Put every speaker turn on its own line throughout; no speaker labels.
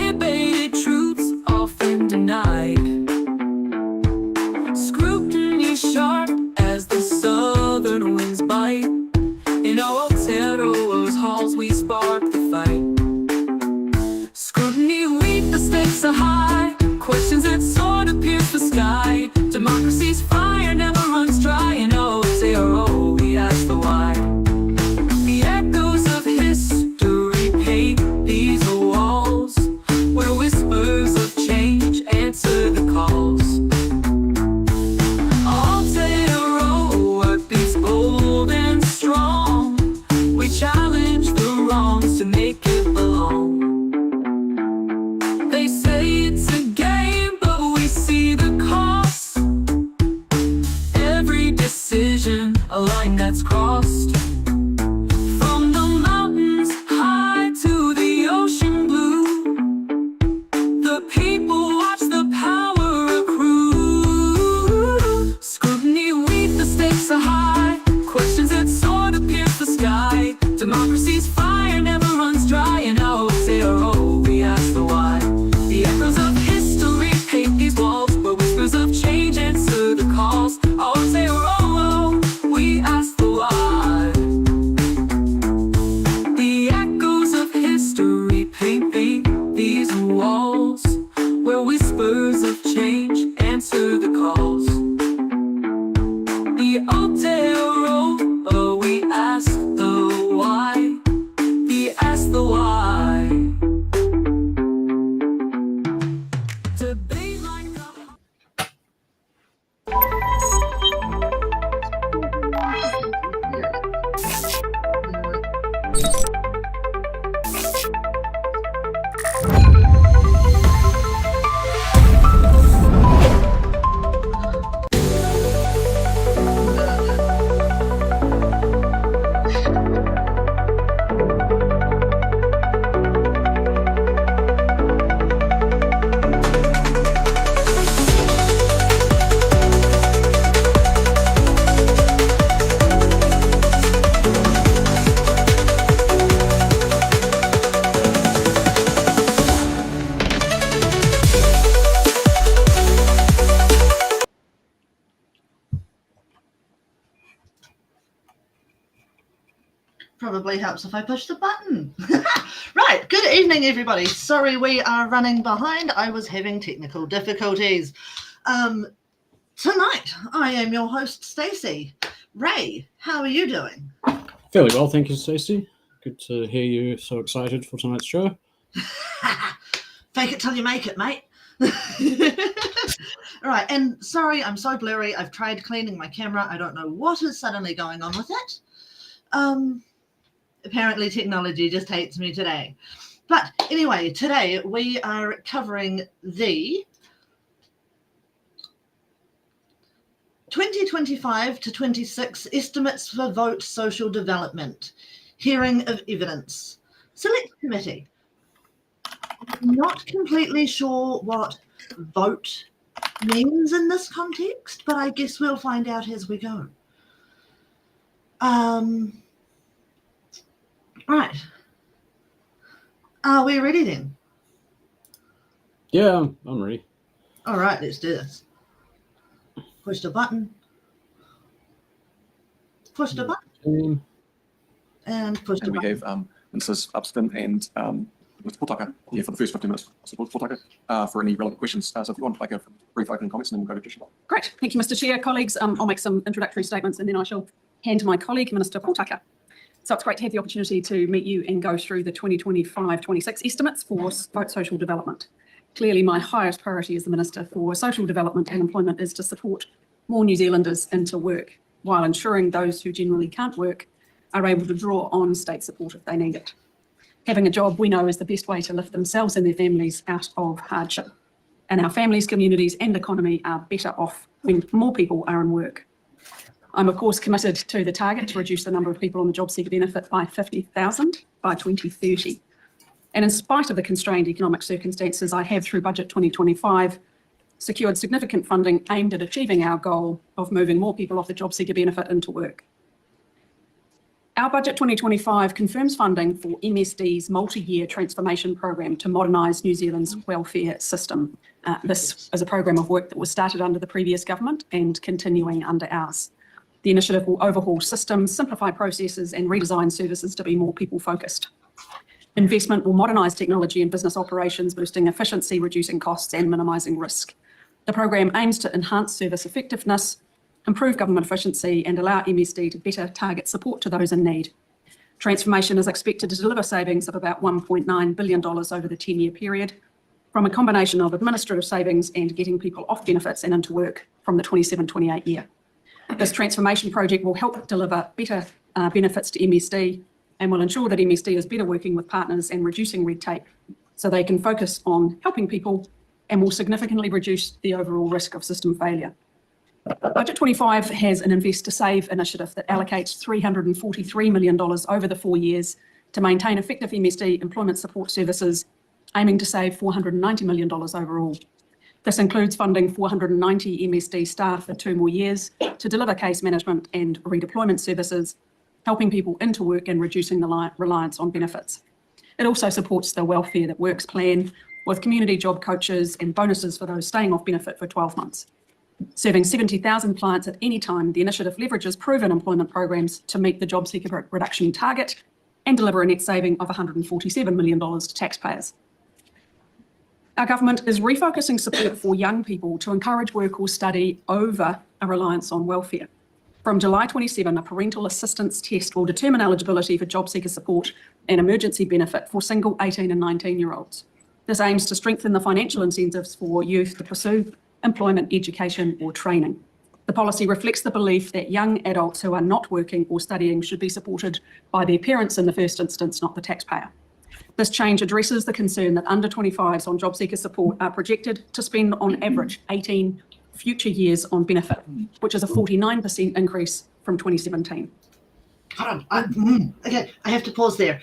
debated truths often denied. Scrutiny sharp as the southern winds bite. In our Aotearoa's halls we spark the fight. Scrutiny, read the stakes are high. Questions that sort of pierce the sky. Democracy's fire never runs dry. In Aotearoa we ask the why. The echoes of history paint these walls, where whispers of change answer the calls. Aotearoa beats bold and strong. We challenge the wrongs to make it belong. They say it's a game, but we see the cost. Every decision, a line that's crossed. From the mountains high to the ocean blue, the people watch the power accrue. Scrutiny, read the stakes are high. Questions that sort of pierce the sky. Democracy's fire never runs dry. In Aotearoa we ask the why. The echoes of history paint these walls, where whispers of change answer the calls. Aotearoa we ask the why. The echoes of history paint these walls, where whispers of change answer the calls. The Aotearoa we ask the why. We ask the why. Debate like
Probably helps if I push the button. Right, good evening everybody. Sorry we are running behind. I was having technical difficulties. Tonight I am your host Stacey. Ray, how are you doing?
Fairly well, thank you, Stacey. Good to hear you so excited for tonight's show.
Fake it till you make it, mate. All right, and sorry, I'm so blurry. I've tried cleaning my camera. I don't know what is suddenly going on with it. Apparently technology just hates me today. But anyway, today we are covering the 2025 to 26 Estimates for Vote Social Development, Hearing of Evidence, Select Committee. Not completely sure what vote means in this context, but I guess we'll find out as we go. Right. Are we ready then?
Yeah, I'm ready.
All right, let's do this. Push the button. Push the button. And push the button.
We have Mrs. Upston and Mr. Potaka here for the first 15 minutes. Mr. Potaka, for any relevant questions. So if you want to make a brief opening comments, and then we'll go to Tricia.
Great. Thank you, Mr. Chair. Colleagues, I'll make some introductory statements and then I shall hand to my colleague, Minister Potaka. So it's great to have the opportunity to meet you and go through the 2025-26 estimates for vote social development. Clearly, my highest priority as the Minister for Social Development and Employment is to support more New Zealanders into work, while ensuring those who generally can't work are able to draw on state support if they need it. Having a job, we know, is the best way to lift themselves and their families out of hardship. And our families, communities and economy are better off when more people are in work. I'm of course committed to the target to reduce the number of people on the job seeker benefit by 50,000 by 2030. And in spite of the constrained economic circumstances, I have through Budget 2025 secured significant funding aimed at achieving our goal of moving more people off the job seeker benefit into work. Our Budget 2025 confirms funding for MSD's multi-year transformation program to modernise New Zealand's welfare system. This is a program of work that was started under the previous government and continuing under ours. The initiative will overhaul systems, simplify processes and redesign services to be more people-focused. Investment will modernise technology and business operations, boosting efficiency, reducing costs and minimising risk. The program aims to enhance service effectiveness, improve government efficiency and allow MSD to better target support to those in need. Transformation is expected to deliver savings of about $1.9 billion over the 10-year period from a combination of administrative savings and getting people off benefits and into work from the 27-28 year. This transformation project will help deliver better benefits to MSD and will ensure that MSD is better working with partners and reducing red tape so they can focus on helping people and will significantly reduce the overall risk of system failure. Budget 25 has an Invest to Save initiative that allocates $343 million over the 4 years to maintain effective MSD employment support services, aiming to save $490 million overall. This includes funding 490 MSD staff for 2 more years to deliver case management and redeployment services, helping people into work and reducing the reliance on benefits. It also supports the Welfare That Works plan with community job coaches and bonuses for those staying off benefit for 12 months. Serving 70,000 clients at any time, the initiative leverages proven employment programs to meet the job seeker reduction target and deliver a net saving of $147 million to taxpayers. Our government is refocusing support for young people to encourage work or study over a reliance on welfare. From July 27, a parental assistance test will determine eligibility for job seeker support and emergency benefit for single 18 and 19-year-olds. This aims to strengthen the financial incentives for youth to pursue employment, education or training. The policy reflects the belief that young adults who are not working or studying should be supported by their parents in the first instance, not the taxpayer. This change addresses the concern that under 25s on job seeker support are projected to spend on average 18 future years on benefit, which is a 49% increase from 2017.
Hold on. Okay, I have to pause there.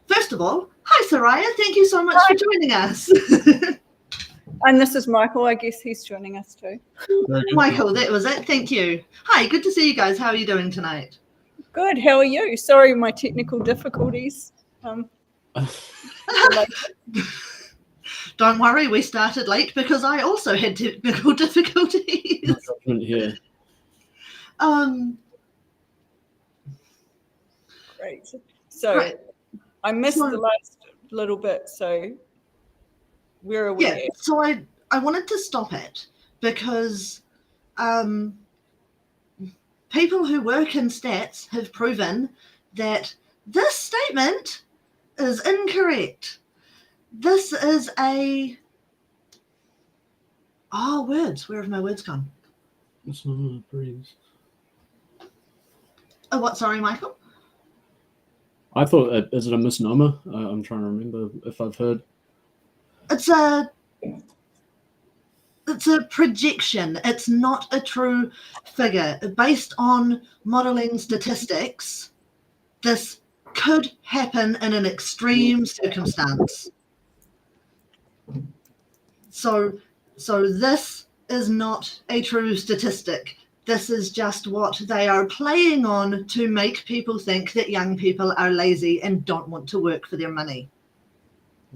First of all, hi Soraya, thank you so much for joining us.
And this is Michael. I guess he's joining us too.
Michael, that was it. Thank you. Hi, good to see you guys. How are you doing tonight?
Good. How are you? Sorry, my technical difficulties.
Don't worry, we started late because I also had technical difficulties.
Yeah.
Great. So
Right.
I missed the last little bit. So where are we?
Yeah,
at?
so I wanted to stop it because people who work in stats have proven that this statement is incorrect. This is words. Where have my words gone?
That's not what it breathes.
Oh, what? Sorry, Michael?
I thought, is it a misnomer? I'm trying to remember if I've heard.
It's a projection. It's not a true figure. Based on modelling statistics, this could happen in an extreme circumstance. So this is not a true statistic. This is just what they are playing on to make people think that young people are lazy and don't want to work for their money.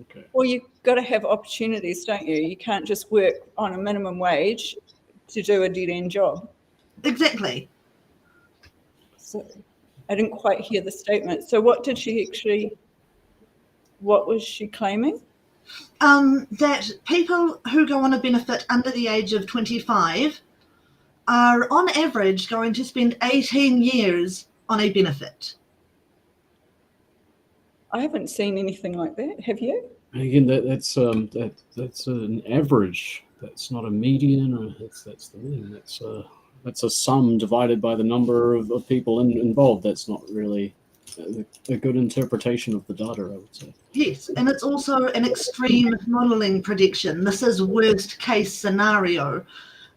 Okay.
Well, you've got to have opportunities, don't you? You can't just work on a minimum wage to do a dead-end job.
Exactly.
So I didn't quite hear the statement. So what was she claiming?
That people who go on a benefit under the age of 25 are on average going to spend 18 years on a benefit.
I haven't seen anything like that. Have you?
Again, that's an average. That's not a median, or that's the mean. That's a sum divided by the number of people involved. That's not really a good interpretation of the data, I would say.
Yes, and it's also an extreme modelling prediction. This is worst case scenario.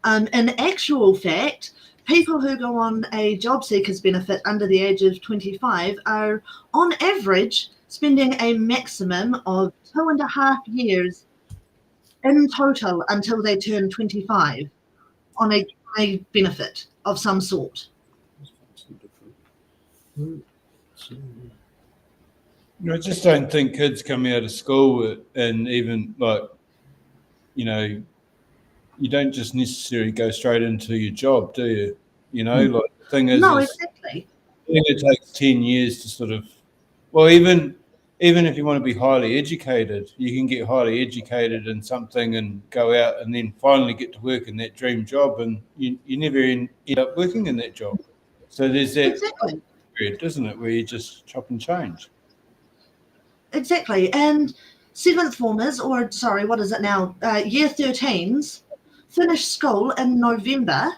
In actual fact, people who go on a job seekers benefit under the age of 25 are on average spending a maximum of 2.5 years in total until they turn 25 on a benefit of some sort.
I just don't think kids coming out of school and even like, you don't just necessarily go straight into your job, do you? Like the thing is,
No,
is
exactly.
I think it takes 10 years to sort of, well, even if you want to be highly educated, you can get highly educated in something and go out and then finally get to work in that dream job, and you never end up working in that job. So there's that
Exactly.
period, isn't it, where you just chop and change.
Exactly. And seventh formers, or sorry, what is it now? Year 13s finish school in November.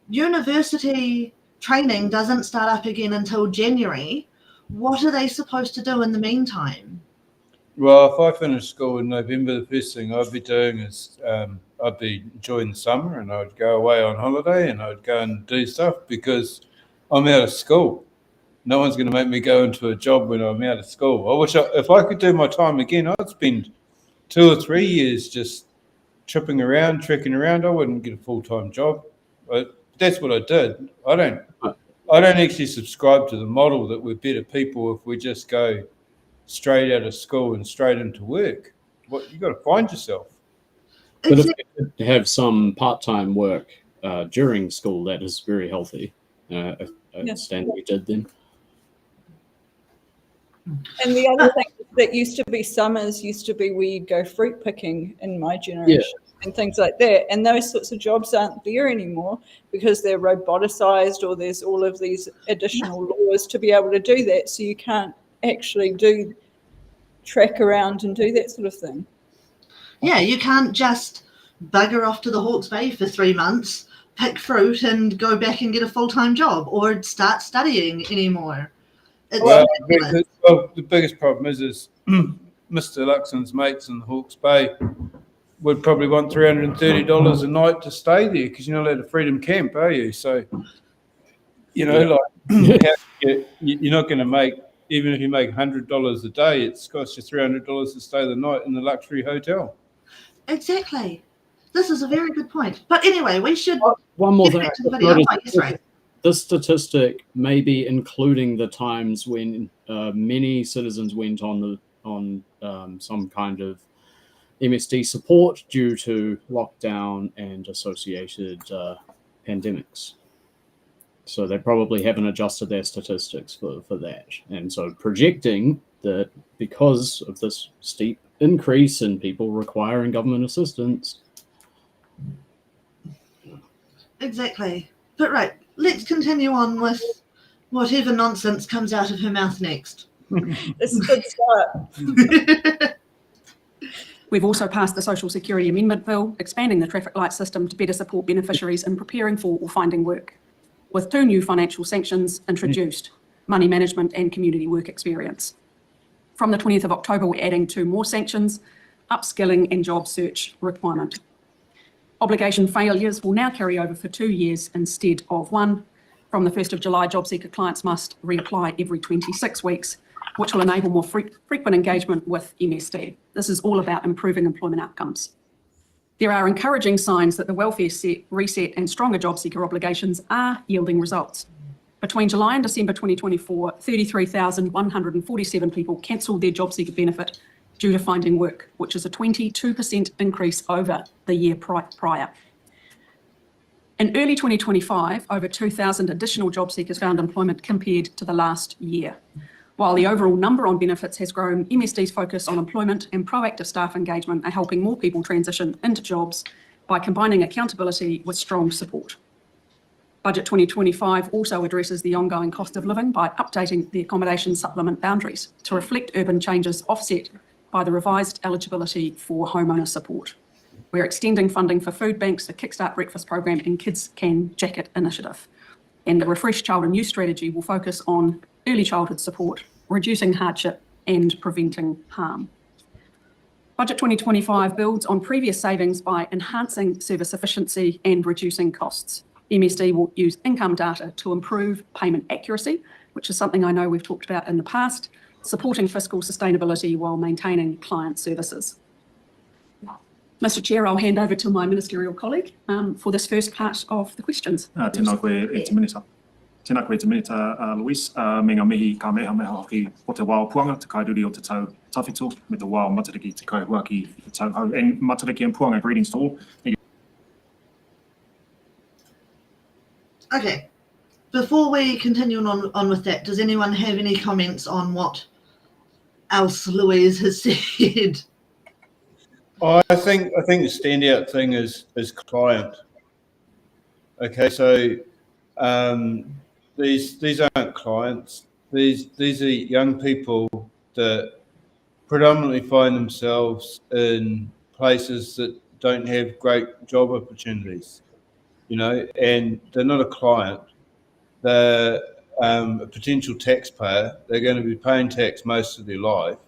University training doesn't start up again until January. What are they supposed to do in the meantime?
Well, if I finish school in November, the first thing I'd be doing is I'd be enjoying the summer, and I'd go away on holiday, and I'd go and do stuff because I'm out of school. No one's going to make me go into a job when I'm out of school. I wish if I could do my time again, I'd spend 2 or 3 years just tripping around, trekking around. I wouldn't get a full-time job. But that's what I did. I don't actually subscribe to the model that we're better people if we just go straight out of school and straight into work. What you got to find yourself.
But if you could have some part-time work during school, that is very healthy. I understand what you did then.
And the other thing that used to be summers used to be where you'd go fruit picking in my generation and things like that. And those sorts of jobs aren't there anymore because they're roboticized, or there's all of these additional laws to be able to do that. So you can't actually track around and do that sort of thing.
Yeah, you can't just bugger off to the Hawke's Bay for 3 months, pick fruit, and go back and get a full-time job or start studying anymore.
Well, the biggest problem is Mr. Luxon's mates in the Hawke's Bay would probably want $330 a night to stay there because you're not allowed to freedom camp, are you? So, you're not going to make, even if you make $100 a day, it's cost you $300 to stay the night in the luxury hotel.
Exactly. This is a very good point. But anyway, we should
One more
get
thing.
back to the video. Yes, right.
This statistic may be including the times when many citizens went on some kind of MSD support due to lockdown and associated pandemics. So they probably haven't adjusted their statistics for that. And so projecting that because of this steep increase in people requiring government assistance.
Exactly. But right, let's continue on with whatever nonsense comes out of her mouth next.
It's a good start.
We've also passed the Social Security Amendment Bill, expanding the traffic light system to better support beneficiaries in preparing for or finding work, with 2 new financial sanctions introduced, money management and community work experience. From the 20th of October, we're adding 2 more sanctions, upskilling and job search requirement. Obligation failures will now carry over for 2 years instead of 1. From the 1st of July, job seeker clients must reapply every 26 weeks, which will enable more frequent engagement with MSD. This is all about improving employment outcomes. There are encouraging signs that the welfare reset and stronger job seeker obligations are yielding results. Between July and December 2024, 33,147 people cancelled their job seeker benefit due to finding work, which is a 22% increase over the year prior. In early 2025, over 2,000 additional job seekers found employment compared to the last year. While the overall number on benefits has grown, MSD's focus on employment and proactive staff engagement are helping more people transition into jobs by combining accountability with strong support. Budget 2025 also addresses the ongoing cost of living by updating the accommodation supplement boundaries to reflect urban changes offset by the revised eligibility for homeowner support. We're extending funding for food banks, the Kickstart Breakfast Program and Kids Can Jacket Initiative. And the Refreshed Child and Youth Strategy will focus on early childhood support, reducing hardship and preventing harm. Budget 2025 builds on previous savings by enhancing service efficiency and reducing costs. MSD will use income data to improve payment accuracy, which is something I know we've talked about in the past, supporting fiscal sustainability while maintaining client services. Mr. Chair, I'll hand over to my ministerial colleague for this first part of the questions.
Tēnā koe, e te minister. Tēnā koe te minita, Louise, me ngā mihi ka meha hoki o te wao puanga, te kairuri o te tau tawhito, me te wao matariki te kauhuaki i te tau hau. And matariki and puanga, greetings to all.
Okay. Before we continue on with that, does anyone have any comments on what else Louise has said?
I think the standout thing is client. Okay, so these aren't clients. These are young people that predominantly find themselves in places that don't have great job opportunities, you know, and they're not a client. They're a potential taxpayer. They're going to be paying tax most of their life.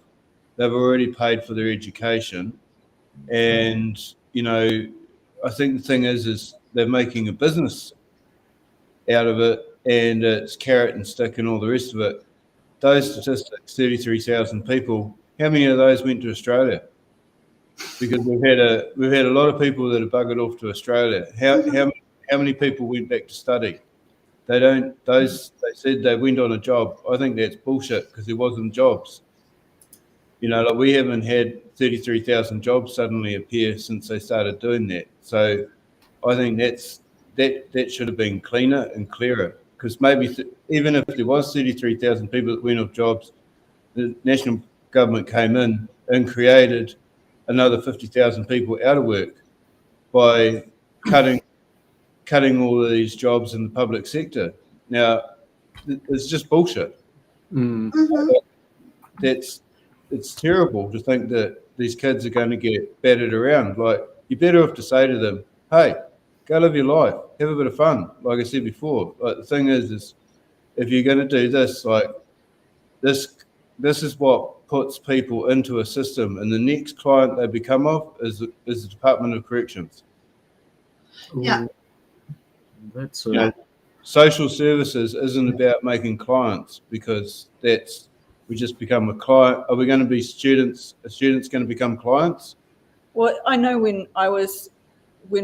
They've already paid for their education, and you know, I think the thing is they're making a business out of it, and it's carrot and stick and all the rest of it. Those statistics, 33,000 people, how many of those went to Australia? Because we've had a lot of people that have buggered off to Australia. How many people went back to study? They said they went on a job. I think that's bullshit because there wasn't jobs. You know, like we haven't had 33,000 jobs suddenly appear since they started doing that. So I think that should have been cleaner and clearer, because maybe even if there was 33,000 people that went off jobs, the national government came in and created another 50,000 people out of work by cutting all of these jobs in the public sector. Now, it's just bullshit. It's terrible to think that these kids are going to get battered around. Like, you're better off to say to them, hey, go live your life, have a bit of fun. Like I said before, like the thing is if you're going to do this, like this is what puts people into a system, and the next client they become of is the Department of Corrections.
Yeah.
That's
You know, social services isn't about making clients, because we just become a client. Are we going to be students? Are students going to become clients?
Well, I know when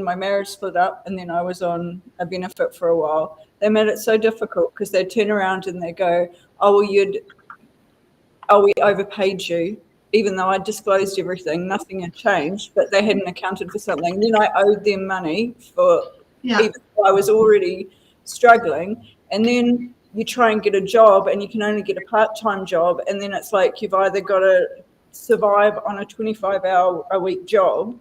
my marriage split up and then I was on a benefit for a while, they made it so difficult because they'd turn around and they go, oh, well, we overpaid you, even though I disclosed everything, nothing had changed, but they hadn't accounted for something. Then I owed them money for even though I was already struggling. And then you try and get a job and you can only get a part-time job. And then it's like you've either got to survive on a 25-hour-a-week job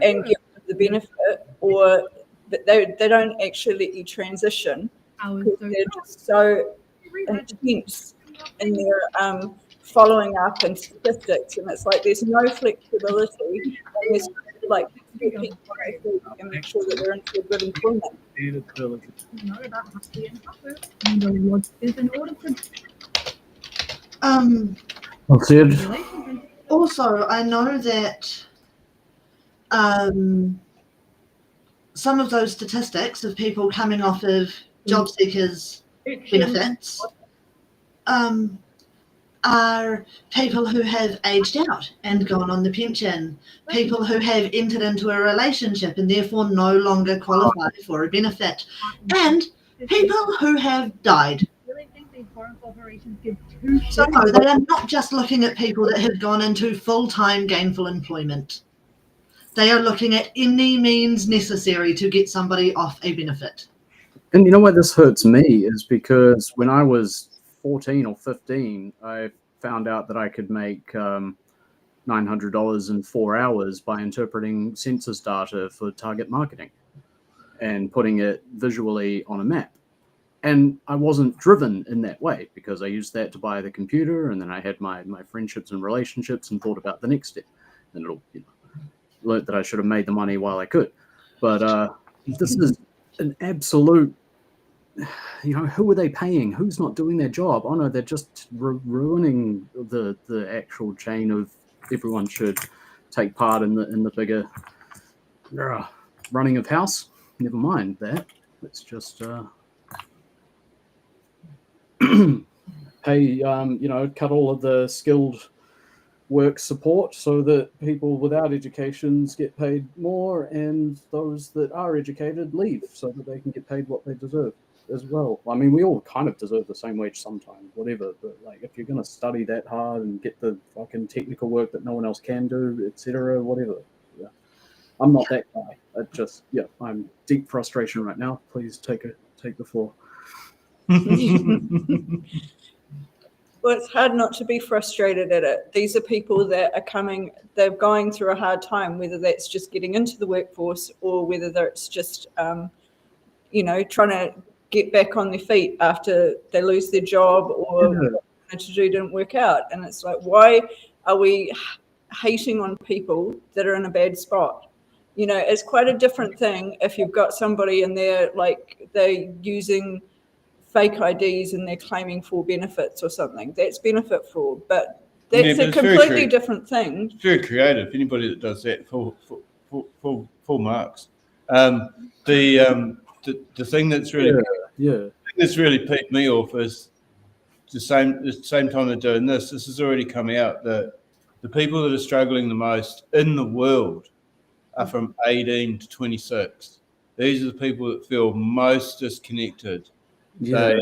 and get the benefit, or they don't actually let you transition because they're just so intense in their following up and statistics, and it's like there's no flexibility, and there's like and make sure that they're into good employment.
Also, I know that some of those statistics of people coming off of job seekers benefits are people who have aged out and gone on the pension, people who have entered into a relationship and therefore no longer qualify for a benefit, and people who have died. So no, they are not just looking at people that have gone into full-time gainful employment. They are looking at any means necessary to get somebody off a benefit.
And you know why this hurts me is because when I was 14 or 15, I found out that I could make $900 in 4 hours by interpreting census data for target marketing and putting it visually on a map. And I wasn't driven in that way because I used that to buy the computer, and then I had my friendships and relationships and thought about the next step. And learned that I should have made the money while I could. But this is an absolute, who are they paying? Who's not doing their job? Oh no, they're just ruining the actual chain of everyone should take part in the bigger running of house. Never mind that. Let's just pay, cut all of the skilled work support so that people without educations get paid more and those that are educated leave so that they can get paid what they deserve. as well. I mean, we all kind of deserve the same wage sometimes, whatever. But like, if you're going to study that hard and get the fucking technical work that no one else can do, etc., whatever. Yeah, I'm not that guy. It just, yeah, I'm deep frustration right now. Please take the floor.
Well, it's hard not to be frustrated at it. These are people that are they're going through a hard time, whether that's just getting into the workforce or whether it's just, you know, trying to get back on their feet after they lose their job or what they wanted to do didn't work out. And it's like, why are we hating on people that are in a bad spot? You know, it's quite a different thing if you've got somebody and they're using fake IDs and they're claiming for benefits or something. That's benefit fraud, but that's a completely different thing.
It's very creative. Anybody that does that, full marks. The thing that's really peaked me off is the same time they're doing this. This has already come out that the people that are struggling the most in the world are from 18 to 26. These are the people that feel most disconnected.
Yeah.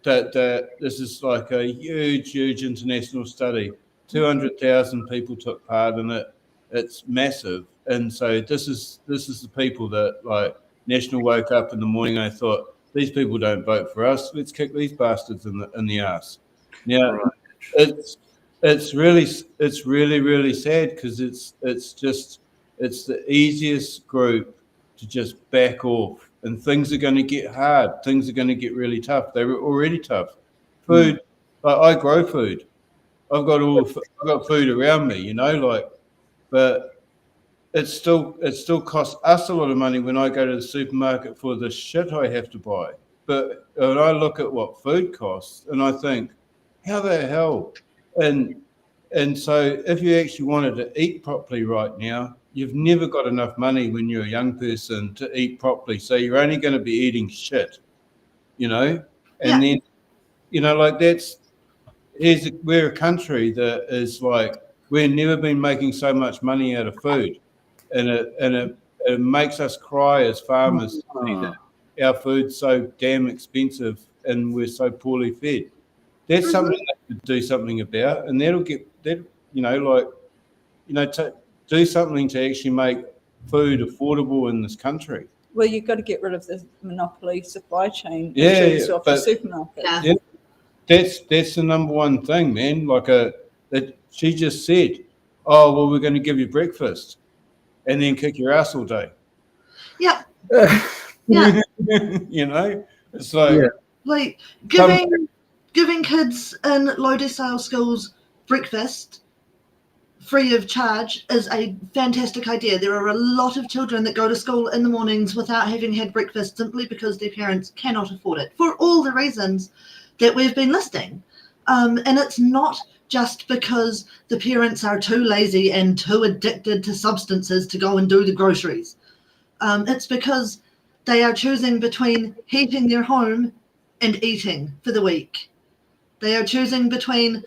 This is like a huge international study. 200,000 people took part in it. It's massive, and so this is the people that like National woke up in the morning and I thought, these people don't vote for us. Let's kick these bastards in the ass. Now, it's really sad because it's the easiest group to just back off. And things are going to get hard. Things are going to get really tough. They were already tough. Food, I grow food. I've got food around me, you know, but it still costs us a lot of money when I go to the supermarket for the shit I have to buy. But when I look at what food costs, and I think, how the hell? And so if you actually wanted to eat properly right now, you've never got enough money when you're a young person to eat properly. So you're only going to be eating shit, you know? And then, you know, like we're a country that is like, we've never been making so much money out of food. And it makes us cry as farmers to see that our food's so damn expensive and we're so poorly fed. That's something they could do something about, and do something to actually make food affordable in this country.
Well, you've got to get rid of the monopoly supply chain off the supermarket.
Yeah, that's the number one thing, man. She just said, "Oh, well, we're going to give you breakfast, and then kick your ass all day."
Yeah.
You know, it's
like giving kids in low decile schools breakfast free of charge is a fantastic idea. There are a lot of children that go to school in the mornings without having had breakfast simply because their parents cannot afford it for all the reasons that we've been listing. And it's not just because the parents are too lazy and too addicted to substances to go and do the groceries. It's because they are choosing between heating their home and eating for the week. They are choosing between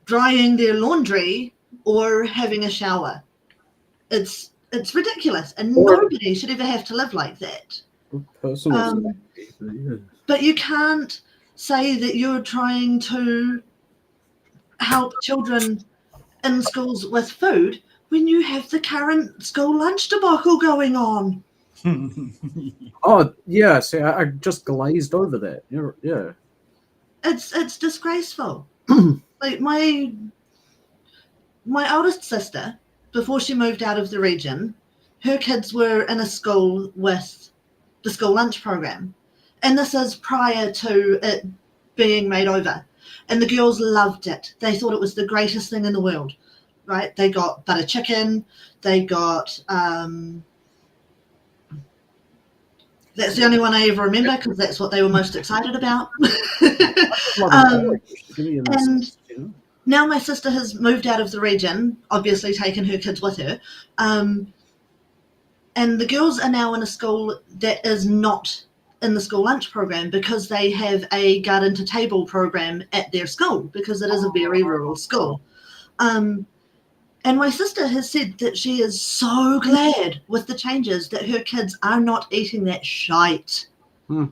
drying their laundry or having a shower. It's ridiculous, and nobody should ever have to live like that. But you can't say that you're trying to help children in schools with food when you have the current school lunch debacle going on.
Oh yeah, see, I just glazed over that. Yeah,
it's disgraceful. Like my oldest sister, before she moved out of the region, her kids were in a school with the school lunch program, and this is prior to it being made over. And the girls loved it. They thought it was the greatest thing in the world, right? They got butter chicken. They got that's the only one I ever remember because that's what they were most excited about. And now my sister has moved out of the region, obviously taken her kids with her. And the girls are now in a school that is not in the school lunch program because they have a garden to table program at their school because it is a very rural school. And my sister has said that she is so glad with the changes that her kids are not eating that shite.
Hmm.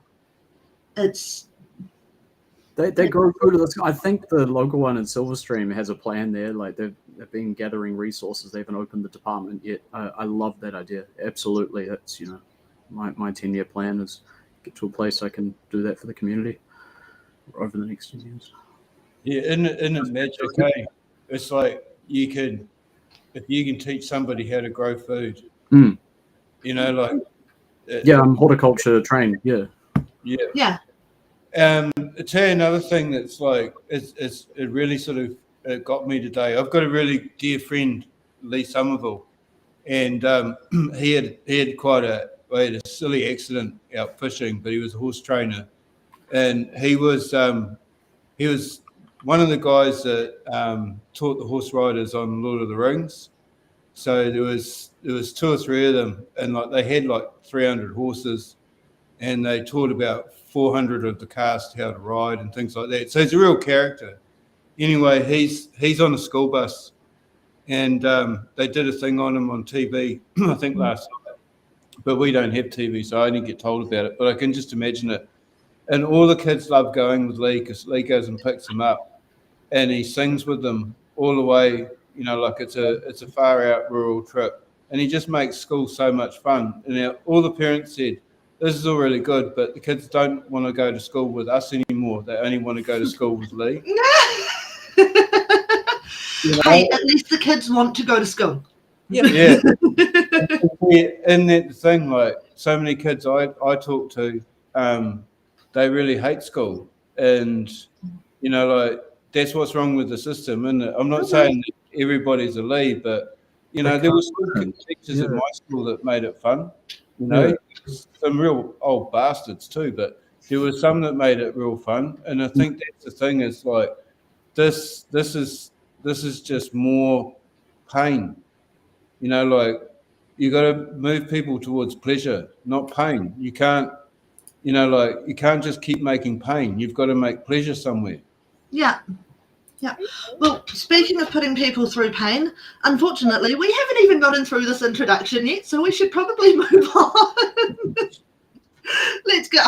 It's
They grow food of this. I think the local one in Silverstream has a plan there. Like they've been gathering resources. They haven't opened the department yet. I love that idea. Absolutely, that's my 10-year plan is get to a place I can do that for the community over the next 10 years.
Yeah, in the magic, hey, it's like if you can teach somebody how to grow food,
Mm.
like
Yeah, I'm horticulture trained. Yeah.
yeah.
I'll tell you another thing that's like it really sort of got me today. I've got a really dear friend, Lee Somerville, and he had quite a silly accident out fishing, but he was a horse trainer, and he was one of the guys that taught the horse riders on Lord of the Rings. So there was 2 or 3 of them, and like they had like 300 horses, and they taught about 400 of the cast how to ride and things like that. So he's a real character. Anyway, he's on a school bus, and they did a thing on him on TV, I think last night. But we don't have TV, so I didn't get told about it. But I can just imagine it. And all the kids love going with Lee because Lee goes and picks them up, and he sings with them all the way. Like it's a far out rural trip, and he just makes school so much fun. And all the parents said, "This is all really good, but the kids don't want to go to school with us anymore. They only want to go to school with Lee."
Hey, at least the kids want to go to school.
Yeah. And that thing, like so many kids I talk to, they really hate school, and like that's what's wrong with the system. And I'm not saying that everybody's a Lee, but there were some teachers at my school that made it fun. Some real old bastards too, but there were some that made it real fun. And I think that's the thing is like this is just more pain. Like you got to move people towards pleasure, not pain. You can't, you can't just keep making pain. You've got to make pleasure somewhere.
Yeah. Well, speaking of putting people through pain, unfortunately, we haven't even gotten through this introduction yet, so we should probably move on. Let's go.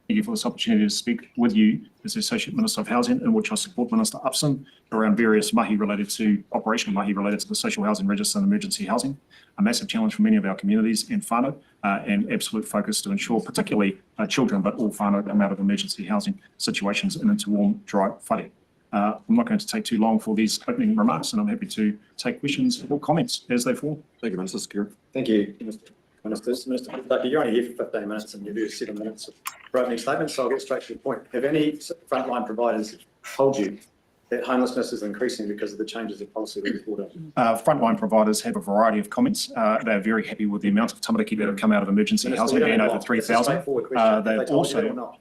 Thank you for this opportunity to speak with you as the Associate Minister of Housing, in which I support Minister Upston around various operational mahi related to the social housing register and emergency housing, a massive challenge for many of our communities and whānau, and absolute focus to ensure particularly children, but all whānau come out of emergency housing situations and into warm, dry whare. I'm not going to take too long for these opening remarks, and I'm happy to take questions or comments as they fall.
Thank you, Minister Secure.
Thank you, Ministers. Minister Potaka, you're only here for 15 minutes and you've used 7 minutes for opening statements, so I'll get straight to the point. Have any frontline providers told you that homelessness is increasing because of the changes of policy that we've brought in?
Frontline providers have a variety of comments. They're very happy with the amount of tamariki that have come out of emergency housing, being over 3,000.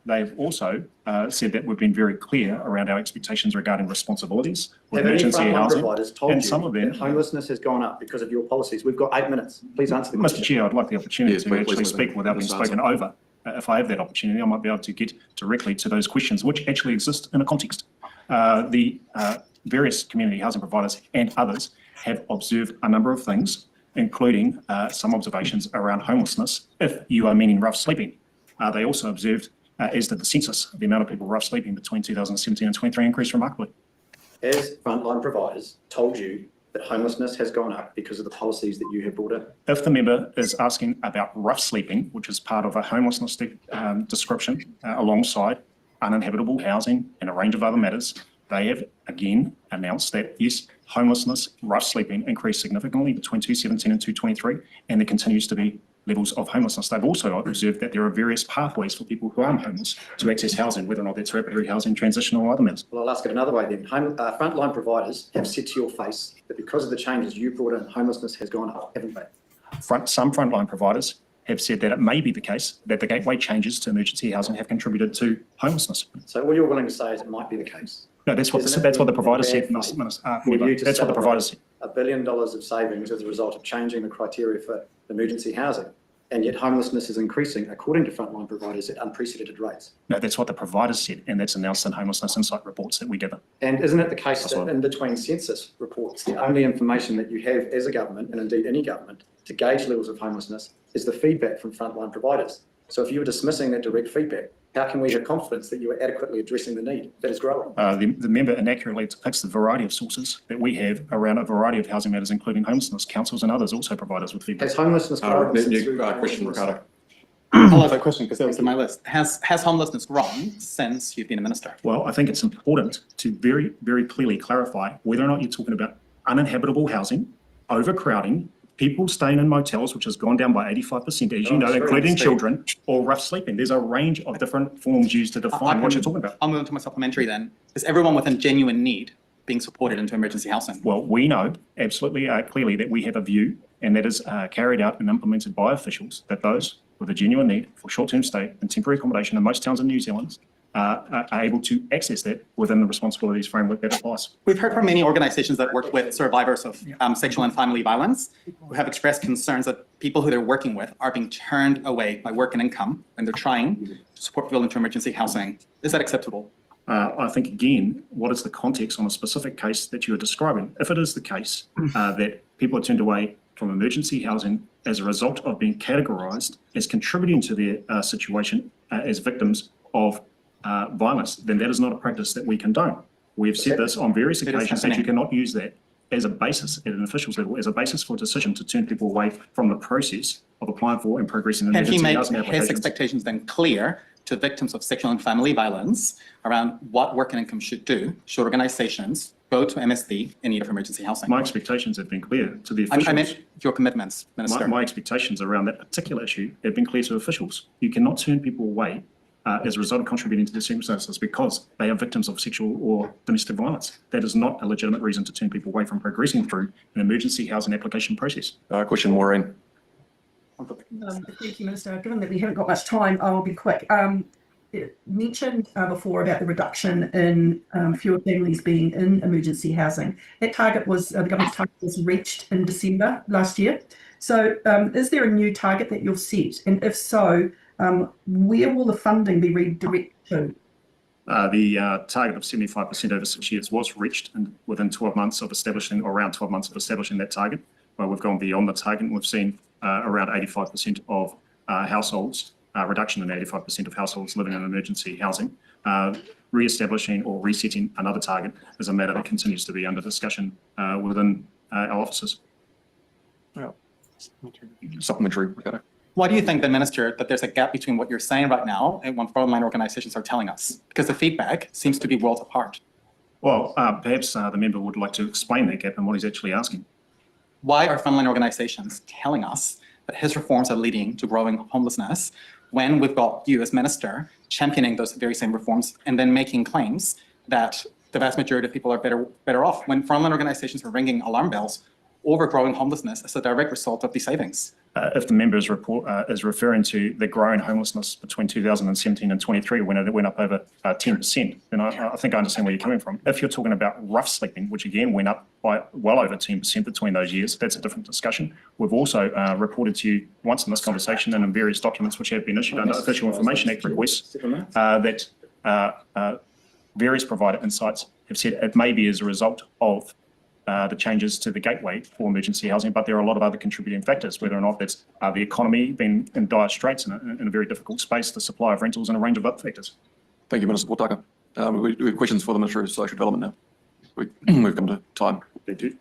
They've also said that we've been very clear around our expectations regarding responsibilities with emergency housing.
Providers told
and
you
some of them,
that homelessness has gone up because of your policies? We've got 8 minutes. Please answer the question.
Mr. Chair, I'd like the opportunity to actually
please,
speak without being spoken over. If I have that opportunity, I might be able to get directly to those questions, which actually exist in a context. The various community housing providers and others have observed a number of things, including some observations around homelessness, if you are meaning rough sleeping. They also observed, as did the census, the amount of people rough sleeping between 2017 and 23 increased remarkably.
Has frontline providers told you that homelessness has gone up because of the policies that you have brought in?
If the member is asking about rough sleeping, which is part of a homelessness description, alongside uninhabitable housing and a range of other matters, they have again announced that yes, homelessness, rough sleeping increased significantly between 2017 and 2023, and there continues to be levels of homelessness. They've also observed that there are various pathways for people who are homeless to access housing, whether or not that's rapid housing, transitional or other matters.
Well, I'll ask it another way then. Frontline providers have said to your face that because of the changes you brought in, homelessness has gone up, haven't they?
Some frontline providers have said that it may be the case that the gateway changes to emergency housing have contributed to homelessness.
So all you're willing to say is it might be the case?
No, that's what the provider said. That's what the provider said.
$1 billion of savings as a result of changing the criteria for emergency housing. and yet homelessness is increasing, according to frontline providers, at unprecedented rates.
No, that's what the providers said, and that's announced in homelessness insight reports that we gather.
And isn't it the case
That's
that
right.
in between census reports, the only information that you have as a government, and indeed any government, to gauge levels of homelessness is the feedback from frontline providers? So if you were dismissing that direct feedback, how can we have confidence that you are adequately addressing the need that is growing?
The member inaccurately depicts the variety of sources that we have around a variety of housing matters, including homelessness. Councils and others also provide us with feedback.
Has homelessness grown? since you-
Question, Ricardo.
I'll have a question because that was on my list. Has homelessness grown since you've been a minister?
Well, I think it's important to very, very clearly clarify whether or not you're talking about uninhabitable housing, overcrowding, people staying in motels, which has gone down by 85%, as you know, including children, or rough sleeping. There's a range of different forms used to define what you're talking about.
I'll move on to my supplementary then. Is everyone within genuine need being supported into emergency housing?
Well, we know absolutely clearly that we have a view, and that is carried out and implemented by officials, that those with a genuine need for short-term stay and temporary accommodation in most towns in New Zealand are able to access that within the responsibilities framework that applies.
We've heard from many organisations that work with survivors of sexual and family violence who have expressed concerns that people who they're working with are being turned away by work and income when they're trying to support people into emergency housing. Is that acceptable?
I think, again, what is the context on a specific case that you are describing? If it is the case that people are turned away from emergency housing as a result of being categorised as contributing to their situation as victims of violence, then that is not a practice that we condone. We have said this on various occasions that you cannot use that as a basis at an official's level, as a basis for a decision to turn people away from the process of applying for and progressing in
Have he
emergency
made
housing
his
applications.
expectations then clear to victims of sexual and family violence around what work and income should do should organisations go to MSD in need of emergency housing?
My expectations have been clear to the
I
officials.
meant your commitments, Minister.
My expectations around that particular issue have been clear to officials. You cannot turn people away as a result of contributing to the circumstances because they are victims of sexual or domestic violence. That is not a legitimate reason to turn people away from progressing through an emergency housing application process.
Question, Maureen.
Thank you, Minister. Given that we haven't got much time, I will be quick. It mentioned before about the reduction in fewer families being in emergency housing. That target was, the government's target was reached in December last year. So is there a new target that you've set? And if so, where will the funding be redirected to?
The target of 75% over 6 years was reached within 12 months of establishing, or around 12 months of establishing that target. We've gone beyond the target and we've seen around 85% of households, reduction in 85% of households living in emergency housing. Re-establishing or resetting another target is a matter that continues to be under discussion within our offices.
Supplementary, Ricardo.
Why do you think, then, Minister, that there's a gap between what you're saying right now and what frontline organisations are telling us? Because the feedback seems to be worlds apart.
Well, perhaps the member would like to explain that gap and what he's actually asking.
Why are frontline organisations telling us that his reforms are leading to growing homelessness when we've got you as Minister championing those very same reforms and then making claims that the vast majority of people are better off, when frontline organisations are ringing alarm bells over growing homelessness as a direct result of these savings?
If the member's report is referring to the growing homelessness between 2017 and 23, when it went up over 10%, then I think I understand where you're coming from. If you're talking about rough sleeping, which again went up by well over 10% between those years, that's a different discussion. We've also reported to you once in this conversation and in various documents which have been issued under Official Information Act requests that various provider insights have said it may be as a result of the changes to the gateway for emergency housing, but there are a lot of other contributing factors, whether or not that's the economy being in dire straits in a very difficult space, the supply of rentals, and a range of other factors.
Thank you, Minister Potaka. We have questions for the Minister of Social Development now. We've come to time.
Thank you.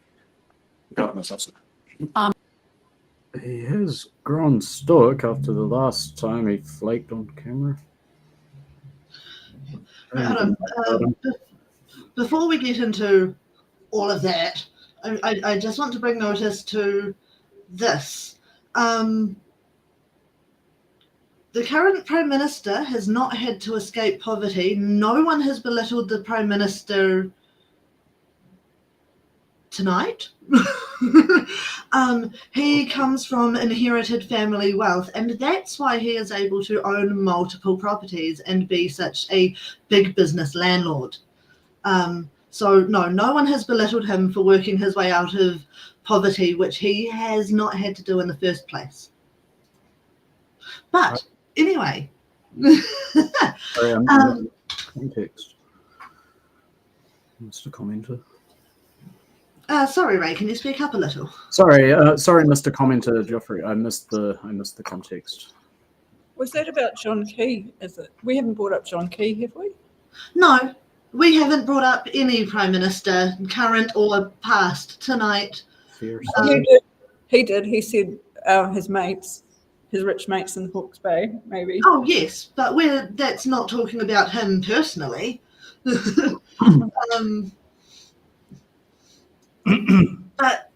He has grown stoic after the last time he flaked on camera.
Adam, before we get into all of that, I just want to bring notice to this. The current Prime Minister has not had to escape poverty. No one has belittled the Prime Minister tonight. He comes from inherited family wealth, and that's why he is able to own multiple properties and be such a big business landlord. So no one has belittled him for working his way out of poverty, which he has not had to do in the first place. But anyway,
Sorry, I'm
Um,
context. Mr. Commenter.
sorry, Ray, can you speak up a little?
Sorry, Mr. Commenter, Geoffrey. I missed the context.
Was that about John Key? Is it? We haven't brought up John Key, have we?
No, we haven't brought up any Prime Minister, current or past, tonight.
Fierce.
He did. He said his mates, his rich mates in Hawke's Bay, maybe.
Oh, yes, but that's not talking about him personally. But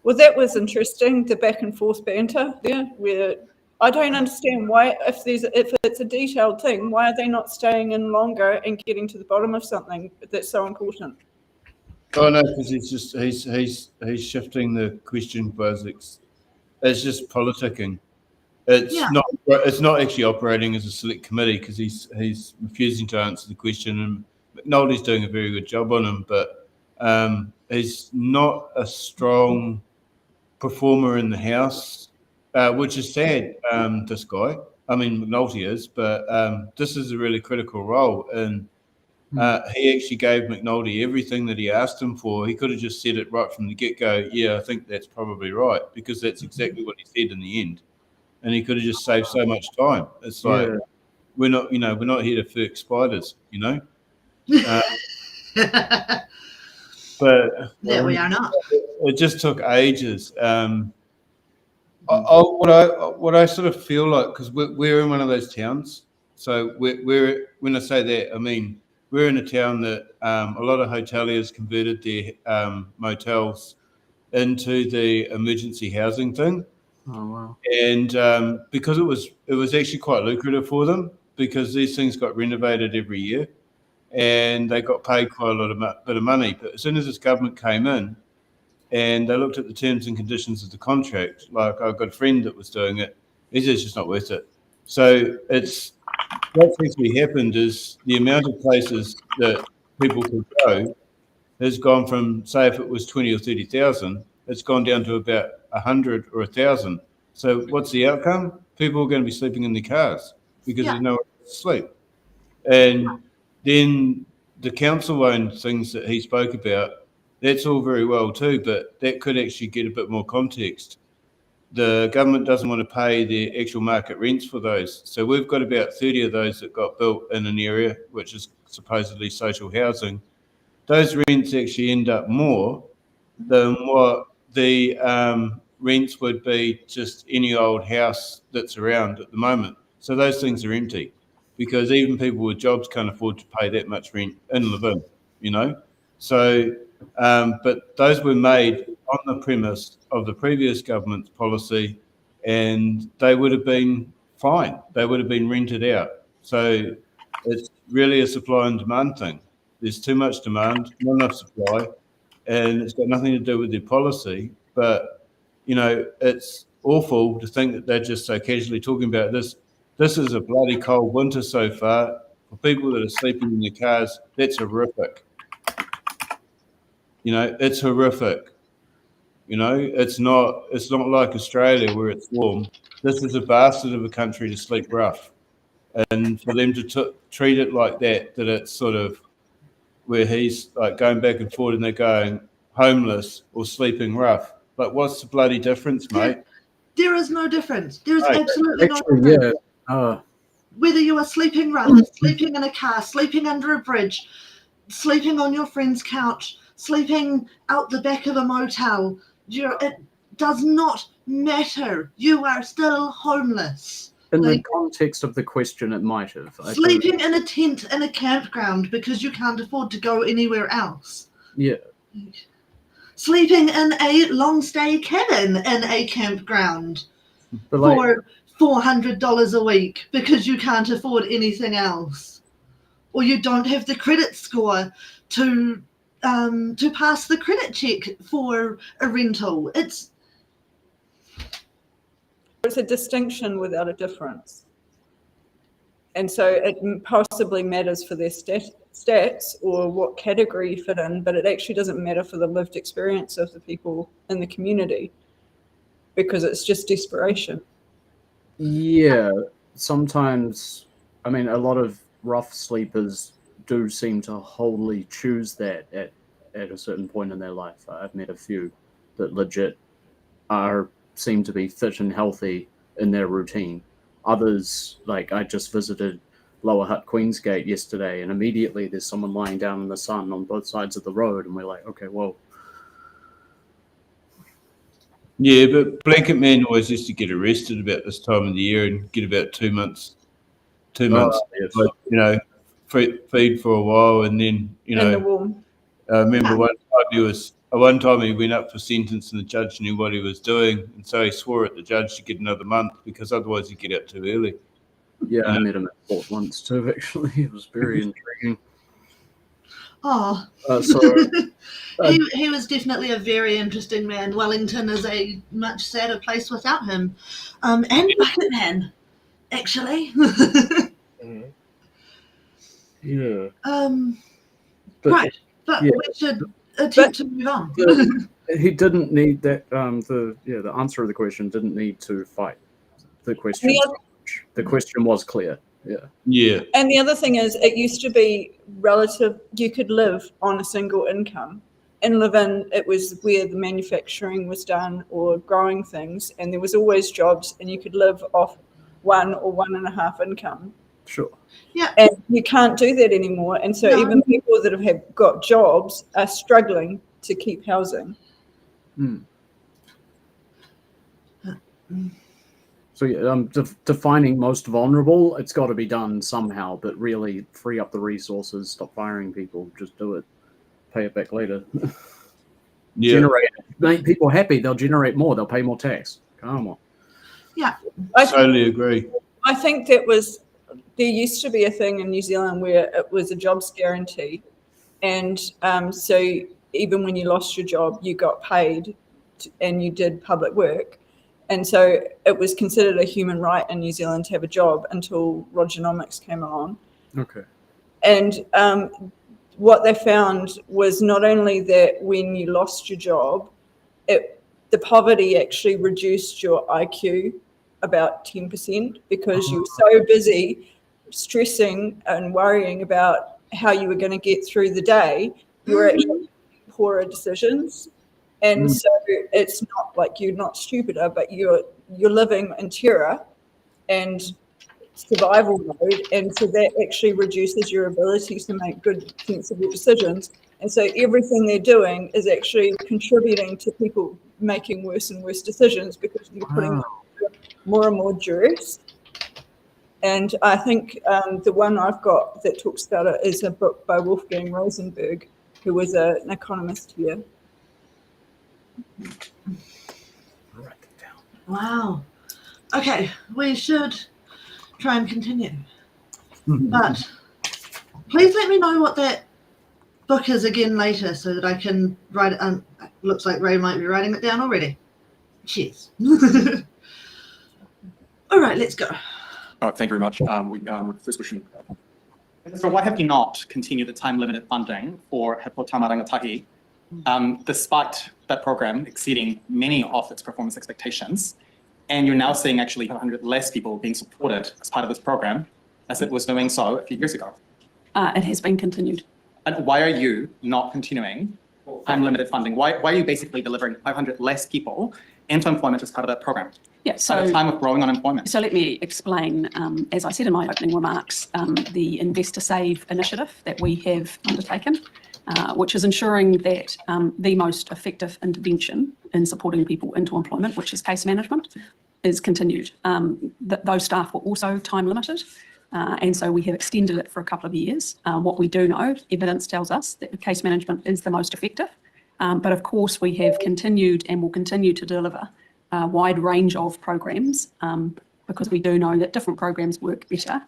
Well, that was interesting, the back and forth banter there, where I don't understand why, if it's a detailed thing, why are they not staying in longer and getting to the bottom of something that's so important?
Oh no, because he's shifting the question, Buzz. It's just politicking. It's not actually operating as a select committee because he's refusing to answer the question, and McNulty's doing a very good job on him, but he's not a strong performer in the House, which is sad. This guy, I mean McNulty is, but this is a really critical role, and he actually gave McNulty everything that he asked him for. He could have just said it right from the get-go. Yeah, I think that's probably right, because that's exactly what he said in the end. And he could have just saved so much time. It's like we're not here to fuck spiders, But
we are not.
It just took ages. What I sort of feel like, because we're in one of those towns, so we're when I say that, I mean we're in a town that a lot of hoteliers converted their motels into the emergency housing thing.
Oh wow!
And because it was actually quite lucrative for them, because these things got renovated every year, and they got paid quite a lot of bit of money. But as soon as this government came in, and they looked at the terms and conditions of the contract, like I've got a friend that was doing it, he said it's just not worth it. So what's actually happened is the amount of places that people could go has gone from, say, if it was 20 or 30,000, it's gone down to about 100 or 1,000. So what's the outcome? People are going to be sleeping in their cars because there's nowhere to sleep. And then the council-owned things that he spoke about, that's all very well too, but that could actually get a bit more context. The government doesn't want to pay the actual market rents for those. So we've got about 30 of those that got built in an area which is supposedly social housing. Those rents actually end up more than what the rents would be just any old house that's around at the moment. So those things are empty because even people with jobs can't afford to pay that much rent and live in, So, but those were made on the premise of the previous government's policy, and they would have been fine. They would have been rented out. So it's really a supply and demand thing. There's too much demand, not enough supply, and it's got nothing to do with their policy. But, it's awful to think that they're just so casually talking about this. This is a bloody cold winter so far. For people that are sleeping in their cars, that's horrific. It's horrific. It's not like Australia where it's warm. This is a bastard of a country to sleep rough. And for them to treat it like that it's sort of where he's like going back and forth and they're going homeless or sleeping rough. Like, what's the bloody difference, mate?
There is no difference. There is
Right.
absolutely
Actually,
no difference. Whether you are sleeping rough, sleeping in a car, sleeping under a bridge, sleeping on your friend's couch, sleeping out the back of a motel, it does not matter. You are still homeless.
In the context of the question, it might have.
Sleeping in a tent in a campground because you can't afford to go anywhere else.
Yeah.
Sleeping in a long stay cabin in a campground for $400 a week because you can't afford anything else, or you don't have the credit score to pass the credit check for a rental. It's
a distinction without a difference. And so it possibly matters for their stats or what category you fit in, but it actually doesn't matter for the lived experience of the people in the community. because it's just desperation.
Yeah, sometimes, I mean, a lot of rough sleepers do seem to wholly choose that at a certain point in their life. I've met a few that legit seem to be fit and healthy in their routine. Others, like I just visited Lower Hutt Queensgate yesterday, and immediately there's someone lying down in the sun on both sides of the road, and we're like, okay, whoa.
Yeah, but blanket man always used to get arrested about this time of the year and get about 2 months. 2 months,
Yes.
like, you know, feed for a while, and then you
In the
know.
warm.
I remember one time he went up for sentence and the judge knew what he was doing, and so he swore at the judge to get another month because otherwise he'd get out too early.
Yeah, I met him at court once too, actually. It was very intriguing.
Oh, he was definitely a very interesting man. Wellington is a much sadder place without him. And Bucket Man, actually.
Yeah.
Right, but
yeah.
we should attempt to move on.
He didn't need that. The answer of the question didn't need to fight the question. The question was clear. Yeah.
And the other thing is, it used to be relative. You could live on a single income. In Levin, it was where the manufacturing was done or growing things, and there was always jobs, and you could live off 1 or 1.5 income.
Sure.
Yeah.
And you can't do that anymore. And so even people that have got jobs are struggling to keep housing.
So yeah, defining most vulnerable, it's got to be done somehow, but really free up the resources, stop firing people, just do it, pay it back later. Make people happy, they'll generate more, they'll pay more tax. Come on.
Yeah.
I totally agree.
I think there used to be a thing in New Zealand where it was a jobs guarantee. And so even when you lost your job, you got paid and you did public work. And so it was considered a human right in New Zealand to have a job until Rogernomics came along.
Okay.
And what they found was not only that when you lost your job, the poverty actually reduced your IQ about 10% because you were so busy stressing and worrying about how you were going to get through the day, you were actually making poorer decisions. And so it's not like you're not stupider, but you're living in terror and survival mode. And so that actually reduces your ability to make good, sensible decisions. And so everything they're doing is actually contributing to people making worse and worse decisions because you're putting them under more and more duress. And I think the one I've got that talks about it is a book by Wolfgang Rosenberg, who was an economist here.
Write that down.
Wow. Okay, we should try and continue. But please let me know what that book is again later so that I can write it. Looks like Ray might be writing it down already. Cheers. All right, let's go.
All right, thank you very much. First question.
So why have you not continued the time-limited funding for Tama Rangatahi, despite that program exceeding many of its performance expectations? And you're now seeing actually 100 less people being supported as part of this program as it was doing so a few years ago.
It has been continued.
And why are you not continuing time-limited funding? Why are you basically delivering 500 less people into employment as part of that program?
Yeah, so
at a time of growing unemployment.
So let me explain, as I said in my opening remarks, the Invest to Save initiative that we have undertaken, which is ensuring that the most effective intervention in supporting people into employment, which is case management, is continued. Those staff were also time limited, and so we have extended it for a couple of years. What we do know, evidence tells us that case management is the most effective, but of course we have continued and will continue to deliver a wide range of programs because we do know that different programs work better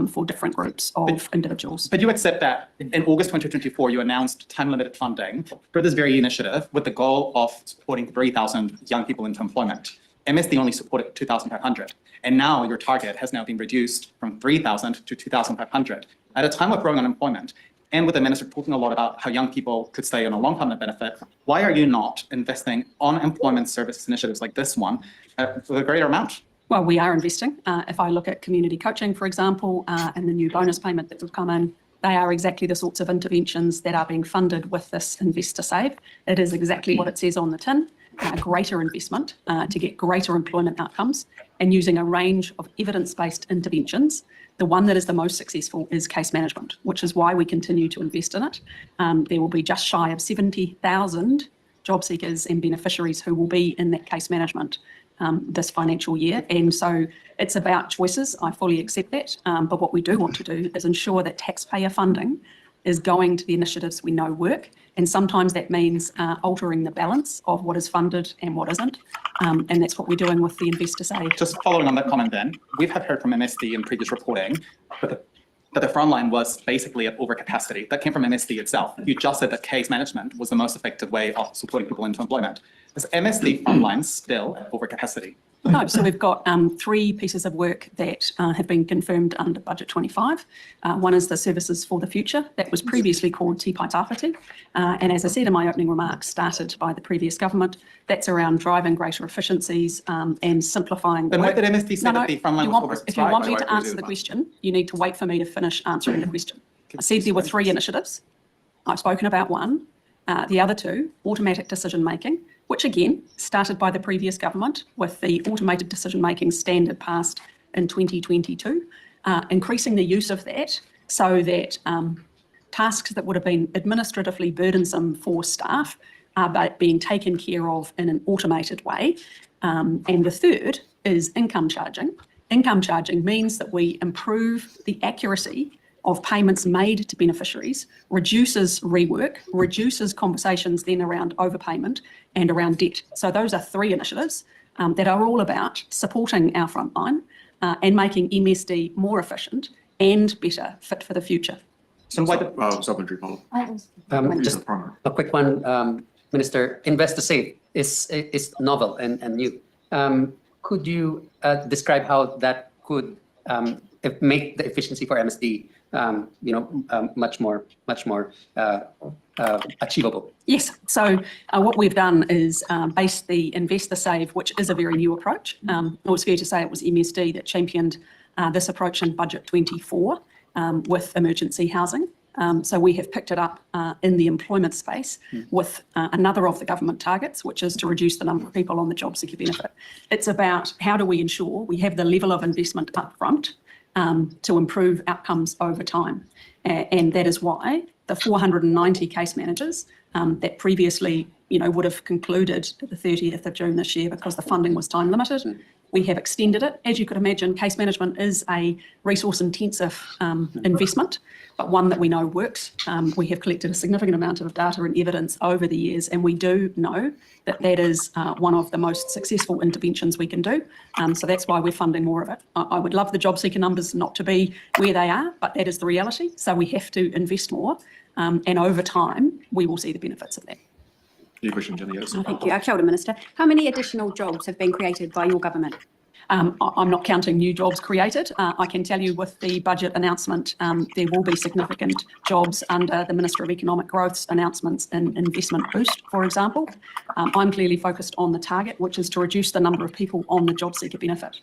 for different groups of individuals.
But you accept that in August 2024, you announced time-limited funding for this very initiative with the goal of supporting 3,000 young people into employment. MSD only supported 2,500. And now your target has now been reduced from 3,000 to 2,500. At a time of growing unemployment, and with the minister talking a lot about how young people could stay on a long permanent benefit, why are you not investing on employment services initiatives like this one with a greater amount?
Well, we are investing. If I look at community coaching, for example, and the new bonus payment that will come in, they are exactly the sorts of interventions that are being funded with this Invest to Save. It is exactly what it says on the tin, greater investment to get greater employment outcomes, and using a range of evidence-based interventions. The one that is the most successful is case management, which is why we continue to invest in it. There will be just shy of 70,000 job seekers and beneficiaries who will be in that case management this financial year. And so it's about choices. I fully accept that. But what we do want to do is ensure that taxpayer funding is going to the initiatives we know work. And sometimes that means altering the balance of what is funded and what isn't. And that's what we're doing with the Invest to Save.
Just following on that comment then, we've heard from MSD in previous reporting that the frontline was basically at overcapacity. That came from MSD itself. You just said that case management was the most effective way of supporting people into employment. Is MSD frontline still at overcapacity?
No, so we've got 3 pieces of work that have been confirmed under Budget 25. One is the Services for the Future. That was previously called Te Pai Tāwhiti. And as I said in my opening remarks, started by the previous government. That's around driving greater efficiencies and simplifying.
Then why did MSD say that the frontline was oversubscribed?
If you want me to answer the question, you need to wait for me to finish answering the question. I said there were 3 initiatives. I've spoken about one. The other 2, automatic decision making, which again started by the previous government with the automated decision making standard passed in 2022, increasing the use of that so that tasks that would have been administratively burdensome for staff are being taken care of in an automated way. And the third is income charging. Income charging means that we improve the accuracy of payments made to beneficiaries, reduces rework, reduces conversations then around overpayment and around debt. So those are 3 initiatives that are all about supporting our frontline and making MSD more efficient and better fit for the future.
So why the supplementary Paul?
Just a quick one, Minister. Invest to Save is novel and new. Could you describe how that could make the efficiency for MSD much more achievable?
Yes. So what we've done is based the Invest to Save, which is a very new approach. It was fair to say it was MSD that championed this approach in Budget 24 with emergency housing. So we have picked it up in the employment space with another of the government targets, which is to reduce the number of people on the job seeker benefit. It's about how do we ensure we have the level of investment up front to improve outcomes over time. And that is why the 490 case managers that previously would have concluded at the 30th of June this year because the funding was time limited, we have extended it. As you could imagine, case management is a resource intensive investment, but one that we know works. We have collected a significant amount of data and evidence over the years, and we do know that that is one of the most successful interventions we can do. So that's why we're funding more of it. I would love the job seeker numbers not to be where they are, but that is the reality. So we have to invest more, and over time, we will see the benefits of that.
Your question, Jenny. Yes.
Thank you. Kia ora, Minister. How many additional jobs have been created by your government?
I'm not counting new jobs created. I can tell you with the budget announcement, there will be significant jobs under the Minister of Economic Growth's announcements in Investment Boost, for example. I'm clearly focused on the target, which is to reduce the number of people on the job seeker benefit.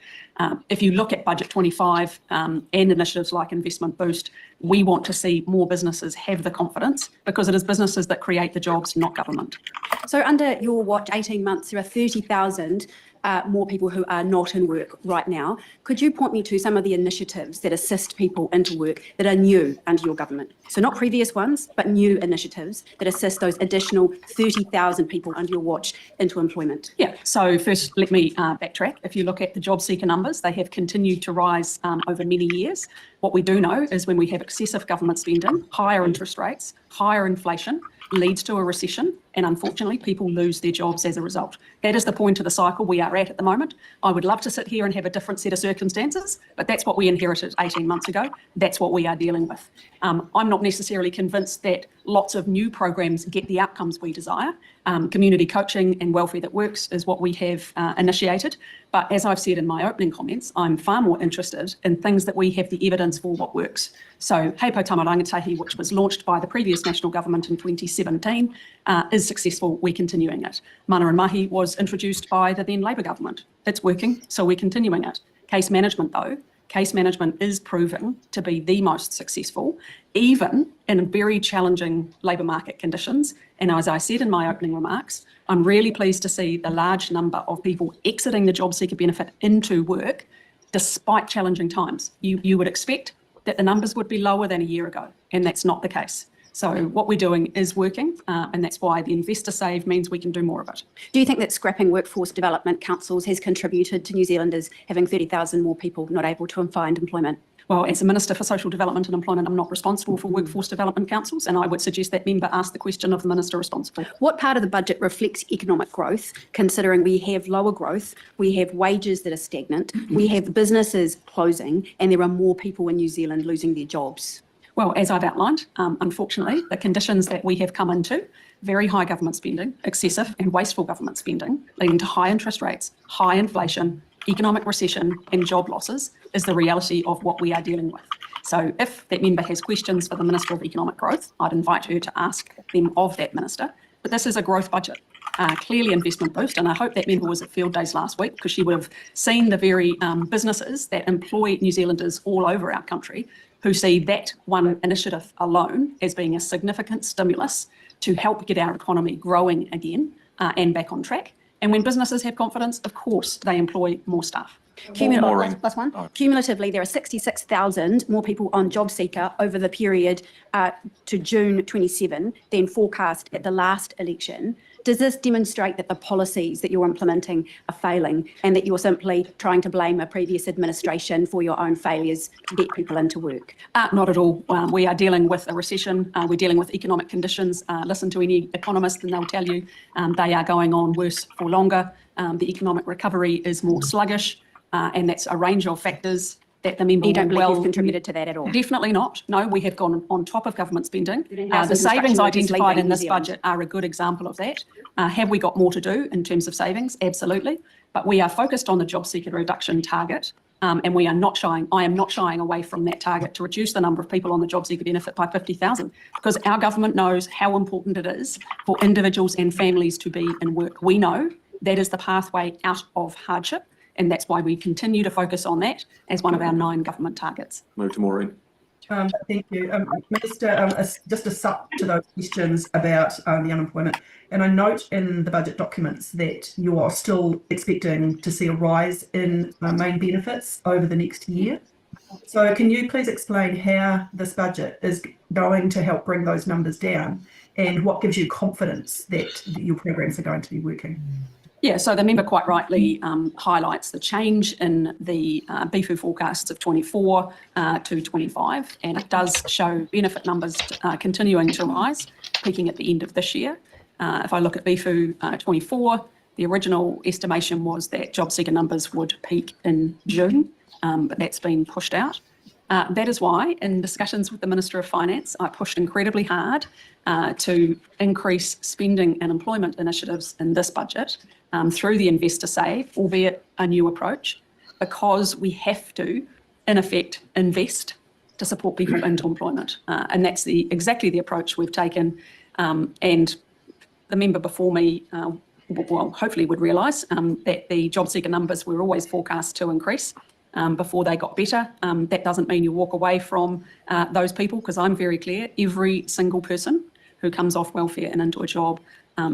If you look at Budget 25 and initiatives like Investment Boost, we want to see more businesses have the confidence because it is businesses that create the jobs, not government.
So under your watch, 18 months, there are 30,000 more people who are not in work right now. Could you point me to some of the initiatives that assist people into work that are new under your government? So not previous ones, but new initiatives that assist those additional 30,000 people under your watch into employment.
Yeah, so first let me backtrack. If you look at the job seeker numbers, they have continued to rise over many years. What we do know is when we have excessive government spending, higher interest rates, higher inflation leads to a recession, and unfortunately people lose their jobs as a result. That is the point of the cycle we are at the moment. I would love to sit here and have a different set of circumstances, but that's what we inherited 18 months ago. That's what we are dealing with. I'm not necessarily convinced that lots of new programs get the outcomes we desire. Community coaching and welfare that works is what we have initiated. But as I've said in my opening comments, I'm far more interested in things that we have the evidence for what works. So Hei Po Tama Rangatahi, which was launched by the previous national government in 2017, is successful. We're continuing it. Mana and Mahi was introduced by the then Labour government. It's working, so we're continuing it. Case management, though, case management is proving to be the most successful, even in very challenging labour market conditions. And as I said in my opening remarks, I'm really pleased to see the large number of people exiting the job seeker benefit into work despite challenging times. You would expect that the numbers would be lower than a year ago, and that's not the case. So what we're doing is working, and that's why the Investor Save means we can do more of it.
Do you think that scrapping workforce development councils has contributed to New Zealanders having 30,000 more people not able to find employment?
Well, as a Minister for Social Development and Employment, I'm not responsible for workforce development councils, and I would suggest that member ask the question of the Minister responsible.
What part of the budget reflects economic growth, considering we have lower growth, we have wages that are stagnant, we have businesses closing, and there are more people in New Zealand losing their jobs?
Well, as I've outlined, unfortunately, the conditions that we have come into, very high government spending, excessive and wasteful government spending, leading to high interest rates, high inflation, economic recession and job losses, is the reality of what we are dealing with. So if that member has questions for the Minister of Economic Growth, I'd invite her to ask them of that Minister. But this is a growth budget, clearly investment boost, and I hope that member was at Field Days last week because she would have seen the very businesses that employ New Zealanders all over our country who see that one initiative alone as being a significant stimulus to help get our economy growing again and back on track. And when businesses have confidence, of course, they employ more staff.
Last one. Cumulatively, there are 66,000 more people on job seeker over the period to June 27 than forecast at the last election. Does this demonstrate that the policies that you're implementing are failing and that you're simply trying to blame a previous administration for your own failures to get people into work?
Not at all. We are dealing with a recession. We're dealing with economic conditions. Listen to any economist and they'll tell you they are going on worse for longer. The economic recovery is more sluggish, and that's a range of factors that the member
You don't believe
will
you've contributed to that at all?
Definitely not. No, we have gone on top of government spending. The savings identified in this budget are a good example of that. Have we got more to do in terms of savings? Absolutely. But we are focused on the job seeker reduction target, and I am not shying away from that target to reduce the number of people on the job seeker benefit by 50,000, because our government knows how important it is for individuals and families to be in work. We know that is the pathway out of hardship. And that's why we continue to focus on that as one of our 9 government targets.
Move to Maureen.
Thank you. Minister, just a sup to those questions about the unemployment. And I note in the budget documents that you are still expecting to see a rise in main benefits over the next year. So can you please explain how this budget is going to help bring those numbers down and what gives you confidence that your programs are going to be working?
Yeah, so the member quite rightly highlights the change in the BFU forecasts of 24 to 25, and it does show benefit numbers continuing to rise, peaking at the end of this year. If I look at BFU 24, the original estimation was that job seeker numbers would peak in June, but that's been pushed out. That is why, in discussions with the Minister of Finance, I pushed incredibly hard to increase spending and employment initiatives in this budget through the Investor Save, albeit a new approach, because we have to, in effect, invest to support people into employment. And that's exactly the approach we've taken. And the member before me, well, hopefully would realise that the job seeker numbers were always forecast to increase before they got better. That doesn't mean you walk away from those people, because I'm very clear, every single person who comes off welfare and into a job,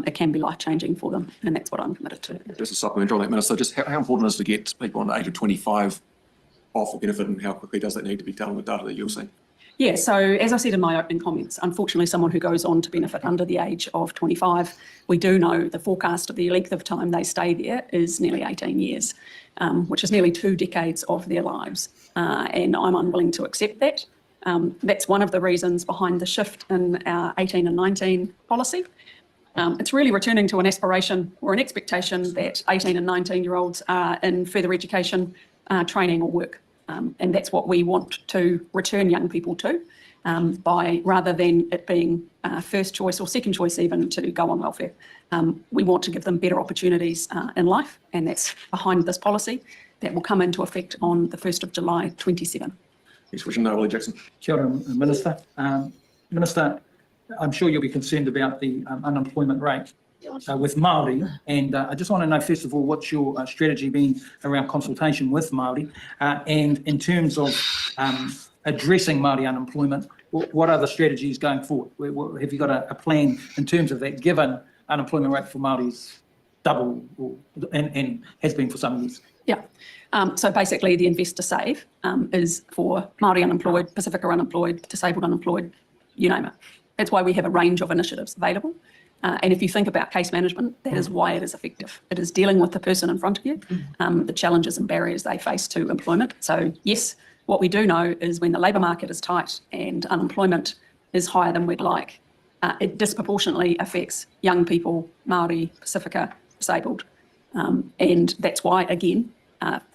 it can be life-changing for them, and that's what I'm committed to.
Just a supplementary on that, Minister, just how important is it to get people under the age of 25 off the benefit, and how quickly does that need to be done with data that you're seeing?
Yeah, so as I said in my opening comments, unfortunately someone who goes on to benefit under the age of 25, we do know the forecast of the length of time they stay there is nearly 18 years, which is nearly 2 decades of their lives. And I'm unwilling to accept that. That's one of the reasons behind the shift in our 18 and 19 policy. It's really returning to an aspiration or an expectation that 18 and 19-year-olds are in further education, training or work. And that's what we want to return young people to, by rather than it being first choice or second choice even to go on welfare. We want to give them better opportunities in life, and that's behind this policy that will come into effect on the 1st of July 27.
Next question, Willie Jackson.
Kia ora, Minister. Minister, I'm sure you'll be concerned about the unemployment rate with Māori, and I just want to know, first of all, what's your strategy been around consultation with Māori, and in terms of addressing Māori unemployment, what are the strategies going forward? Have you got a plan in terms of that, given unemployment rate for Māori is double and has been for some years?
Yeah. So basically the Invest to Save is for Māori unemployed, Pacifica unemployed, disabled unemployed, you name it. That's why we have a range of initiatives available. And if you think about case management, that is why it is effective. It is dealing with the person in front of you, the challenges and barriers they face to employment. So yes, what we do know is when the labour market is tight and unemployment is higher than we'd like, it disproportionately affects young people, Māori, Pacifica, disabled. And that's why, again,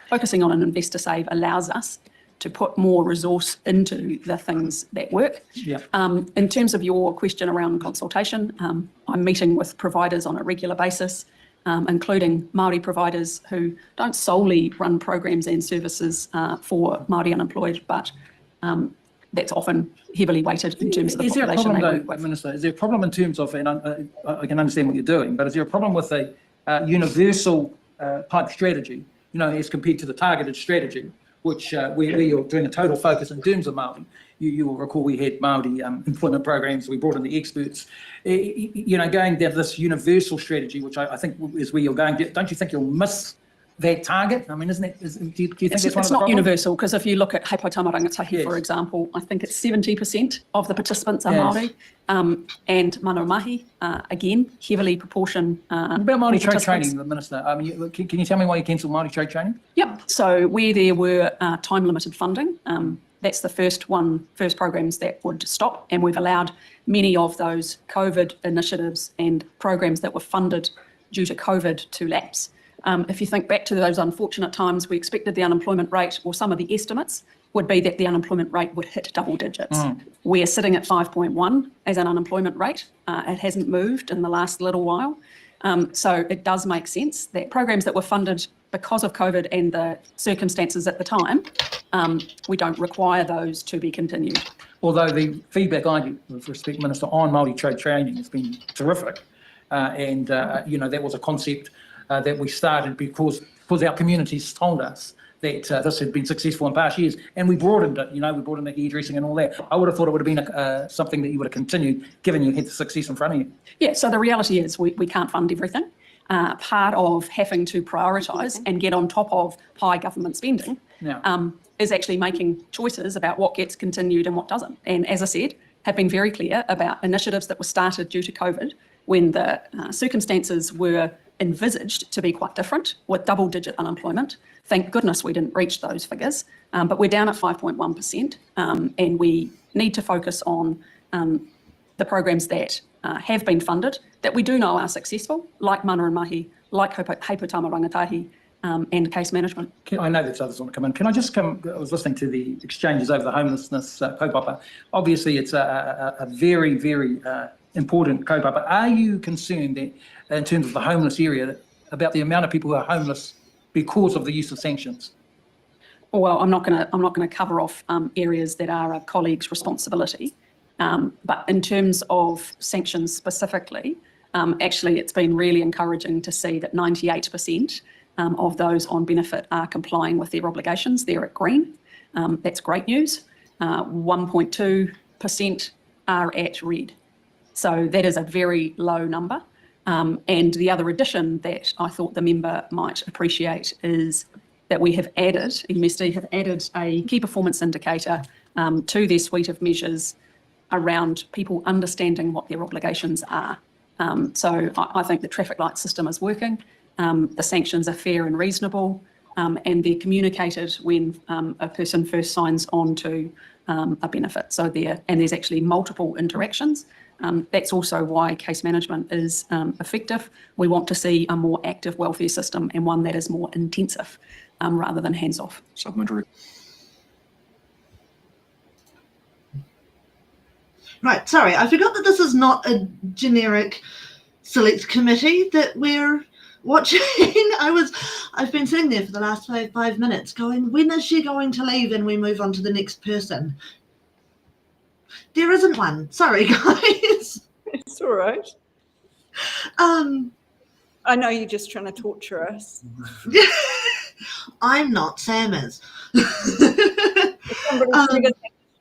focusing on an Invest to Save allows us to put more resource into the things that work.
Yeah.
In terms of your question around consultation, I'm meeting with providers on a regular basis, including Māori providers who don't solely run programs and services for Māori unemployed, but that's often heavily weighted in terms of the population.
Is there a problem, though, Minister? Is there a problem in terms of, and I can understand what you're doing, but is there a problem with a universal type strategy, as compared to the targeted strategy, which where you're doing a total focus in terms of Māori? You will recall we had Māori employment programs, we brought in the experts, going down this universal strategy, which I think is where you're going. Don't you think you'll miss that target? I mean, isn't it? Do you think that's one of the
It's not
problems?
universal, because if you look at Hei Tama Rangatahi,
Yes.
for example, I think it's 70% of the participants are
Yes.
Māori, and Mano Mahi, again, heavily proportion.
What about Māori trade
participants.
training, Minister? I mean, can you tell me why you cancelled Māori trade training?
Yep. So where there were time-limited funding, that's the first programs that would stop, and we've allowed many of those COVID initiatives and programs that were funded due to COVID to lapse. If you think back to those unfortunate times, we expected the unemployment rate, or some of the estimates would be that the unemployment rate would hit double digits. We're sitting at 5.1 as an unemployment rate. It hasn't moved in the last little while. So it does make sense that programs that were funded because of COVID and the circumstances at the time, we don't require those to be continued.
Although the feedback I get, with respect, Minister, on Māori trade training has been terrific. That was a concept that we started because our communities told us that this had been successful in past years, and we broadened it. We brought in the hairdressing and all that. I would have thought it would have been something that you would have continued, given you had the success in front of you.
Yeah, so the reality is we can't fund everything. Part of having to prioritise and get on top of high government spending is actually making choices about what gets continued and what doesn't. And as I said, have been very clear about initiatives that were started due to COVID when the circumstances were envisaged to be quite different, with double-digit unemployment. Thank goodness we didn't reach those figures, but we're down at 5.1%, and we need to focus on the programs that have been funded, that we do know are successful, like Mana and Mahi, like Hei Tama Rangatahi, and case management.
I know there's others want to come in. Can I just come? I was listening to the exchanges over the homelessness kaupapa. Obviously, it's a very, very important kaupapa. Are you concerned that, in terms of the homeless area, about the amount of people who are homeless because of the use of sanctions?
Well, I'm not going to cover off areas that are a colleague's responsibility, but in terms of sanctions specifically, actually, it's been really encouraging to see that 98% of those on benefit are complying with their obligations. They're at green. That's great news. 1.2% are at red. So that is a very low number. And the other addition that I thought the member might appreciate is that we have added, MSD have added a key performance indicator to their suite of measures around people understanding what their obligations are. So I think the traffic light system is working. The sanctions are fair and reasonable, and they're communicated when a person first signs on to a benefit. So there's actually multiple interactions. That's also why case management is effective. We want to see a more active welfare system and one that is more intensive rather than hands-off.
Supplementary.
Right, sorry, I forgot that this is not a generic select committee that we're watching. I've been sitting there for the last five minutes going, when is she going to leave and we move on to the next person? There isn't one. Sorry, guys.
It's all right. I know you're just trying to torture us.
I'm not, Sam is.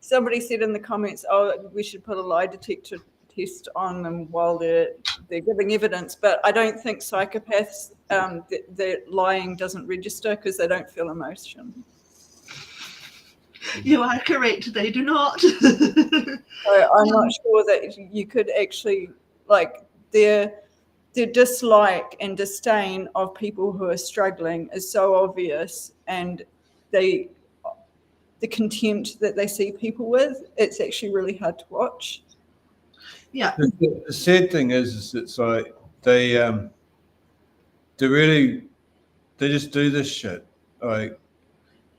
Somebody said in the comments, oh, we should put a lie detector test on them while they're giving evidence. But I don't think psychopaths, their lying doesn't register because they don't feel emotion.
You are correct, they do not.
So I'm not sure that you could actually, like, their dislike and disdain of people who are struggling is so obvious, and the contempt that they see people with, it's actually really hard to watch.
Yeah.
The sad thing is it's like they just do this shit. Like,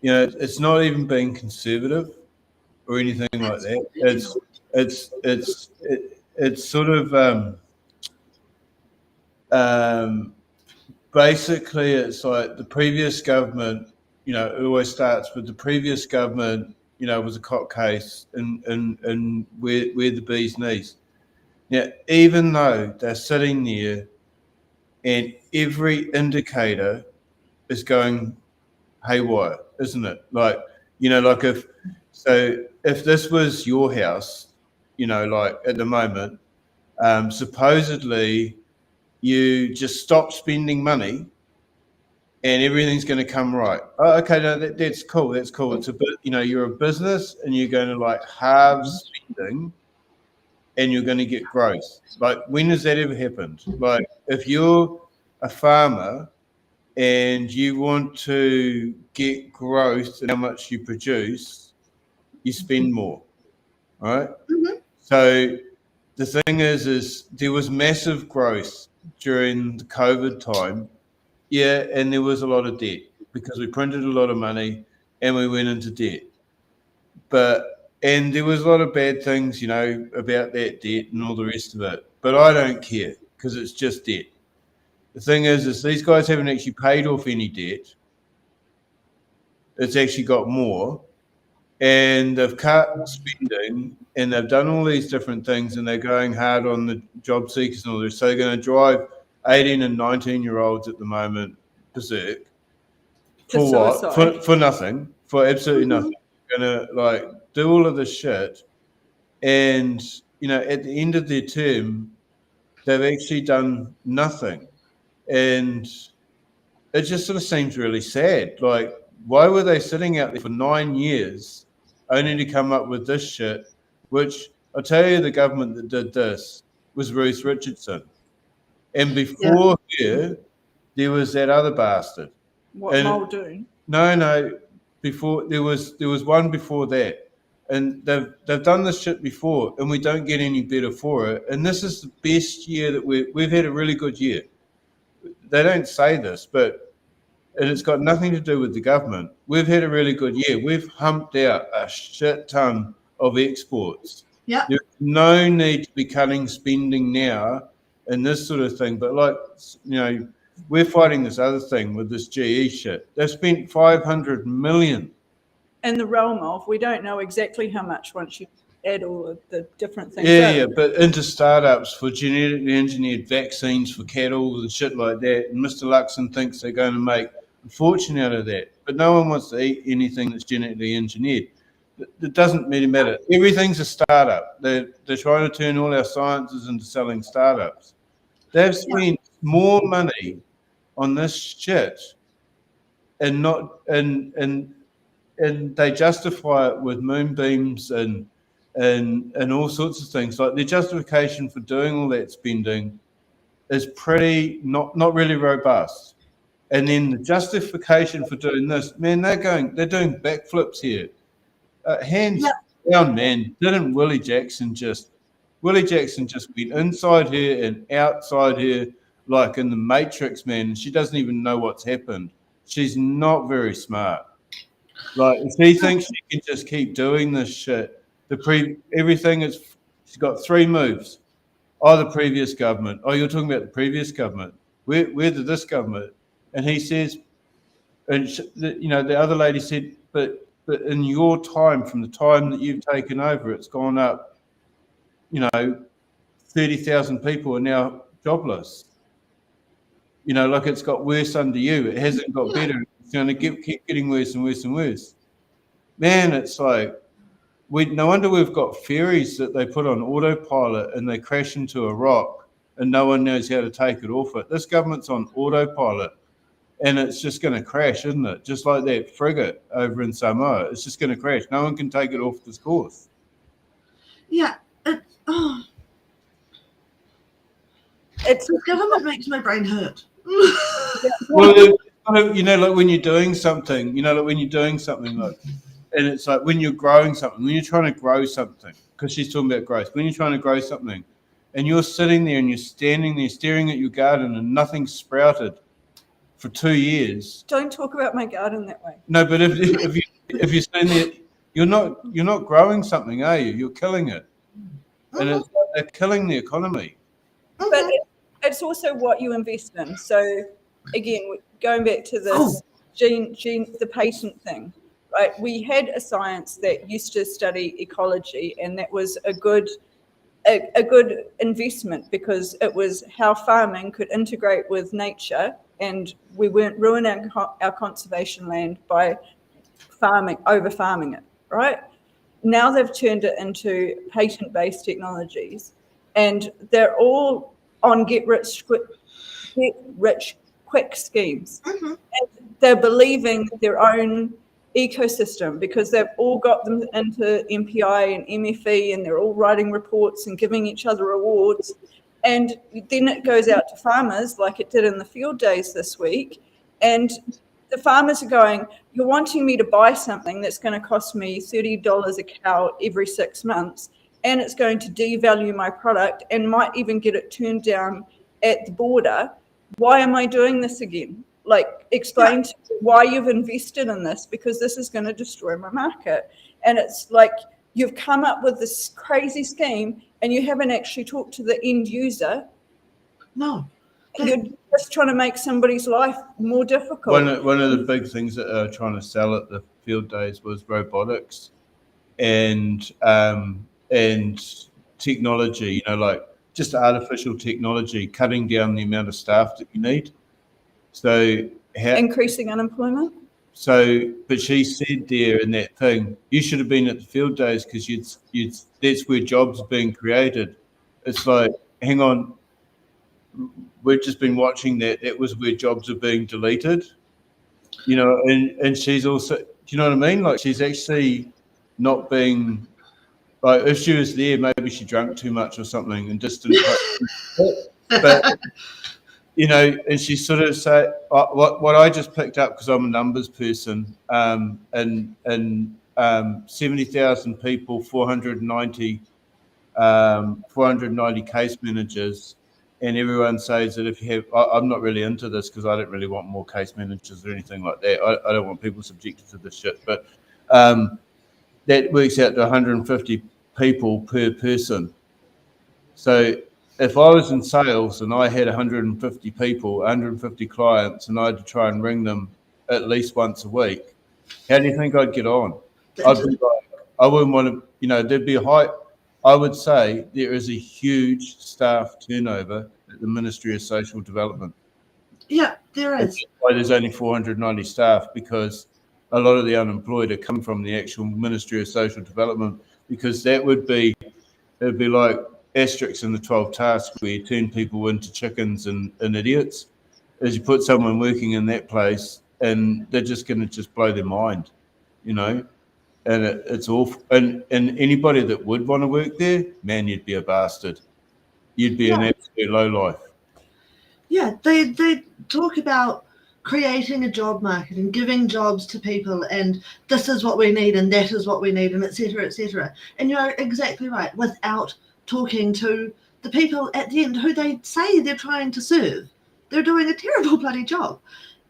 you know, it's not even being conservative or anything like that. It's sort of basically it's like the previous government. You know, it always starts with the previous government. You know, was a court case and where the bee's knees. Now, even though they're sitting there and every indicator is going haywire, isn't it? Like, you know, like if this was your house, you know, like at the moment, supposedly you just stop spending money and everything's going to come right. Oh, okay, no, that's cool. That's cool. It's a bit, you know, you're a business and you're going to like halve spending and you're going to get growth. Like, when has that ever happened? Like, if you're a farmer and you want to get growth in how much you produce, you spend more, right?
Mm-hmm.
So the thing is there was massive growth during the COVID time. Yeah, and there was a lot of debt because we printed a lot of money and we went into debt. And there was a lot of bad things, you know, about that debt and all the rest of it. But I don't care because it's just debt. The thing is these guys haven't actually paid off any debt. It's actually got more. And they've cut spending and they've done all these different things and they're going hard on the job seekers and all this. So they're going to drive 18 and 19-year-olds at the moment berserk. For what? For nothing. For absolutely nothing. They're going to like do all of this shit. And, you know, at the end of their term, they've actually done nothing. And it just sort of seems really sad. Like, why were they sitting out there for 9 years only to come up with this shit? Which I'll tell you, the government that did this was Ruth Richardson. And before her, there was that other bastard.
What Muldoon?
No. Before there was one before that. And they've done this shit before, and we don't get any better for it. And this is the best year that we've had a really good year. They don't say this, but it's got nothing to do with the government. We've had a really good year. We've humped out a shit ton of exports.
Yeah.
There's no need to be cutting spending now and this sort of thing. But like, you know, we're fighting this other thing with this GE shit. They've spent 500 million.
In the realm of, we don't know exactly how much once you add all of the different things.
Yeah, but into startups for genetically engineered vaccines for cattle and shit like that. And Mr. Luxon thinks they're going to make a fortune out of that. But no one wants to eat anything that's genetically engineered. It doesn't really matter. Everything's a startup. They're trying to turn all our sciences into selling startups. They've spent more money on this shit and they justify it with moonbeams and all sorts of things. Like, their justification for doing all that spending is pretty not really robust. And then the justification for doing this, man, they're doing backflips here. down, man. Didn't Willie Jackson just went inside her and outside her like in the Matrix, man. And she doesn't even know what's happened. She's not very smart. Like, if she thinks she can just keep doing this shit, everything is, she's got 3 moves. Oh, the previous government. Oh, you're talking about the previous government. Where did this government? And he says, and the other lady said, but in your time, from the time that you've taken over, it's gone up. 30,000 people are now jobless. Like it's got worse under you. It hasn't got better. It's going to keep getting worse and worse and worse. Man, it's like, no wonder we've got ferries that they put on autopilot and they crash into a rock and no one knows how to take it off it. This government's on autopilot and it's just going to crash, isn't it? Just like that frigate over in Samoa. It's just going to crash. No one can take it off this course.
Yeah. The government makes my brain hurt.
Well, like when you're doing something, and it's like when you're growing something, when you're trying to grow something, because she's talking about growth, when you're trying to grow something and you're sitting there and you're standing there staring at your garden and nothing's sprouted for 2 years.
Don't talk about my garden that way.
No, but if you're sitting there, you're not growing something, are you? You're killing it. And it's like they're killing the economy.
But it's also what you invest in. So again, going back to this the patent thing, right? We had a science that used to study ecology, and that was a good investment because it was how farming could integrate with nature, and we weren't ruining our conservation land by over farming it, right? Now they've turned it into patent-based technologies, and they're all on get rich quick schemes. Mm-hmm. And they're believing their own ecosystem because they've all got them into MPI and MFE, and they're all writing reports and giving each other awards. And then it goes out to farmers like it did in the field days this week. And the farmers are going, you're wanting me to buy something that's going to cost me $30 a cow every 6 months, and it's going to devalue my product and might even get it turned down at the border. Why am I doing this again? Like, explain to me why you've invested in this, because this is going to destroy my market. And it's like you've come up with this crazy scheme and you haven't actually talked to the end user.
No.
You're just trying to make somebody's life more difficult.
One of the big things that they were trying to sell at the field days was robotics and technology, like just artificial technology, cutting down the amount of staff that you need. So
increasing unemployment.
So, but she said there in that thing, you should have been at the field days because that's where jobs are being created. It's like, hang on, we've just been watching that. That was where jobs are being deleted, and she's also, do you know what I mean? Like, she's actually not being, like, if she was there, maybe she drank too much or something and just didn't. But and she sort of said, what I just picked up, because I'm a numbers person, and 70,000 people, 490 case managers, and everyone says that if you have, I'm not really into this because I don't really want more case managers or anything like that. I don't want people subjected to this shit, but that works out to 150 people per person. So if I was in sales and I had 150 people, 150 clients, and I had to try and ring them at least once a week, how do you think I'd get on? I'd be like, I wouldn't want to, there'd be a high, I would say there is a huge staff turnover at the Ministry of Social Development.
Yeah, there is.
That's why there's only 490 staff, because a lot of the unemployed are coming from the actual Ministry of Social Development, because it would be like asterisks in the 12 tasks where you turn people into chickens and idiots, as you put someone working in that place and they're just going to just blow their mind, and it's awful. And anybody that would want to work there, man, you'd be a bastard. You'd be an absolute lowlife.
Yeah, they talk about creating a job market and giving jobs to people, and this is what we need and that is what we need, and etc., etc. And you're exactly right, without talking to the people at the end who they say they're trying to serve. They're doing a terrible bloody job,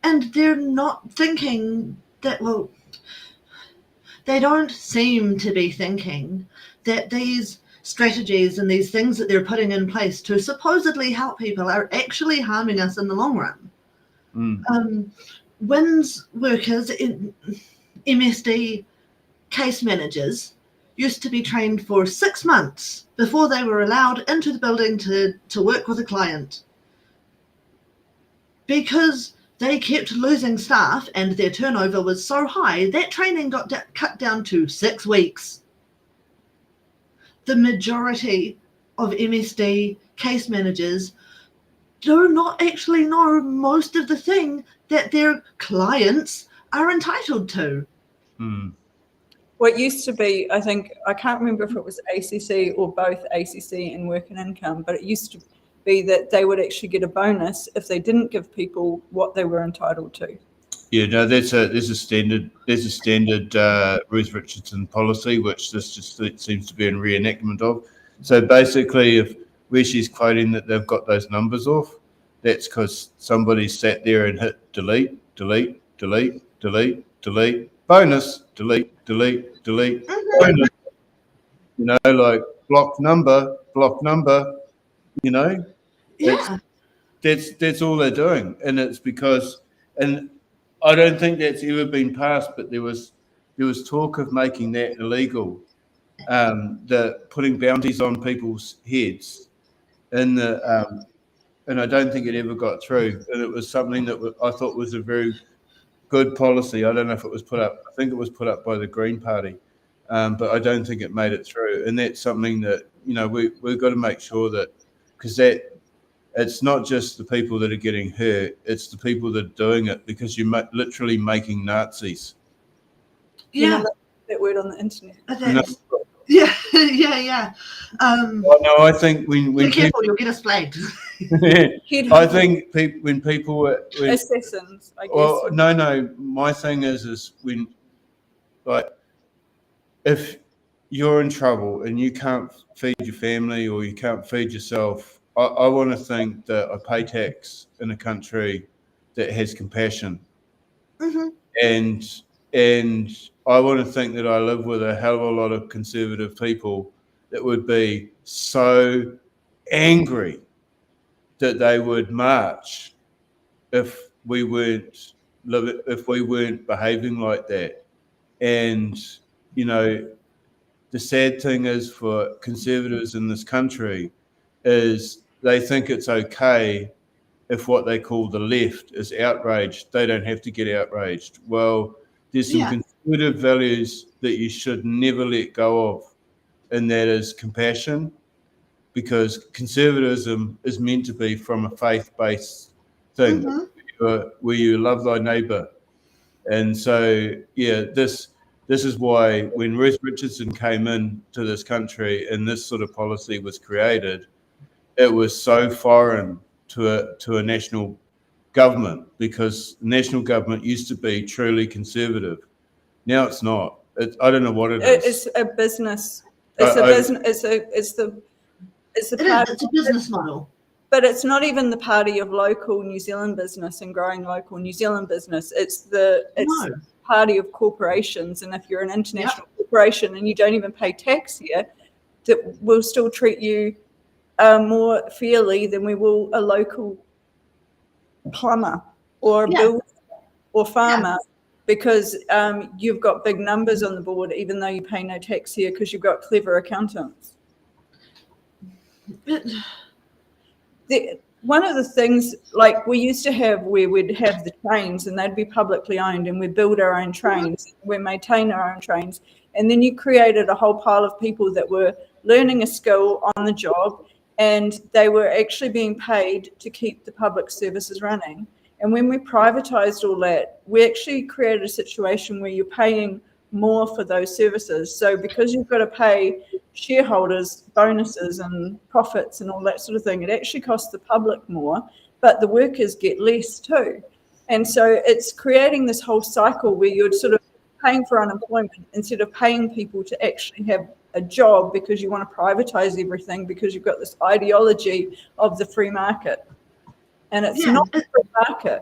and they're not thinking that, well, they don't seem to be thinking that these strategies and these things that they're putting in place to supposedly help people are actually harming us in the long run. WINS workers, MSD case managers, used to be trained for 6 months before they were allowed into the building to work with a client. Because they kept losing staff and their turnover was so high, that training got cut down to 6 weeks. The majority of MSD case managers do not actually know most of the thing that their clients are entitled to.
What used to be, I think, I can't remember if it was ACC or both ACC and work and income, but it used to be that they would actually get a bonus if they didn't give people what they were entitled to.
Yeah, no, there's a standard Ruth Richardson policy, which this just seems to be a reenactment of. So basically, if where she's quoting that they've got those numbers off, that's because somebody sat there and hit delete, delete, delete, delete, delete, bonus, delete, delete, delete, bonus. You know, like block number, you know?
Yeah.
That's all they're doing. And it's because, and I don't think that's ever been passed, but there was talk of making that illegal, the putting bounties on people's heads in the and I don't think it ever got through. And it was something that I thought was a very good policy. I don't know if it was put up. I think it was put up by the Green Party, but I don't think it made it through. And that's something that, you know, we've got to make sure that, because that it's not just the people that are getting hurt, it's the people that are doing it, because you're literally making Nazis.
Yeah.
You know that word on the internet.
Yeah, yeah.
No, I think when
be careful, you'll get us flagged.
I think when people
assassins, I guess.
Well, no. My thing is when, like, if you're in trouble and you can't feed your family or you can't feed yourself, I want to think that I pay tax in a country that has compassion, and I want to think that I live with a hell of a lot of conservative people that would be so angry that they would march if we weren't behaving like that. And, you know, the sad thing is for conservatives in this country is they think it's okay if what they call the left is outraged. They don't have to get outraged. Well, there's some conservative values that you should never let go of, and that is compassion, because conservatism is meant to be from a faith-based thing, where you love thy neighbour. And so, yeah, this is why when Ruth Richardson came in to this country and this sort of policy was created, it was so foreign to a national government, because national government used to be truly conservative. Now it's not. I don't know what it is.
It's a business. It's a business. It's a
business model.
But it's not even the party of local New Zealand business and growing local New Zealand business. It's the party of corporations. And if you're an international corporation and you don't even pay tax here, that will still treat you more fairly than we will a local plumber or a builder or farmer, because you've got big numbers on the board, even though you pay no tax here because you've got clever accountants. One of the things, like we used to have, where we'd have the trains and they'd be publicly owned and we'd build our own trains, we maintain our own trains, and then you created a whole pile of people that were learning a skill on the job, and they were actually being paid to keep the public services running. And when we privatized all that, we actually created a situation where you're paying more for those services. So because you've got to pay shareholders bonuses and profits and all that sort of thing, it actually costs the public more, but the workers get less too. And so it's creating this whole cycle where you're sort of paying for unemployment instead of paying people to actually have a job, because you want to privatize everything because you've got this ideology of the free market. And it's not the free market.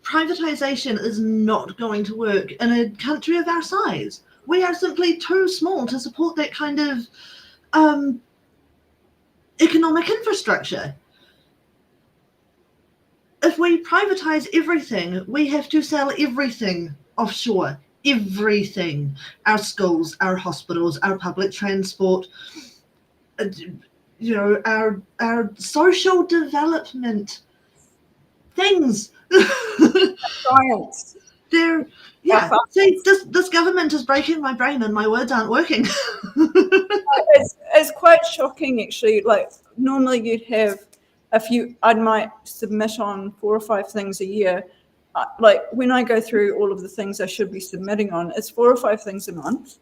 Privatization is not going to work in a country of our size. We are simply too small to support that kind of economic infrastructure. If we privatize everything, we have to sell everything offshore. Everything. Our schools, our hospitals, our public transport, you know, our social development things.
Science.
They're, yeah. See, this government is breaking my brain and my words aren't working.
It's quite shocking, actually. Like, normally you'd have I might submit on 4 or 5 things a year. Like, when I go through all of the things I should be submitting on, it's 4 or 5 things a month.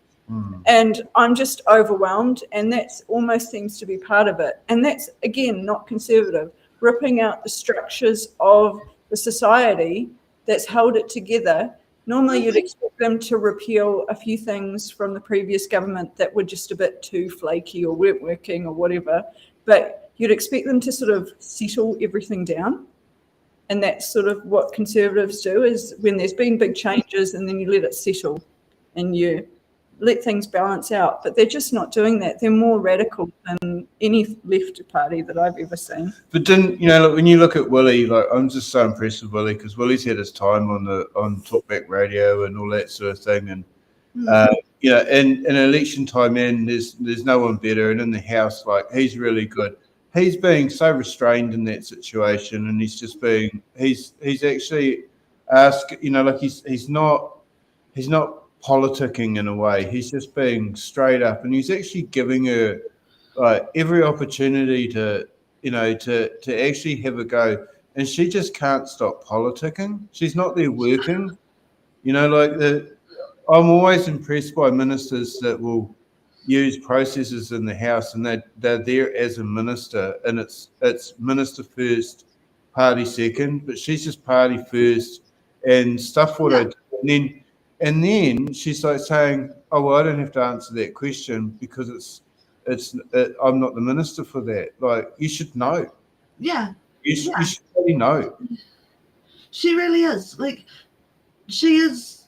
And I'm just overwhelmed, and that almost seems to be part of it. And that's, again, not conservative, ripping out the structures of the society that's held it together. Normally you'd expect them to repeal a few things from the previous government that were just a bit too flaky or weren't working or whatever, but you'd expect them to sort of settle everything down. And that's sort of what Conservatives do, is when there's been big changes and then you let it settle and you let things balance out. But they're just not doing that. They're more radical than any left party that I've ever seen.
But didn't, you know, when you look at Willie, like, I'm just so impressed with Willie, because Willie's had his time on talkback radio and all that sort of thing. And, you know, in election time, and there's no one better. And in the House, like, he's really good. He's being so restrained in that situation, and he's just being, he's actually asked, you know, like, he's not politicking in a way. He's just being straight up, and he's actually giving her like every opportunity to, you know, to actually have a go. And she just can't stop politicking. She's not there working. You know, like, I'm always impressed by ministers that will use processes in the House, and they're there as a minister, and it's minister first, party second, but she's just party first and stuff what I do. And then she's like saying, oh, well, I don't have to answer that question because I'm not the minister for that. Like, you should know.
Yeah.
You should really know.
She really is. Like, she is,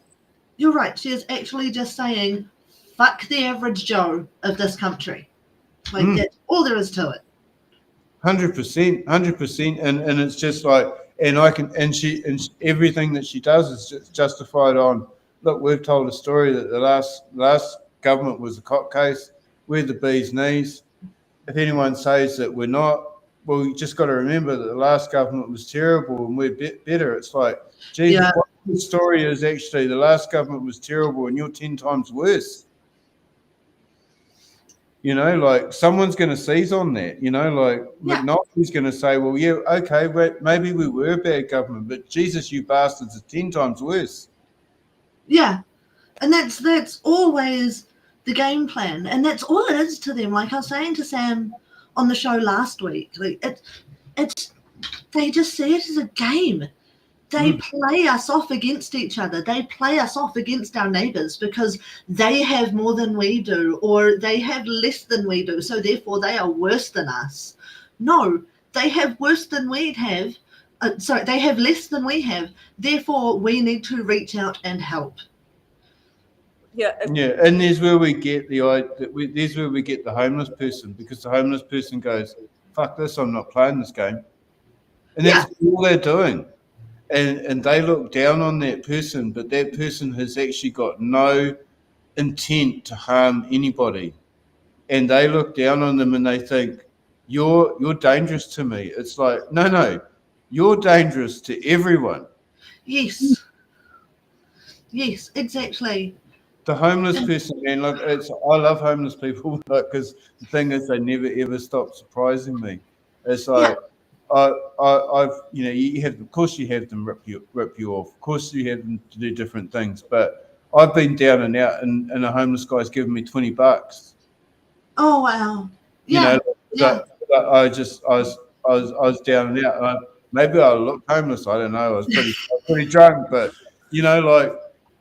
you're right, she is actually just saying, fuck the average Joe of this country. Like, that's all there is to it.
100%. And it's just like, and everything that she does is just justified on, look, we've told a story that the last government was a cop case. We're the bee's knees. If anyone says that we're not, well, you just got to remember that the last government was terrible and we're better. It's like, geez, what the story is actually the last government was terrible and you're 10 times worse. You know, like, someone's going to seize on that. You know, like, McNulty's going to say, well, yeah, okay, maybe we were a bad government, but Jesus, you bastards, are 10 times worse.
Yeah, and that's always the game plan, and that's all it is to them. Like I was saying to Sam on the show last week, like, it's they just see it as a game. They play us off against each other. They play us off against our neighbours because they have more than we do, or they have less than we do, so therefore they are worse than us. No, they have worse than we have. They have less than we have. Therefore, we need to reach out and help.
Yeah,
and there's where we get there's where we get the homeless person, because the homeless person goes, "Fuck this! I'm not playing this game," and that's all they're doing. And they look down on that person, but that person has actually got no intent to harm anybody, and they look down on them and they think, "You're dangerous to me." It's like, no, you're dangerous to everyone.
Yes, exactly.
The homeless person, man, look, I love homeless people, like, because the thing is, they never ever stop surprising me. It's like, I've, you know, of course you have them rip you off. Of course you have them to do different things. But I've been down and out, and a homeless guy's given me $20.
Oh wow!
Yeah, you know, I was down and out. maybe I looked homeless. I don't know. I was pretty drunk, but you know, like,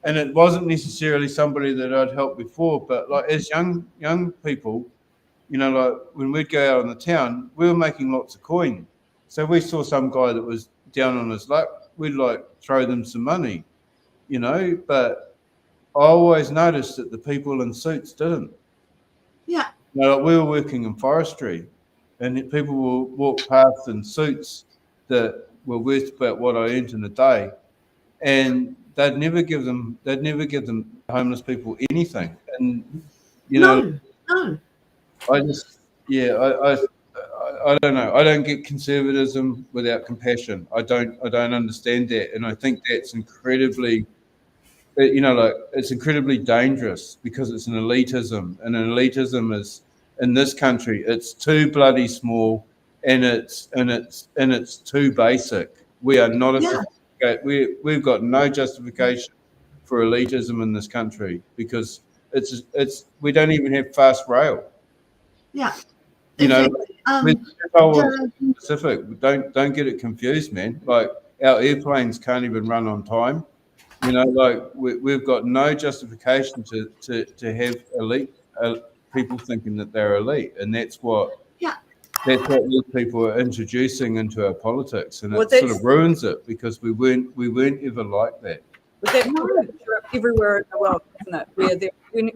and it wasn't necessarily somebody that I'd helped before, but like as young people, you know, like when we'd go out on the town, we were making lots of coin. So we saw some guy that was down on his luck, we'd like throw them some money, you know, but I always noticed that the people in suits didn't.
Yeah.
You know, like we were working in forestry and people will walk past in suits that were worth about what I earned in a day. And they'd never give them homeless people anything. And, you know,
No.
I just, yeah, I don't know. I don't get conservatism without compassion. I don't understand that, and I think that's incredibly, you know, like it's incredibly dangerous because it's an elitism, and an elitism is in this country. It's too bloody small, and it's too basic. We are not a sophisticated. We've got no justification for elitism in this country because it's we don't even have fast rail.
Yeah.
You know,
Exactly.
Pacific. Don't get it confused, man. Like our airplanes can't even run on time. You know, like we've got no justification to have elite people thinking that they're elite, and that's what these people are introducing into our politics, and it sort of ruins it because we weren't ever like that.
But that's everywhere in the world, isn't it?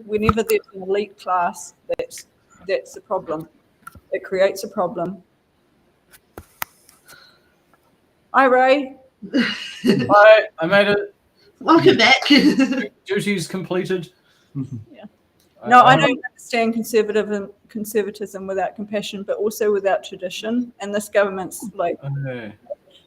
Whenever there's an elite class, that's the problem. It creates a problem. Hi, Ray.
Hi, I made it.
Welcome back.
Duties completed.
Yeah. No, I don't understand conservatism without compassion, but also without tradition. And this government's like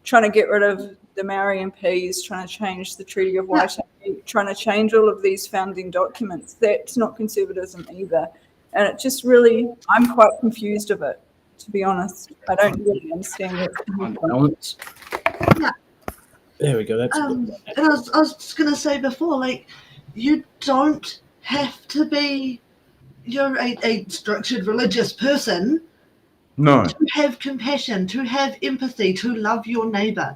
trying to get rid of the Maori MPs, trying to change the Treaty of Waitangi, trying to change all of these founding documents. That's not conservatism either. And it just really, I'm quite confused of it, to be honest. I don't really understand what's
Yeah.
There we go. That's
and I was just going to say before, like, you don't have to be, you're a structured religious person to have compassion, to have empathy, to love your neighbor,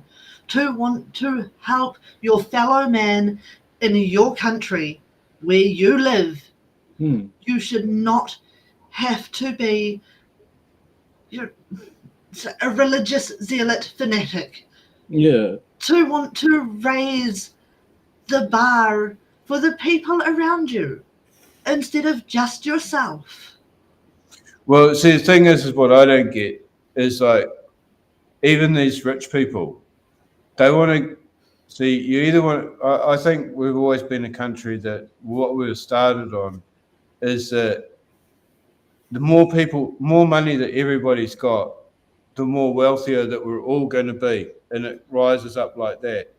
to want to help your fellow man in your country where you live. You should not have to be a religious zealot fanatic.
Yeah.
To want to raise the bar for the people around you instead of just yourself.
Well, see, the thing is what I don't get is like, even these rich people, they want to see, you either want, I think we've always been a country that what we've started on is that the more money that everybody's got, the more wealthier that we're all going to be. And it rises up like that.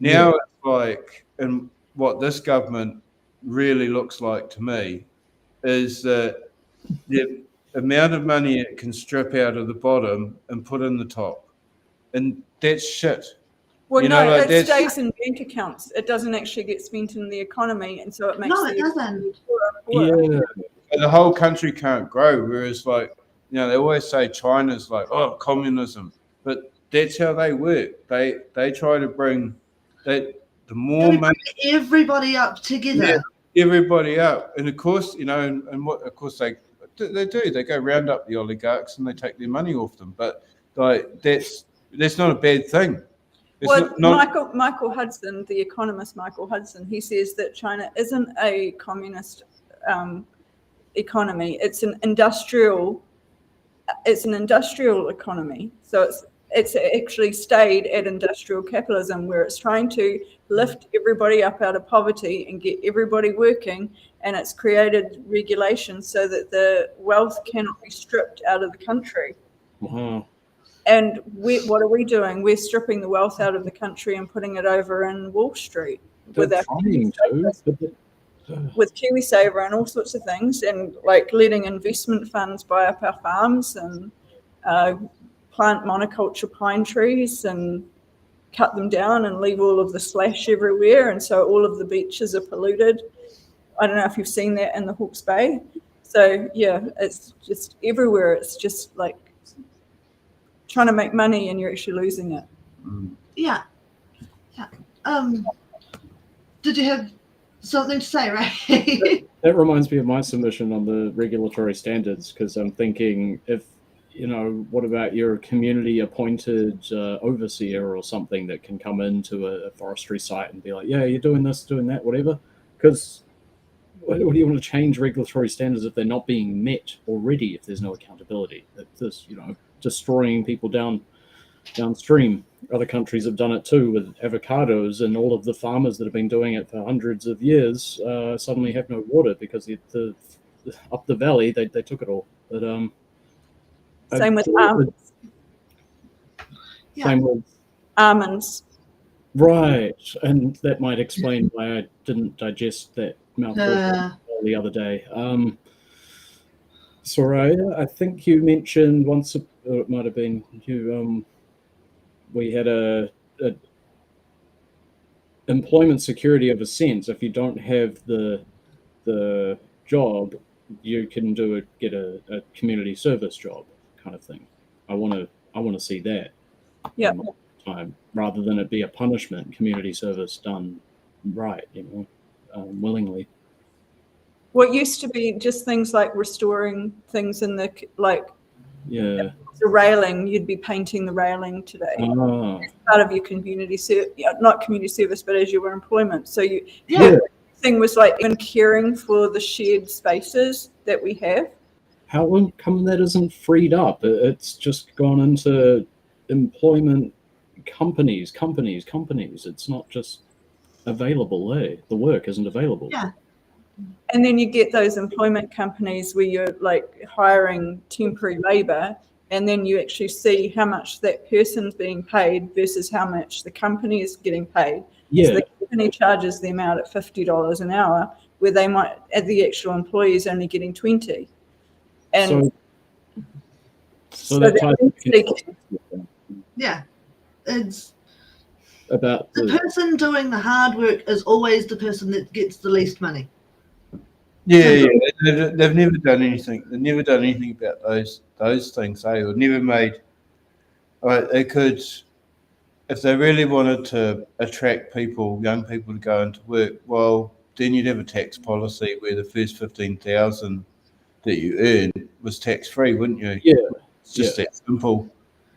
Now it's like, and what this government really looks like to me is that the amount of money it can strip out of the bottom and put in the top. And that's shit.
Well,
you
no,
know, like
it stays in bank accounts. It doesn't actually get spent in the economy, and so it makes
it doesn't.
Yeah, the whole country can't grow. Whereas, like, you know, they always say China's like, oh, communism, but that's how they work. They try to bring the more money,
everybody up together.
Yeah, everybody up, and of course, you know, and what of course they do. They go round up the oligarchs and they take their money off them. But like that's not a bad thing.
Michael Hudson, the economist Michael Hudson, he says that China isn't a communist economy. It's an industrial economy. So it's actually stayed at industrial capitalism, where it's trying to lift everybody up out of poverty and get everybody working, and it's created regulations so that the wealth cannot be stripped out of the country. And what are we doing? We're stripping the wealth out of the country and putting it over in Wall Street with KiwiSaver and all sorts of things, and like letting investment funds buy up our farms and plant monoculture pine trees and cut them down and leave all of the slash everywhere, and so all of the beaches are polluted. I don't know if you've seen that in the Hawke's Bay. So yeah, it's just everywhere. It's just like trying to make money and you're actually losing it.
Yeah. Did you have something to say, Ray?
That reminds me of my submission on the regulatory standards, because I'm thinking, if what about your community appointed overseer or something that can come into a forestry site and be like, yeah, you're doing this, doing that, whatever? Because what do you want to change regulatory standards if they're not being met already, if there's no accountability? If this, destroying people downstream. Other countries have done it too with avocados, and all of the farmers that have been doing it for hundreds of years suddenly have no water because up the valley they took it all. But
Same with almonds.
Same with
almonds.
Right, and that might explain why I didn't digest that mouthful the other day. Soraya, I think you mentioned once, or it might have been you. We had a employment security of a sense. If you don't have the job, you can get a community service job kind of thing. I want to see that.
Yeah.
Time rather than it be a punishment. Community service done right, willingly.
What used to be just things like restoring things in the
Yeah.
the railing, you'd be painting the railing today.
Ah.
As part of your community service, not community service, but as your employment. So thing was like even caring for the shared spaces that we have.
How come that isn't freed up? It's just gone into employment companies. It's not just available there. The work isn't available.
Yeah.
And then you get those employment companies where you're like hiring temporary labor, and then you actually see how much that person's being paid versus how much the company is getting paid.
Yeah.
So the company charges them out at $50 an hour, where they might, at the actual employee is only getting 20. And
so that
yeah, it's
about
the person doing the hard work is always the person that gets the least money.
Yeah. They've never done anything. They've never done anything about those things. Or never made. They could, if they really wanted to attract young people to go into work. Well, then you'd have a tax policy where the first 15,000 that you earn was tax free, wouldn't you?
Yeah,
it's just that simple.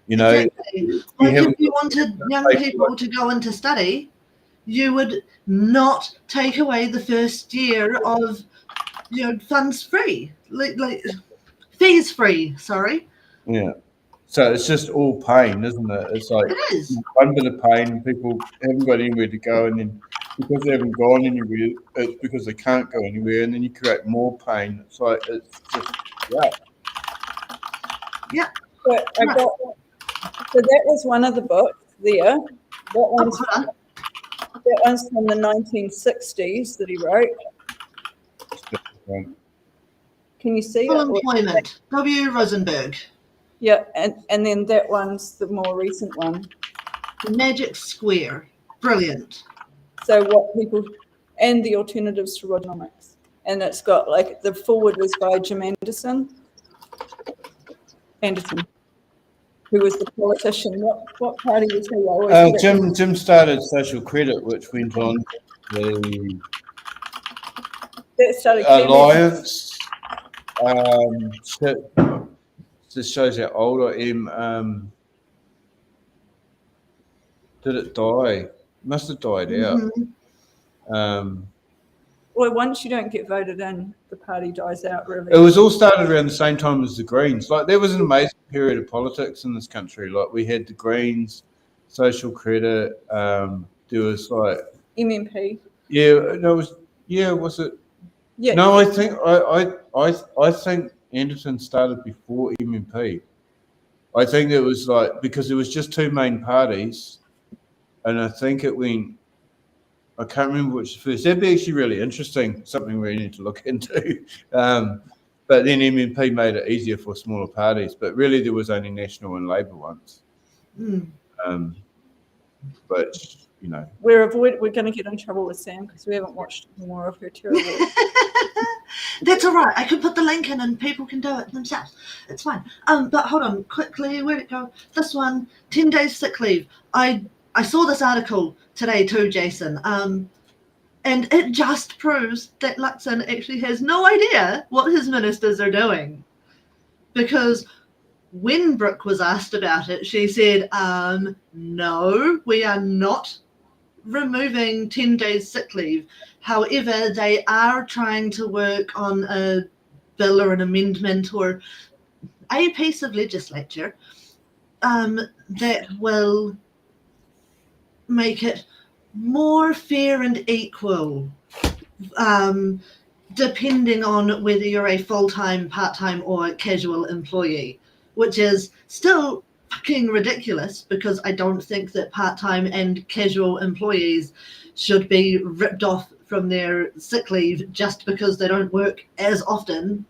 Exactly. Like if you wanted young people to go into study, you would not take away the first year of funds free, like fees free. Sorry.
Yeah. So it's just all pain, isn't it? It's like
it is.
One bit of pain. People haven't got anywhere to go, and then because they haven't gone anywhere, it's because they can't go anywhere, and then you create more pain. It's like it's just
Yeah.
So that was one of the books there. That one's from the 1960s that he wrote. Can you see
Full
it?
employment, W. Rosenberg.
Yeah, and then that one's the more recent one.
The Magic Square. Brilliant.
So what people, and the alternatives to Rodonomics. And it's got like, the forward was by Jim Anderson, who was the politician. What party was he?
Jim started Social Credit, which went on the Alliance. This shows how old I am. Did it die? Must have died out.
Well, once you don't get voted in, the party dies out, really.
It was all started around the same time as the Greens. Like, there was an amazing period of politics in this country. Like, we had the Greens, Social Credit. There was like
MMP.
Was it? Yeah. No, I think Anderson started before MMP. I think it was like because there was just two main parties, and I think it went. I can't remember which first. That'd be actually really interesting. Something we need to look into. But then MMP made it easier for smaller parties. But really, there was only National and Labour ones. But you know.
We're going to get in trouble with Sam because we haven't watched more of her terrible.
That's all right. I can put the link in and people can do it themselves. It's fine. But hold on, quickly, where'd it go? This one, 10 days sick leave. I saw this article today too, Jason. And it just proves that Luxon actually has no idea what his ministers are doing. Because when Brooke was asked about it, she said, no, we are not removing 10 days sick leave. However, they are trying to work on a bill or an amendment or a piece of legislature that will make it more fair and equal, depending on whether you're a full-time, part-time or casual employee, which is still fucking ridiculous because I don't think that part-time and casual employees should be ripped off from their sick leave just because they don't work as often.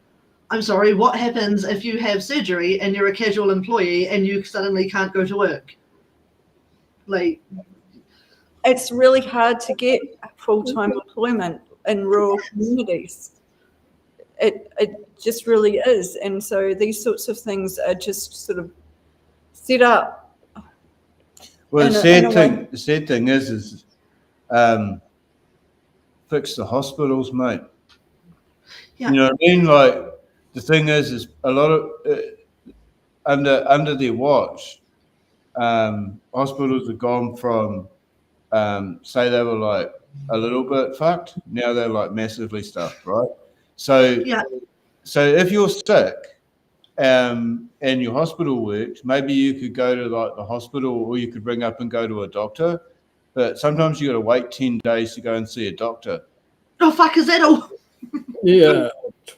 I'm sorry, what happens if you have surgery and you're a casual employee and you suddenly can't go to work? Like,
It's really hard to get full-time employment in rural communities. It just really is. And so these sorts of things are just sort of set up.
Well, the sad thing is fix the hospitals, mate.
yeah.
You know what I mean? Like, the thing is a lot of under their watch, hospitals have gone from say they were like a little bit fucked, now they're like massively stuffed, right? So
Yeah.
So if you're sick and your hospital works, maybe you could go to like the hospital or you could ring up and go to a doctor. But sometimes you got to wait 10 days to go and see a doctor.
Oh, fuck, is that all?
Yeah.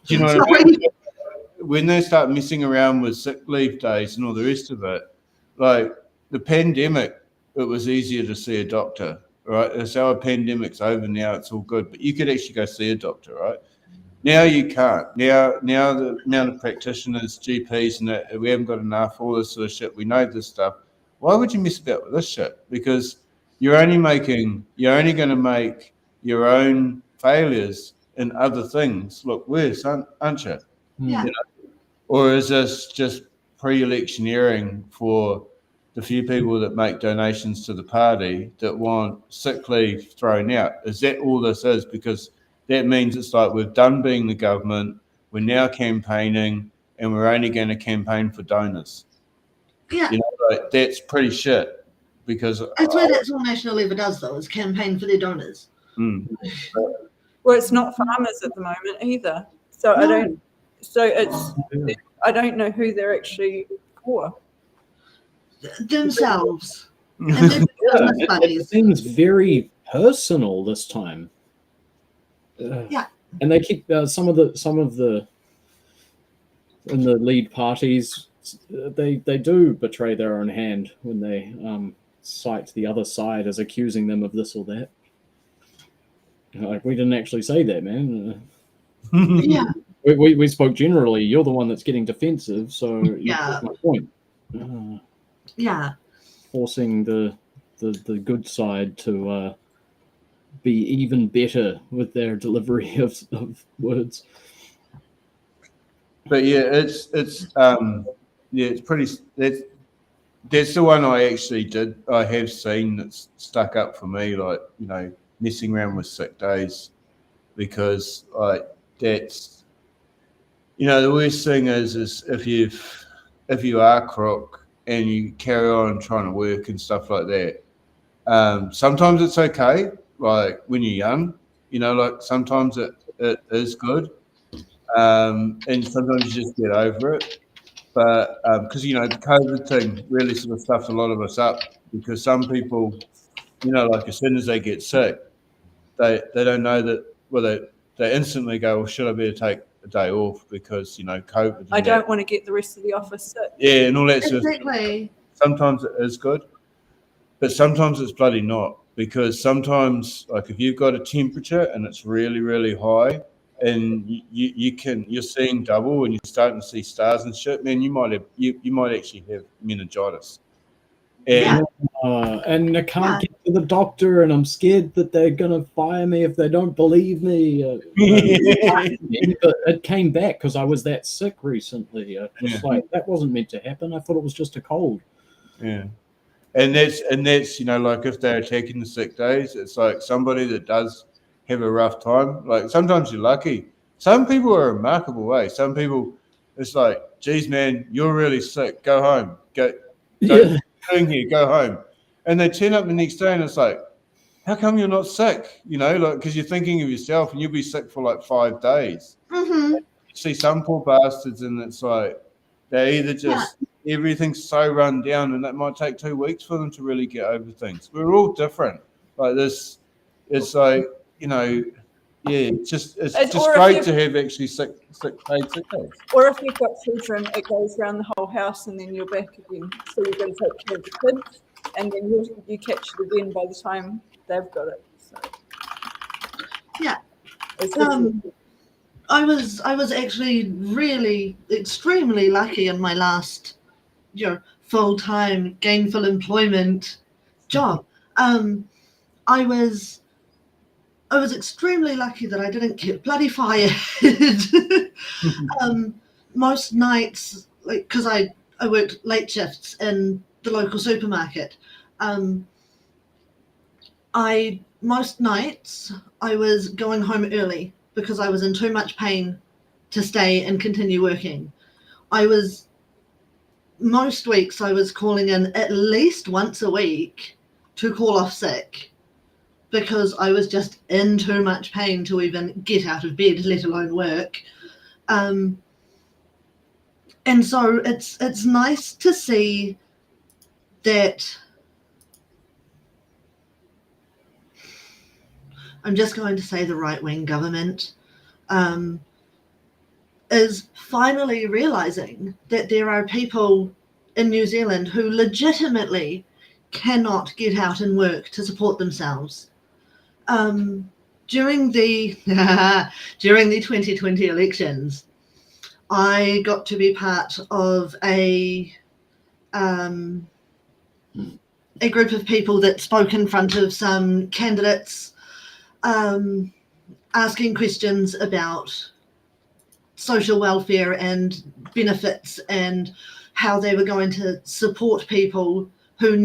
Do you know what I mean? When they start messing around with sick leave days and all the rest of it, like the pandemic, it was easier to see a doctor, right? So our pandemic's over now, it's all good. But you could actually go see a doctor, right? Now you can't. Now the amount of practitioners, GPs, and that, we haven't got enough, all this sort of shit. We know this stuff. Why would you mess about with this shit? Because you're only going to make your own failures in other things look worse, aren't you?
Yeah.
You know? Or is this just pre-electioneering for the few people that make donations to the party that want sick leave thrown out? Is that all this is? Because that means it's like we've done being the government, we're now campaigning, and we're only going to campaign for donors.
Yeah.
You know, like, that's pretty shit. Because
That's what that's all National ever does, though, is campaign for their donors.
Well, it's not farmers at the moment either. So
No.
I don't know who they're actually for.
Themselves. And
Yeah,
business
it
buddies.
seems very personal this time.
Yeah.
And they keep some of the in the lead parties. They do betray their own hand when they cite the other side as accusing them of this or that. Like, we didn't actually say that, man.
Yeah.
We spoke generally. You're the one that's getting defensive, so
Yeah.
that's my point.
Yeah.
Forcing the good side to be even better with their delivery of words.
But yeah, it's pretty. That's the one I have seen that's stuck up for me. Like, you know, messing around with sick days, because like that's, you know, the worst thing is if you are crook and you carry on trying to work and stuff like that. Sometimes it's okay, like when you're young, you know, like sometimes it is good. And sometimes you just get over it. But because, you know, the COVID thing really sort of stuffed a lot of us up, because some people, you know, like as soon as they get sick, they don't know that, well, they instantly go, well, should I better take a day off because, you know, COVID.
I don't want to get the rest of the office sick.
Yeah, and all that sort of
Exactly.
Sometimes it is good, but sometimes it's bloody not, because sometimes, like if you've got a temperature and it's really, really high, and you're seeing double and you're starting to see stars and shit, man, you might actually have meningitis. And
and I can't get to the doctor, and I'm scared that they're gonna fire me if they don't believe me. But it came back because I was that sick recently. Just like that wasn't meant to happen. I thought it was just a cold.
Yeah. And that's, you know, like if they're attacking the sick days, it's like somebody that does have a rough time. Like sometimes you're lucky. Some people are a remarkable way. Some people, it's like, geez, man, you're really sick. Go home. Don't doing here. Go home. And they turn up the next day, and it's like, how come you're not sick? You know, like because you're thinking of yourself, and you'll be sick for like 5 days.
Mm-hmm.
You see some poor bastards, and it's like they either just everything's so run down, and it might take 2 weeks for them to really get over things. We're all different. Like this, it's like, you know, it's just great to have actually paid sick days.
Or if you've got children, it goes around the whole house, and then you're back again. So you've got to take care of the kids, and then you catch it again by the time they've got it. So.
Yeah. I was actually really extremely lucky in my last, full-time gainful employment job. I was extremely lucky that I didn't get bloody fired. Most nights, like, because I worked late shifts in the local supermarket. Most nights I was going home early because I was in too much pain to stay and continue working. Most weeks I was calling in at least once a week to call off sick because I was just in too much pain to even get out of bed, let alone work. And so it's nice to see that I'm just going to say the right-wing government is finally realizing that there are people in New Zealand who legitimately cannot get out and work to support themselves. During the 2020 elections, I got to be part of a group of people that spoke in front of some candidates, asking questions about social welfare and benefits and how they were going to support people who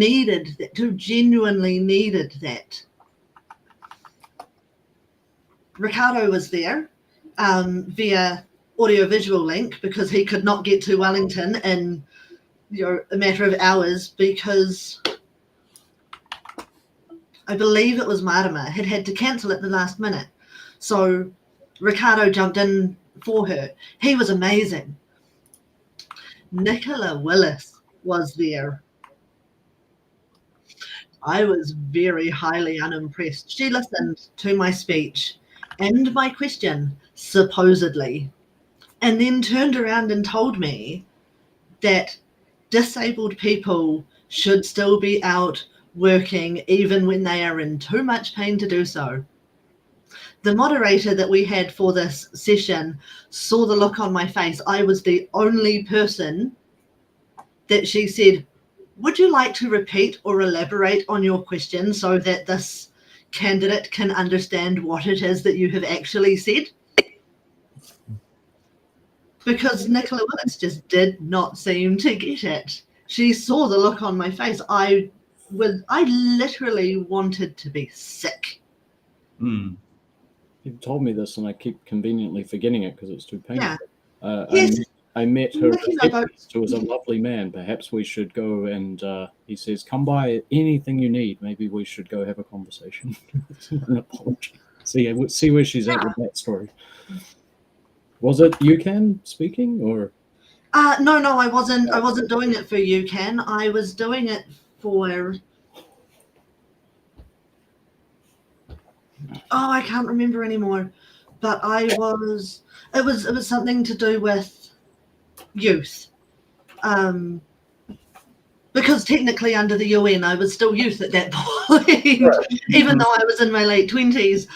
genuinely needed that. Ricardo was there via audiovisual link because he could not get to Wellington in a matter of hours because I believe it was Marama had to cancel at the last minute. So Ricardo jumped in for her. He was amazing. Nicola Willis was there. I was very highly unimpressed. She listened to my speech and my question, supposedly, and then turned around and told me that disabled people should still be out working even when they are in too much pain to do so. The moderator that we had for this session saw the look on my face. I was the only person that she said, would you like to repeat or elaborate on your question so that this candidate can understand what it is that you have actually said? Because Nicola Willis just did not seem to get it. She saw the look on my face. I literally wanted to be sick.
You've told me this, and I keep conveniently forgetting it because it's too painful.
Yeah. Yes.
I met her receptionist, who was a lovely man. Perhaps we should go and he says, come by anything you need. Maybe we should go have a conversation. An apology. See where she's at with that story. Was it UCAN speaking or?
No, I wasn't doing it for UCAN. I was doing it for. Oh, I can't remember anymore. But it was something to do with youth. Because technically under the UN I was still youth at that point, even though I was in my late 20s.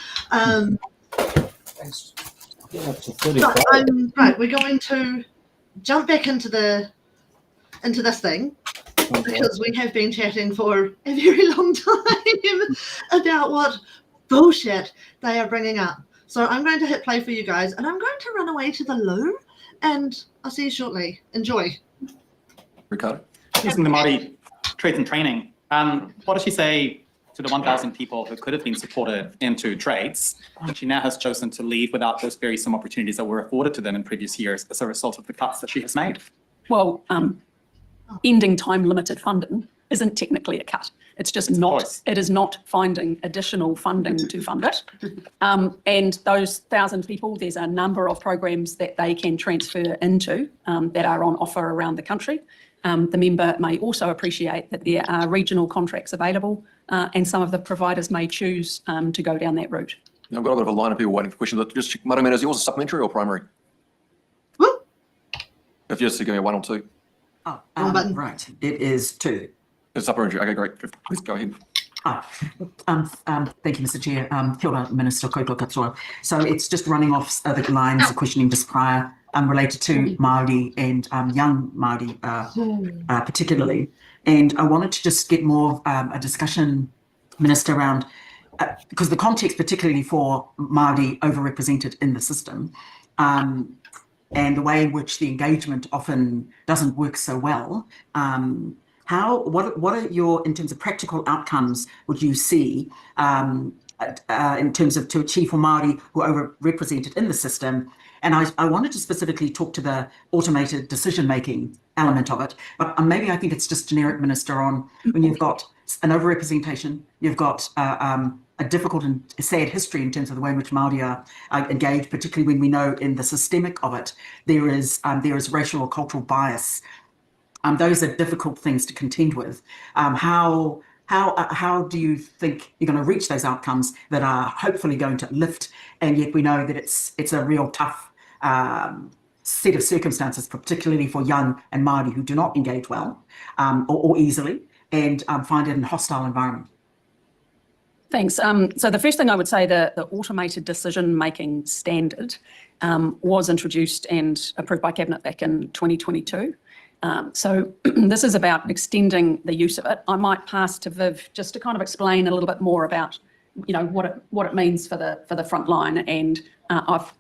Right, we're going to jump back into this thing. because we have been chatting for a very long time about what bullshit they are bringing up. So I'm going to hit play for you guys, and I'm going to run away to the loo, and I'll see you shortly. Enjoy.
Ricardo?
Using the Māori trades and training, what does she say to the 1,000 people who could have been supported into trades? She now has chosen to leave without those very same opportunities that were afforded to them in previous years as a result of the cuts that she has made.
Well, ending time-limited funding isn't technically a cut. It's just not, it is not finding additional funding to fund it. And those 1,000 people, there's a number of programs that they can transfer into that are on offer around the country. The member may also appreciate that there are regional contracts available and some of the providers may choose to go down that route.
I've got a bit of a line of people waiting for questions. Just check, Madam, is yours a supplementary or primary? If yes, so give me 1 or 2.
Oh, right. It is 2.
It's supplementary. Okay, great. Please go ahead.
Thank you, Mr. Chair. Kia ora, Minister Koutou Katoa. So it's just running off the lines of questioning just prior related to Māori and young Māori particularly. And I wanted to just get more of a discussion, Minister, around because the context particularly for Māori overrepresented in the system and the way in which the engagement often doesn't work so well. What are your, in terms of practical outcomes, would you see in terms of to achieve for Māori who are overrepresented in the system? And I wanted to specifically talk to the automated decision-making element of it, but maybe I think it's just generic, Minister, on when you've got an overrepresentation, you've got a difficult and sad history in terms of the way in which Māori are engaged, particularly when we know in the systemic of it, there is racial or cultural bias. Those are difficult things to contend with. How do you think you're going to reach those outcomes that are hopefully going to lift? And yet we know that it's a real tough set of circumstances, particularly for young and Māori who do not engage well or easily and find it in a hostile environment.
Thanks. So the first thing I would say, the automated decision-making standard was introduced and approved by Cabinet back in 2022. So this is about extending the use of it. I might pass to Viv just to kind of explain a little bit more about, you know, what it means for the front line. And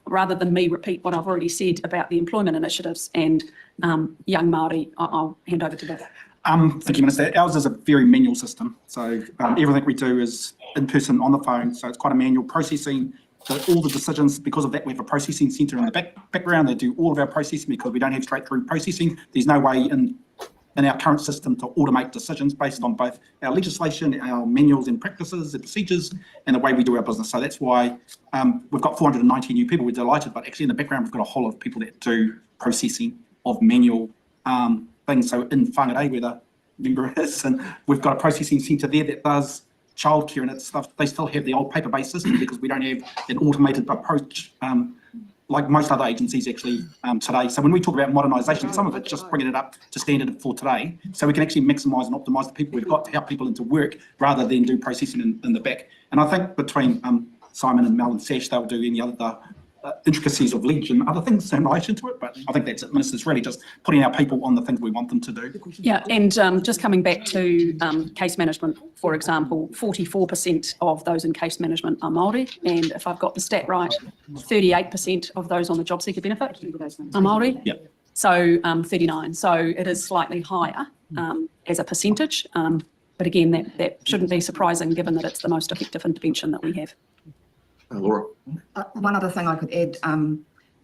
rather than me repeat what I've already said about the employment initiatives and young Māori, I'll hand over to Viv.
Thank you, Minister. Ours is a very manual system. So everything we do is in person on the phone. So it's quite a manual processing. So all the decisions, because of that, we have a processing centre in the background. They do all of our processing because we don't have straight through processing. There's no way in our current system to automate decisions based on both our legislation, our manuals and practices and procedures, and the way we do our business. So that's why we've got 490 new people. We're delighted, but actually in the background, we've got a whole lot of people that do processing of manual things. So in Whangarei, where the member is, and we've got a processing centre there that does childcare and it's stuff. They still have the old paper-based system because we don't have an automated approach like most other agencies actually today. So when we talk about modernisation, some of it just bringing it up to standard for today, so we can actually maximise and optimise the people we've got to help people into work rather than do processing in the back. And I think between Simon and Mel and Sash, they'll do any other intricacies of Ledge and other things in relation to it, but I think that's it, Minister. It's really just putting our people on the things we want them to do.
Yeah, and just coming back to case management, for example, 44% of those in case management are Māori, and if I've got the stat right, 38% of those on the job seeker benefit are Māori.
Yeah.
So 39. So it is slightly higher as a percentage, but again, that shouldn't be surprising given that it's the most effective intervention that we have.
Laura.
One other thing I could add,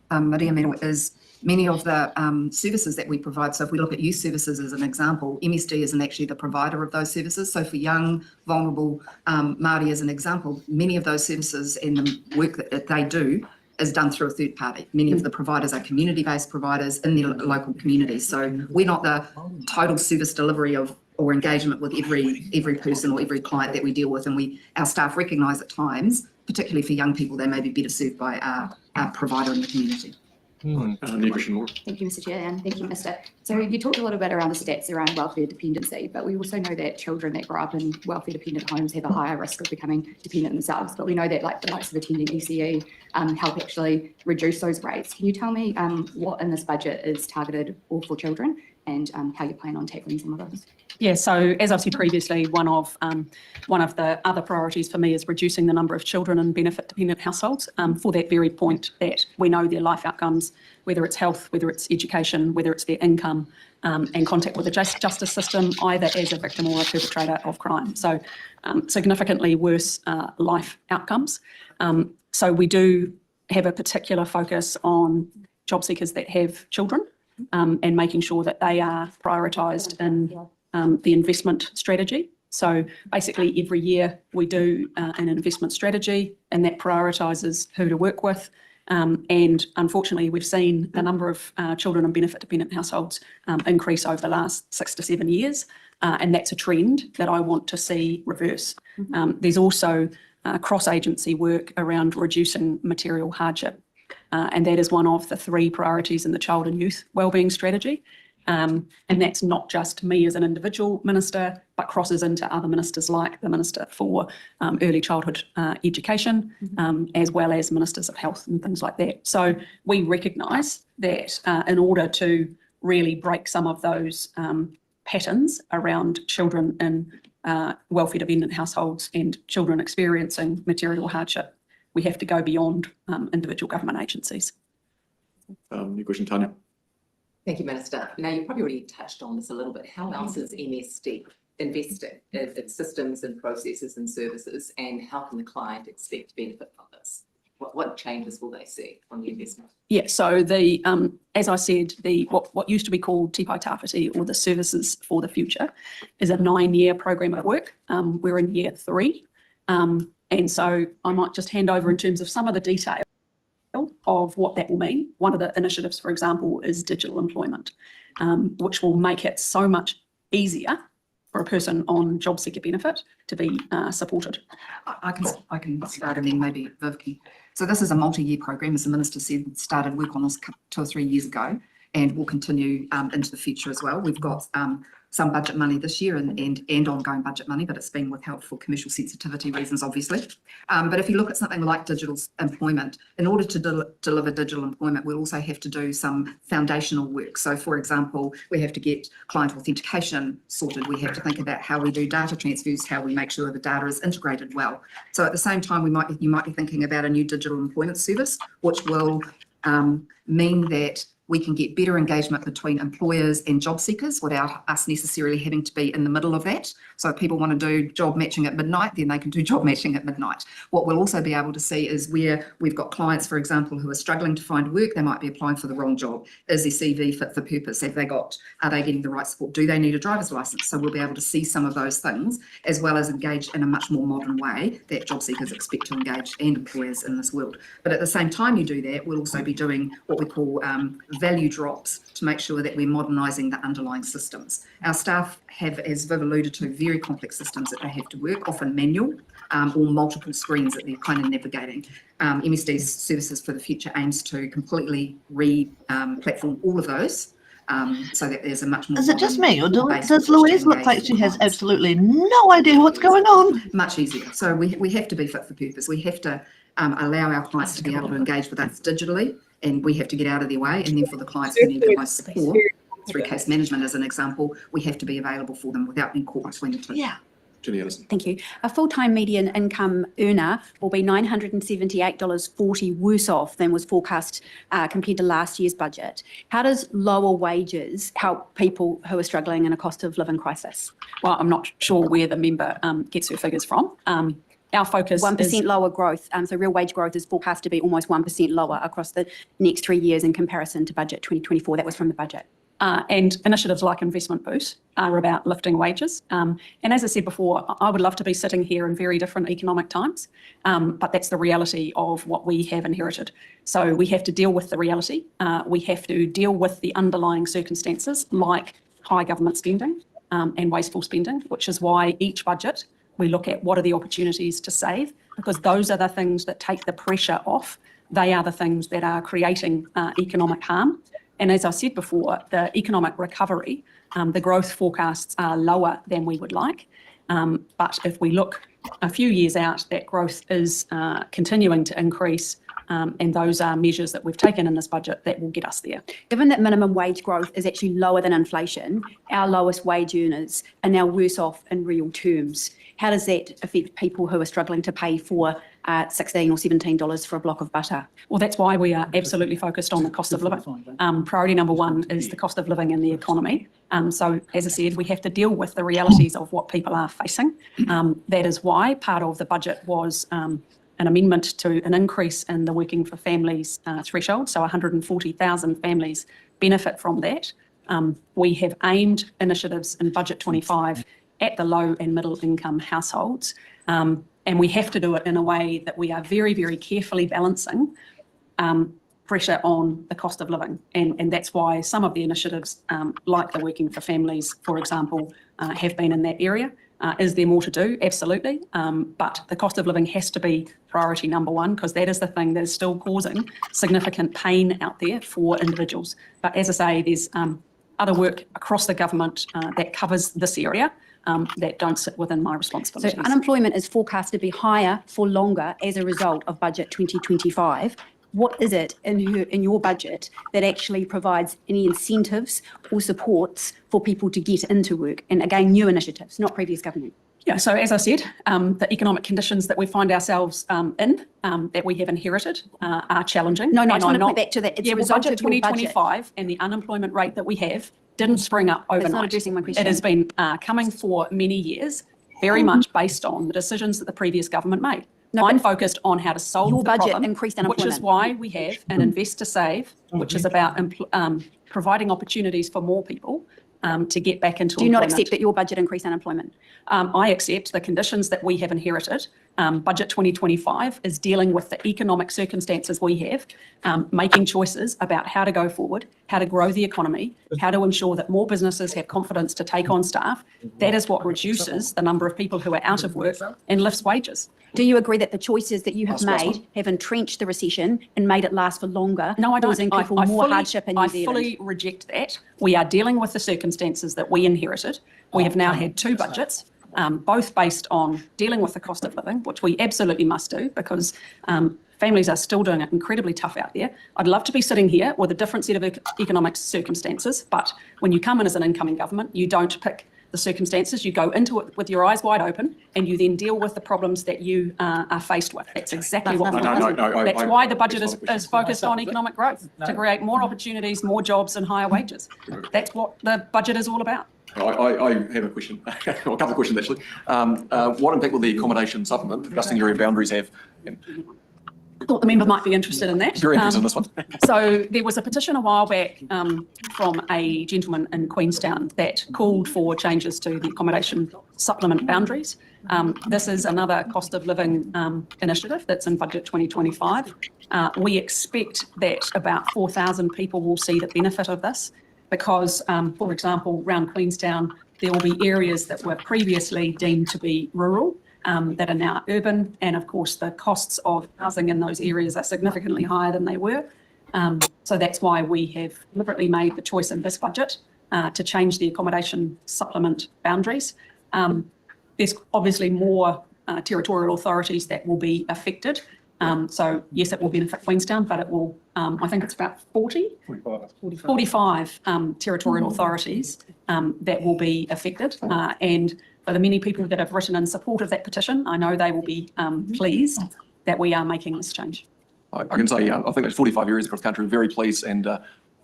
Maria Mero, is many of the services that we provide. So if we look at youth services as an example, MSD isn't actually the provider of those services. So for young, vulnerable Māori as an example, many of those services and the work that they do is done through a third party. Many of the providers are community-based providers in their local communities. So we're not the total service delivery of or engagement with every person or every client that we deal with. And our staff recognise at times, particularly for young people, they may be better served by our provider in the community.
Thank
you, Mr. Chair, and thank you, Minister. So you talked a little bit around the stats around welfare dependency, but we also know that children that grow up in welfare dependent homes have a higher risk of becoming dependent themselves. But we know that like the likes of attending ECE help actually reduce those rates. Can you tell me what in this budget is targeted all for children and how you plan on tackling some of those.
Yeah, so as I've said previously, one of the other priorities for me is reducing the number of children in benefit-dependent households for that very point that we know their life outcomes, whether it's health, whether it's education, whether it's their income, and contact with the justice system, either as a victim or a perpetrator of crime. So significantly worse life outcomes. So we do have a particular focus on job seekers that have children and making sure that they are prioritised in the investment strategy. So basically every year we do an investment strategy, and that prioritises who to work with. And unfortunately, we've seen the number of children in benefit-dependent households increase over the last 6 to 7 years, and that's a trend that I want to see reverse. There's also cross-agency work around reducing material hardship, and that is one of the 3 priorities in the child and youth wellbeing strategy. And that's not just me as an individual minister, but crosses into other ministers like the Minister for Early Childhood Education, as well as Ministers of Health and things like that. So we recognise that in order to really break some of those patterns around children in welfare-dependent households and children experiencing material hardship, we have to go beyond individual government agencies.
Your question, Tanya.
Thank you, Minister. Now, you've probably already touched on this a little bit. How else is MSD investing in its systems and processes and services, and how can the client expect to benefit from this? What changes will they see from the investment?
Yeah, so as I said, what used to be called Te Pai Tawhiti, or the Services for the Future, is a 9-year program of work. We're in year 3. And so I might just hand over in terms of some of the detail of what that will mean. One of the initiatives, for example, is digital employment, which will make it so much easier for a person on job seeker benefit to be supported.
I can start, and then maybe Viv can. So this is a multi-year program, as the Minister said, started work on this 2 or 3 years ago, and will continue into the future as well. We've got some budget money this year and ongoing budget money, but it's been withheld for commercial sensitivity reasons, obviously. But if you look at something like digital employment, in order to deliver digital employment, we'll also have to do some foundational work. So, for example, we have to get client authentication sorted. We have to think about how we do data transfers, how we make sure the data is integrated well. So at the same time, you might be thinking about a new digital employment service, which will mean that we can get better engagement between employers and job seekers without us necessarily having to be in the middle of that. So if people want to do job matching at midnight, then they can do job matching at midnight. What we'll also be able to see is where we've got clients, for example, who are struggling to find work. They might be applying for the wrong job. Is their CV fit for purpose? Are they getting the right support? Do they need a driver's license? So we'll be able to see some of those things, as well as engage in a much more modern way that job seekers expect to engage, and employers in this world. But at the same time you do that, we'll also be doing what we call value drops to make sure that we're modernising the underlying systems. Our staff have, as Viv alluded to, very complex systems that they have to work, often manual, or multiple screens that they're kind of navigating. MSD's Services for the Future aims to completely re-platform all of those, so that there's a much more...
Is it just me, or does Louise look like she has absolutely no idea what's going on?
Much easier. So we have to be fit for purpose. We have to allow our clients to be able to engage with us digitally, and we have to get out of their way. And then for the clients who need the most support, through case management as an example, we have to be available for them without being caught between the two.
Yeah.
Thank you. A full-time median income earner will be $978.40 worse off than was forecast compared to last year's budget. How does lower wages help people who are struggling in a cost of living crisis?
Well, I'm not sure where the member gets her figures from. Our focus
1% lower growth. So real wage growth is forecast to be almost 1% lower across the next 3 years in comparison to budget 2024. That was from the budget.
And initiatives like Investment Boost are about lifting wages. And as I said before, I would love to be sitting here in very different economic times, but that's the reality of what we have inherited. So we have to deal with the reality. We have to deal with the underlying circumstances like high government spending and wasteful spending, which is why each budget we look at what are the opportunities to save, because those are the things that take the pressure off. They are the things that are creating economic harm. And as I said before, the economic recovery, the growth forecasts are lower than we would like. But if we look a few years out, that growth is continuing to increase And those are measures that we've taken in this budget that will get us there.
Given that minimum wage growth is actually lower than inflation, our lowest wage earners are now worse off in real terms. How does that affect people who are struggling to pay for $16 or $17 for a block of butter?
Well, that's why we are absolutely focused on the cost of living. Priority number one is the cost of living in the economy. So, as I said, we have to deal with the realities of what people are facing. That is why part of the budget was an amendment to an increase in the Working for Families threshold. So 140,000 families benefit from that. We have aimed initiatives in Budget 25 at the low and middle income households. And we have to do it in a way that we are very, very carefully balancing pressure on the cost of living. And that's why some of the initiatives, like the Working for Families, for example, have been in that area. Is there more to do? Absolutely. But the cost of living has to be priority number one, because that is the thing that is still causing significant pain out there for individuals. But as I say, there's other work across the government that covers this area that don't sit within my responsibilities.
So unemployment is forecast to be higher for longer as a result of Budget 2025. What is it in your budget that actually provides any incentives or supports for people to get into work? And again, new initiatives, not previous government.
Yeah, so as I said, the economic conditions that we find ourselves in, that we have inherited, are challenging.
No, I just want to point back to that. It's
yeah,
a
well,
result
budget
of your
2025 and the unemployment rate that we have didn't spring up overnight.
That's not addressing my question.
It has been coming for many years, very much based on the decisions that the previous government made.
No,
I'm focused on how to solve
your
the
budget
problem,
increased
which
unemployment.
is why we have an Invest to Save, which is about providing opportunities for more people to get back into employment.
Do you not accept that your budget increased unemployment?
I accept the conditions that we have inherited. Budget 2025 is dealing with the economic circumstances we have, making choices about how to go forward, how to grow the economy, how to ensure that more businesses have confidence to take on staff. That is what reduces the number of people who are out of work and lifts wages.
Do you agree that the choices that you have made have entrenched the recession and made it last for longer?
No, I don't.
Causing people more hardship in New Zealand?
I fully reject that. We are dealing with the circumstances that we inherited. We have now had two budgets, both based on dealing with the cost of living, which we absolutely must do because families are still doing it incredibly tough out there. I'd love to be sitting here with a different set of economic circumstances, but when you come in as an incoming government, you don't pick the circumstances, you go into it with your eyes wide open and you then deal with the problems that you are faced with. That's exactly what we're doing. That's why the budget is focused on economic growth, to create more opportunities, more jobs and higher wages. That's what the budget is all about.
I have a question, or a couple of questions actually. What impact will the accommodation supplement, adjusting area boundaries have?
I thought the member might be interested in that.
Very interested in this one.
So there was a petition a while back from a gentleman in Queenstown that called for changes to the accommodation supplement boundaries. This is another cost of living initiative that's in Budget 2025. We expect that about 4,000 people will see the benefit of this because, for example, around Queenstown, there will be areas that were previously deemed to be rural that are now urban. And of course, the costs of housing in those areas are significantly higher than they were. So that's why we have deliberately made the choice in this budget to change the accommodation supplement boundaries. There's obviously more territorial authorities that will be affected. So yes, it will benefit Queenstown, but it will, I think it's about 45 territorial authorities that will be affected. And for the many people that have written in support of that petition, I know they will be pleased that we are making this change.
I can say, I think there's 45 areas across the country, very pleased, and I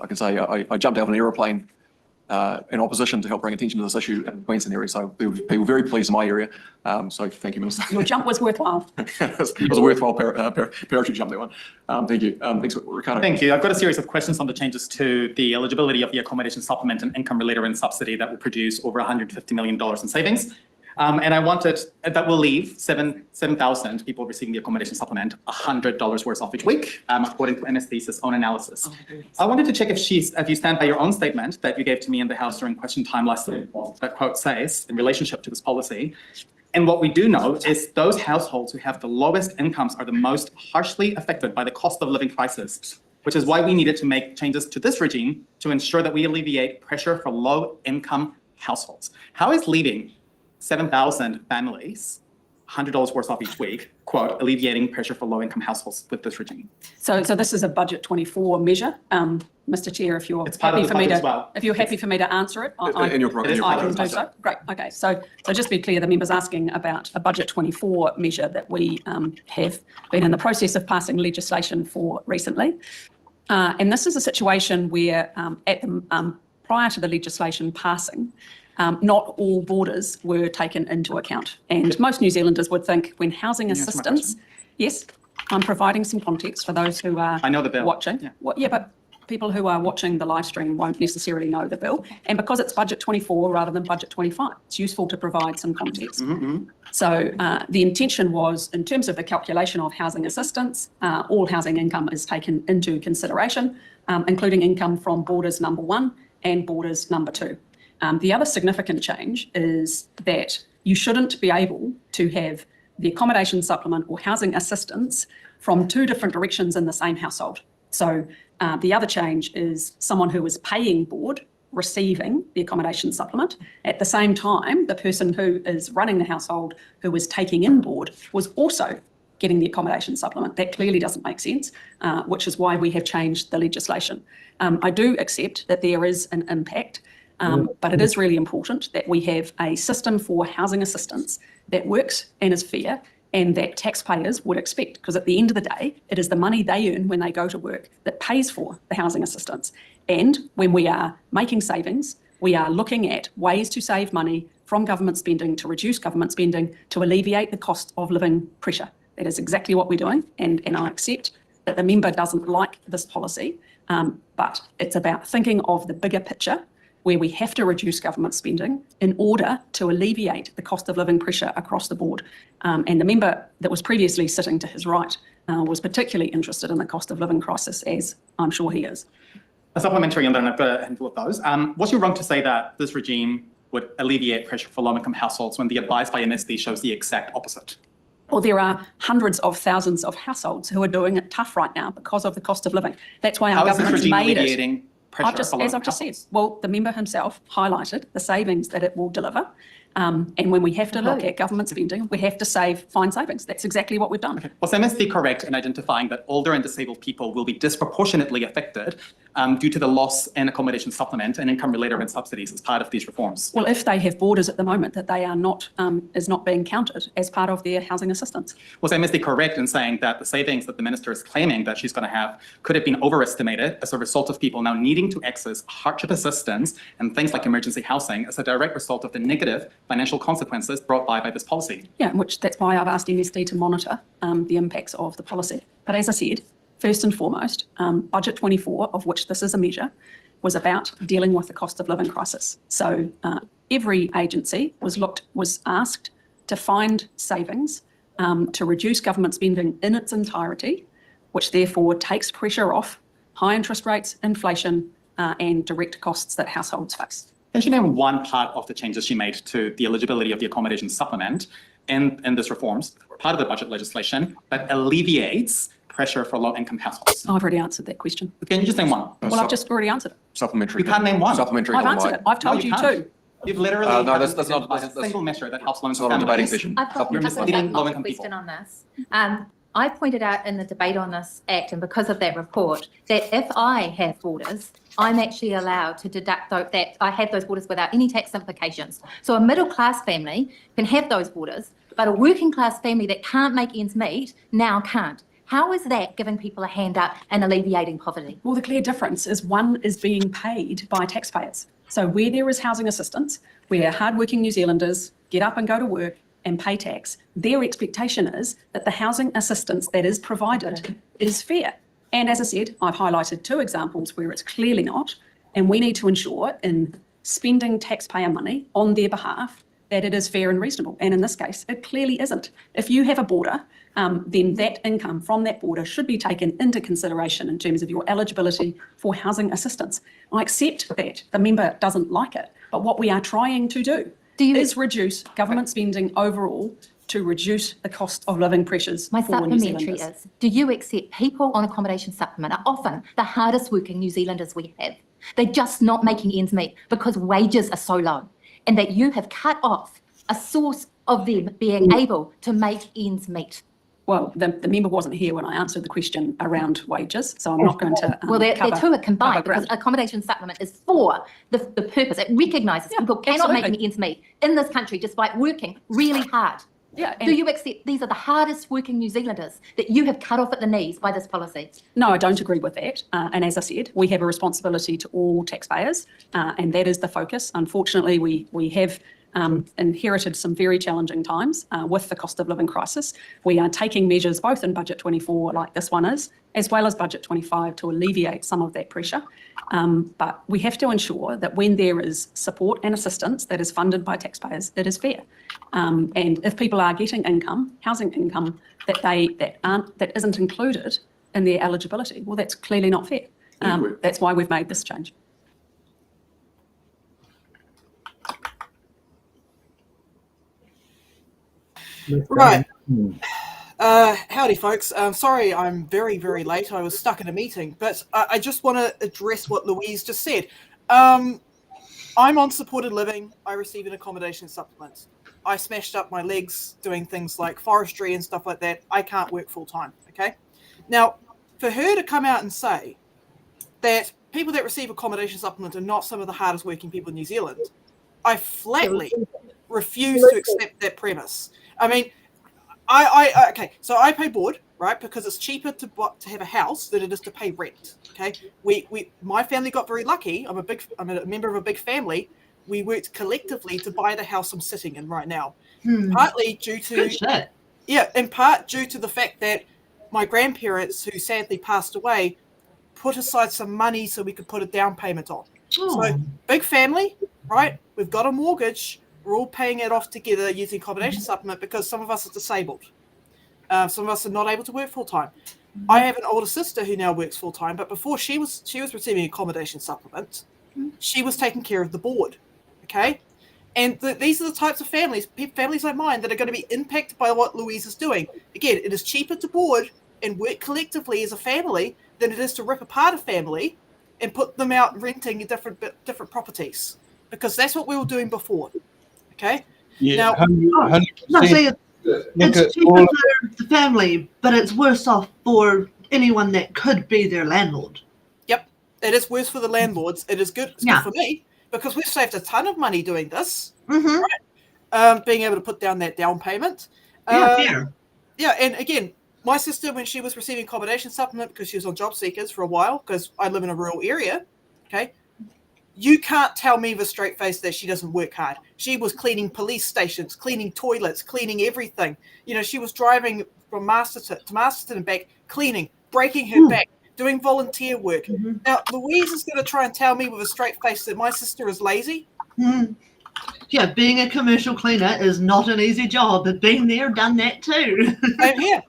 can say I jumped out of an aeroplane in opposition to help bring attention to this issue in the Queensland area, so people very pleased in my area, so thank you, Minister.
Your jump was worthwhile.
It was a worthwhile parachute jump, that one. Thank you. Thanks, Ricardo.
Thank you. I've got a series of questions on the changes to the eligibility of the accommodation supplement and income-related rent subsidy that will produce over $150 million in savings. And I wanted, that will leave 7,000 people receiving the accommodation supplement $100 worse off each week, according to MSD's own analysis. I wanted to check if you stand by your own statement that you gave to me in the House during question time last week, that quote says, in relationship to this policy. And what we do know is those households who have the lowest incomes are the most harshly affected by the cost of living crisis, which is why we needed to make changes to this regime to ensure that we alleviate pressure for low income households. How is leaving 7,000 families $100 worth off each week, quote, alleviating pressure for low-income households with this regime.
So this is a budget 24 measure. Mr. Chair, if you're
It's part of
happy
the
for me
budget
to,
as well.
if you're happy for me to answer it, I
In your program,
can do so. Great. Okay. So just to be clear, the member's asking about a budget 24 measure that we have been in the process of passing legislation for recently. And this is a situation where prior to the legislation passing, not all borders were taken into account. And most New Zealanders would think when housing assistance, yes, I'm providing some context for those who are
I know the bill.
watching.
Yeah.
Well, yeah, but people who are watching the live stream won't necessarily know the bill. And because it's budget 24 rather than budget 25, it's useful to provide some context. So the intention was, in terms of the calculation of housing assistance, all housing income is taken into consideration, including income from borders number 1 and borders number 2. The other significant change is that you shouldn't be able to have the accommodation supplement or housing assistance from 2 different directions in the same household. So the other change is someone who is paying board receiving the accommodation supplement. At the same time, the person who is running the household who is taking in board was also getting the accommodation supplement. That clearly doesn't make sense, which is why we have changed the legislation. I do accept that there is an impact, but it is really important that we have a system for housing assistance that works and is fair and that taxpayers would expect, because at the end of the day, it is the money they earn when they go to work that pays for the housing assistance. And when we are making savings, we are looking at ways to save money from government spending, to reduce government spending, to alleviate the cost of living pressure. That is exactly what we're doing. And I accept that the member doesn't like this policy, but it's about thinking of the bigger picture where we have to reduce government spending in order to alleviate the cost of living pressure across the board. And the member that was previously sitting to his right was particularly interested in the cost of living crisis, as I'm sure he is.
A supplementary, and then I've got a handful of those. Was you wrong to say that this regime would alleviate pressure for low-income households when the advice by MSD shows the exact opposite?
Well, there are hundreds of thousands of households who are doing it tough right now because of the cost of living. That's why our government's made it. As I've just said, well, the member himself highlighted the savings that it will deliver. And when we have to look at government spending, we have to find savings. That's exactly what we've done.
Okay. Was MSD correct in identifying that older and disabled people will be disproportionately affected due to the loss in accommodation supplement and income-related rent subsidies as part of these reforms?
Well, if they have borders at the moment that they are not, is not being counted as part of their housing assistance.
Was MSD correct in saying that the savings that the minister is claiming that she's going to have could have been overestimated as a result of people now needing to access hardship assistance and things like emergency housing as a direct result of the negative financial consequences brought by this policy?
Yeah, that's why I've asked MSD to monitor the impacts of the policy. But as I said, first and foremost, Budget 24, of which this is a measure, was about dealing with the cost of living crisis. So every agency was asked to find savings to reduce government spending in its entirety, which therefore takes pressure off high interest rates, inflation, and direct costs that households face.
Can you name one part of the changes she made to the eligibility of the accommodation supplement and this reforms, part of the budget legislation, that alleviates pressure for low-income households?
I've already answered that question.
Can you just name one?
Well, I've just already answered it.
Supplementary.
You can't name one.
Supplementary.
I've answered it. I've told you two.
You've literally
no, that's not
a single measure that helps low-income
not a debating
families.
session.
I've got
You're misleading low-income people.
question on this. I pointed out in the debate on this act, and because of that report, that if I have borders, I'm actually allowed to deduct that I have those borders without any tax implications. So a middle class family can have those borders, but a working class family that can't make ends meet now can't. How is that giving people a hand up and alleviating poverty?
Well, the clear difference is one is being paid by taxpayers. So where there is housing assistance, where hardworking New Zealanders get up and go to work and pay tax, their expectation is that the housing assistance that is provided is fair. And as I said, I've highlighted two examples where it's clearly not, and we need to ensure in spending taxpayer money on their behalf that it is fair and reasonable. And in this case, it clearly isn't. If you have a border, then that income from that border should be taken into consideration in terms of your eligibility for housing assistance. I accept that the member doesn't like it, but what we are trying to do is reduce government spending overall to reduce the cost of living pressures
My
for New
supplementary
Zealanders.
is, do you accept people on accommodation supplement are often the hardest working New Zealanders we have? They're just not making ends meet because wages are so low, and that you have cut off a source of them being able to make ends meet?
Well, the member wasn't here when I answered the question around wages, so I'm not going to
Well, the
cover,
two are combined
cover
because
ground.
accommodation supplement is for the purpose. It recognises people cannot
absolutely.
make ends meet in this country despite working really hard.
Yeah,
Do you accept these are the hardest working New Zealanders that you have cut off at the knees by this policy?
No, I don't agree with that. And as I said, we have a responsibility to all taxpayers, and that is the focus. Unfortunately, we have inherited some very challenging times with the cost of living crisis. We are taking measures both in Budget 24, like this one is, as well as Budget 25 to alleviate some of that pressure. But we have to ensure that when there is support and assistance that is funded by taxpayers, it is fair. And if people are getting income, housing income, that isn't included in their eligibility, well, that's clearly not fair. That's why we've made this change.
Right. Howdy, folks. Sorry I'm very, very late. I was stuck in a meeting, but I just want to address what Louise just said. I'm on supported living. I receive an accommodation supplement. I smashed up my legs doing things like forestry and stuff like that. I can't work full time, okay? Now, for her to come out and say that people that receive accommodation supplement are not some of the hardest working people in New Zealand, I flatly refuse to accept that premise. I mean, okay, so I pay board, right, because it's cheaper to have a house than it is to pay rent. Okay, my family got very lucky. I'm a member of a big family. We worked collectively to buy the house I'm sitting in right now. Partly due to in part due to the fact that my grandparents, who sadly passed away, put aside some money so we could put a down payment on. So big family, right? We've got a mortgage. We're all paying it off together using accommodation supplement because some of us are disabled. Some of us are not able to work full time. I have an older sister who now works full time, but before she was receiving accommodation supplement, she was taking care of the board. Okay, and these are the types of families like mine that are going to be impacted by what Louise is doing. Again, it is cheaper to board and work collectively as a family than it is to rip apart a family and put them out renting different properties, because that's what we were doing before. Okay.
Yeah,
now,
100%. No, see, it's cheaper for the family, but it's worse off for anyone that could be their landlord.
Yep, it is worse for the landlords. It is good. It's good for me because we've saved a ton of money doing this. Right? Being able to put down that down payment. Yeah, and again, my sister, when she was receiving accommodation supplement because she was on job seekers for a while, because I live in a rural area. Okay. You can't tell me with a straight face that she doesn't work hard. She was cleaning police stations, cleaning toilets, cleaning everything. You know, she was driving from Masterton to Masterton and back, cleaning, breaking her back, doing volunteer work. Now, Louise is going to try and tell me with a straight face that my sister is lazy.
Yeah, being a commercial cleaner is not an easy job, but being there, done that too.
Same here.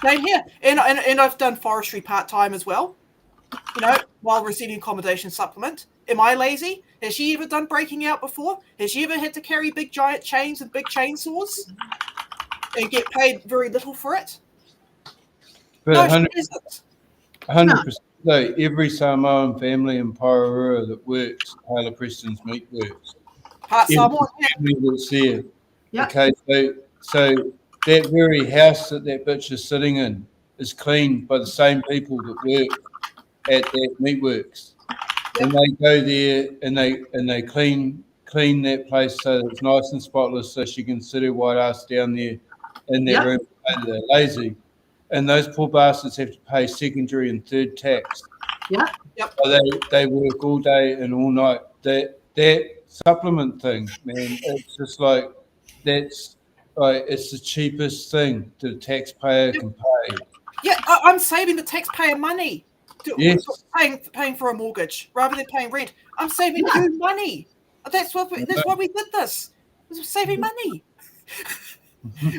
Same here. And I've done forestry part-time as well, you know, while receiving accommodation supplement. Am I lazy? Has she ever done breaking out before? Has she ever had to carry big giant chains and big chainsaws and get paid very little for it?
But
No, she isn't.
100%. So every Samoan family in Paurua that works, Taylor Preston's meat works.
Part Samoan,
family that's there. Okay, so that very house that bitch is sitting in is cleaned by the same people that work at that meatworks. And they go there and they clean that place so that it's nice and spotless, so she can sit her white ass down there in that room. They're lazy, and those poor bastards have to pay secondary and third tax. So they work all day and all night. That supplement thing, man, it's just like it's the cheapest thing that a taxpayer can pay.
Yeah, I'm saving the taxpayer money.
Yes.
Paying for a mortgage rather than paying rent. I'm saving you money. That's why we did this. We're saving money.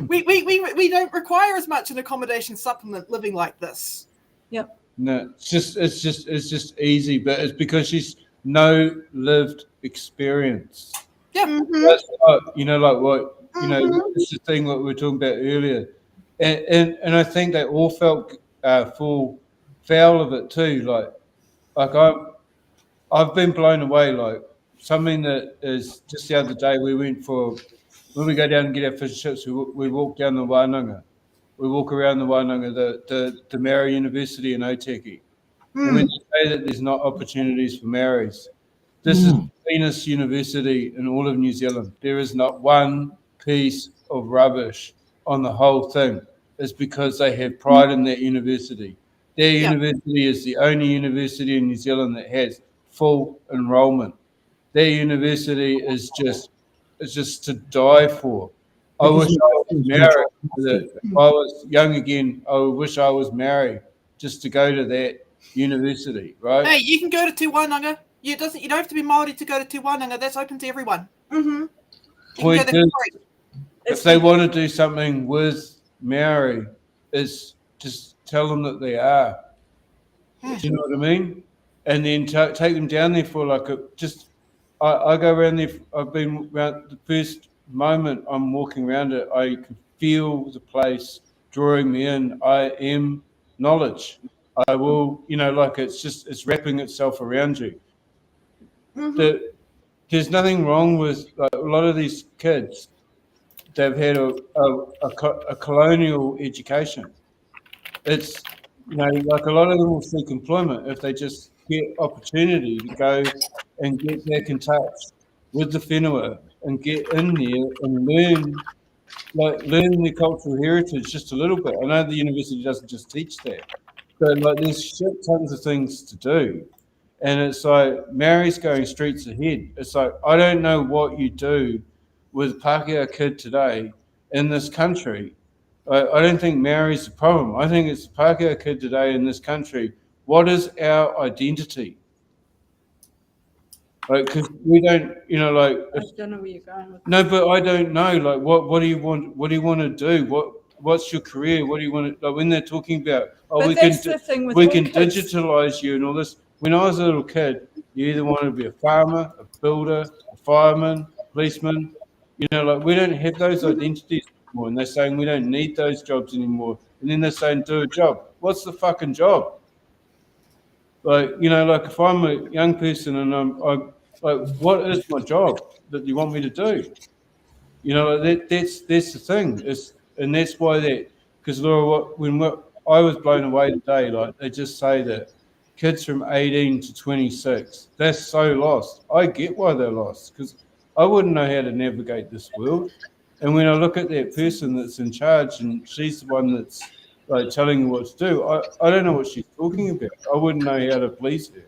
we don't require as much an accommodation supplement living like this.
Yep.
No, it's just easy, but it's because she's no lived experience.
Yeah.
That's like what it's the thing what we were talking about earlier, and I think they all felt full foul of it too. Like I've been blown away. Like something that is just the other day we went for when we go down and get our fish and chips, we walk down the Wānanga. We walk around the Wānanga, the Maori University in Otaki. And when they say that there's not opportunities for Maoris, this is the cleanest university in all of New Zealand. There is not one piece of rubbish on the whole thing. It's because they have pride in that university. Their university is the only university in New Zealand that has full enrollment. Their university is just to die for. I wish I was Maori. If I was young again, I wish I was Maori just to go to that university, right?
Hey, you can go to Te Wānanga. You don't have to be Māori to go to Te Wānanga. That's open to everyone.
Mm-hmm.
Point is, if they want to do something with Maori, is just tell them that they are. Do you know what I mean? And then take them down there for like I go around there. I've been around the first moment I'm walking around it. I can feel the place drawing me in. I am knowledge. I will, like it's wrapping itself around you.
Mm-hmm.
There's nothing wrong with a lot of these kids. They've had a colonial education. It's like a lot of them will seek employment if they just get opportunity to go and get back in touch with the whenua and get in there and learn their cultural heritage just a little bit. I know the university doesn't just teach that, but there's shit tons of things to do. And it's like Maori's going streets ahead. It's like, I don't know what you do with Pākehā kid today in this country. I don't think Maori's the problem. I think it's the Pākehā kid today in this country. What is our identity? Because we don't,
I don't know where you're going with
no, but I don't know. What do you want? What do you want to do? What's your career? What do you want to, when they're talking about, we can digitalize you and all this. When I was a little kid, you either wanted to be a farmer, a builder, a fireman, policeman. We don't have those identities anymore. And they're saying we don't need those jobs anymore. And then they're saying do a job. What's the fucking job? If I'm a young person and I'm what is my job that you want me to do? That's the thing. And that's why because Laura, I was blown away today, they just say that kids from 18 to 26, they're so lost. I get why they're lost, because I wouldn't know how to navigate this world. And when I look at that person that's in charge and she's the one that's telling you what to do, I don't know what she's talking about. I wouldn't know how to please her.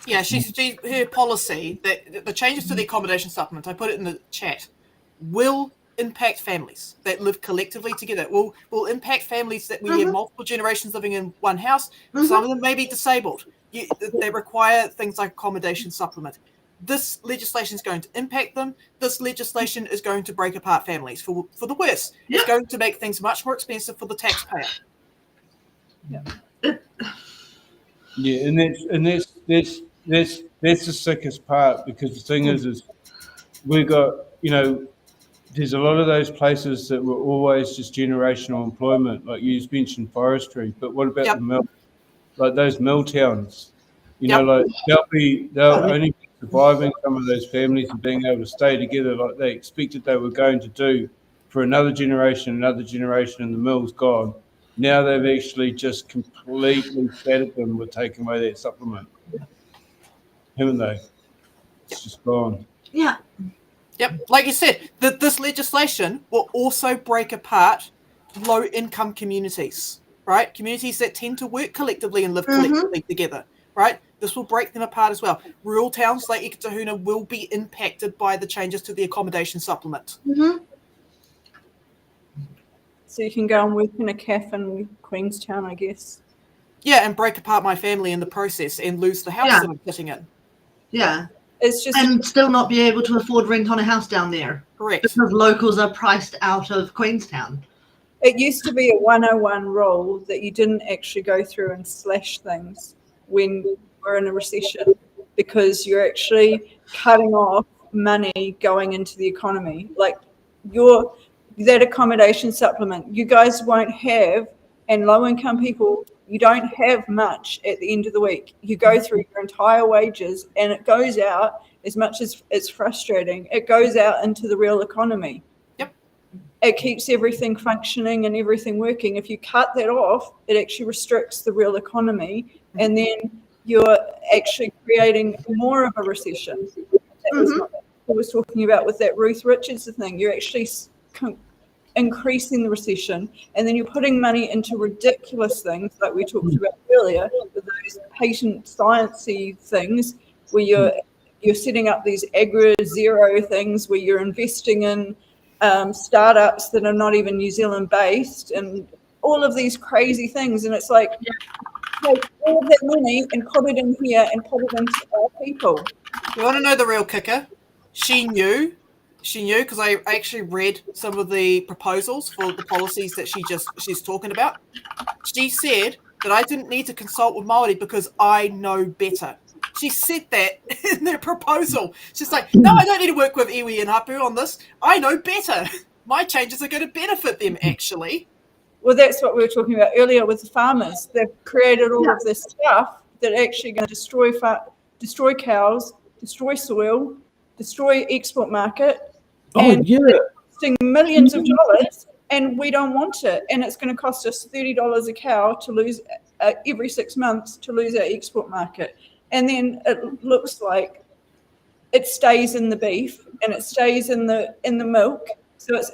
Yeah, her policy, that the changes to the accommodation supplement, I put it in the chat, will impact families that live collectively together. Will impact families that we have multiple generations living in one house. Some of them may be disabled. They require things like accommodation supplement. This legislation is going to impact them. This legislation is going to break apart families for the worse. Yeah. It's going to make things much more expensive for the taxpayer.
Yeah, and that's the sickest part, because the thing is we got there's a lot of those places that were always just generational employment, like you just mentioned forestry, but what about the mill? Like those mill towns, they'll only be surviving, some of those families, and being able to stay together like they expected they were going to do for another generation, and the mill's gone. Now they've actually just completely shattered them with taking away that supplement, haven't they? It's just gone.
Yeah.
Yep, like you said, this legislation will also break apart low-income communities, right? Communities that tend to work collectively and live collectively together, right? This will break them apart as well. Rural towns like Ikitahuna will be impacted by the changes to the accommodation supplement.
So you can go and work in a cafe in Queenstown, I guess.
Yeah, and break apart my family in the process and lose the house that I'm sitting in.
Yeah.
It's just
and still not be able to afford rent on a house down there.
Correct.
Because locals are priced out of Queenstown.
It used to be a 101 rule that you didn't actually go through and slash things when we're in a recession, because you're actually cutting off money going into the economy. Like that accommodation supplement, you guys won't have, and low-income people, you don't have much at the end of the week. You go through your entire wages and it goes out as much as it's frustrating, it goes out into the real economy.
Yep.
It keeps everything functioning and everything working. If you cut that off, it actually restricts the real economy, and then you're actually creating more of a recession. That was what I was talking about with that Ruth Richards thing. You're actually increasing the recession, and then you're putting money into ridiculous things like we talked about earlier, with those patient sciencey things where you're setting up these agri-zero things where you're investing in startups that are not even New Zealand based, and all of these crazy things. And it's like, take all of that money and put it in here and put it into our people.
You want to know the real kicker? She knew because I actually read some of the proposals for the policies that she's talking about. She said that I didn't need to consult with Māori because I know better. She said that in their proposal. She's like, no, I don't need to work with iwi and hapu on this. I know better. My changes are going to benefit them, actually.
Well, that's what we were talking about earlier with the farmers. They've created all of this stuff that actually going to destroy cows, destroy soil, destroy export market, and costing millions of dollars, and we don't want it. And it's going to cost us $30 a cow to lose every 6 months to lose our export market. And then it looks like it stays in the beef and it stays in the milk, so it's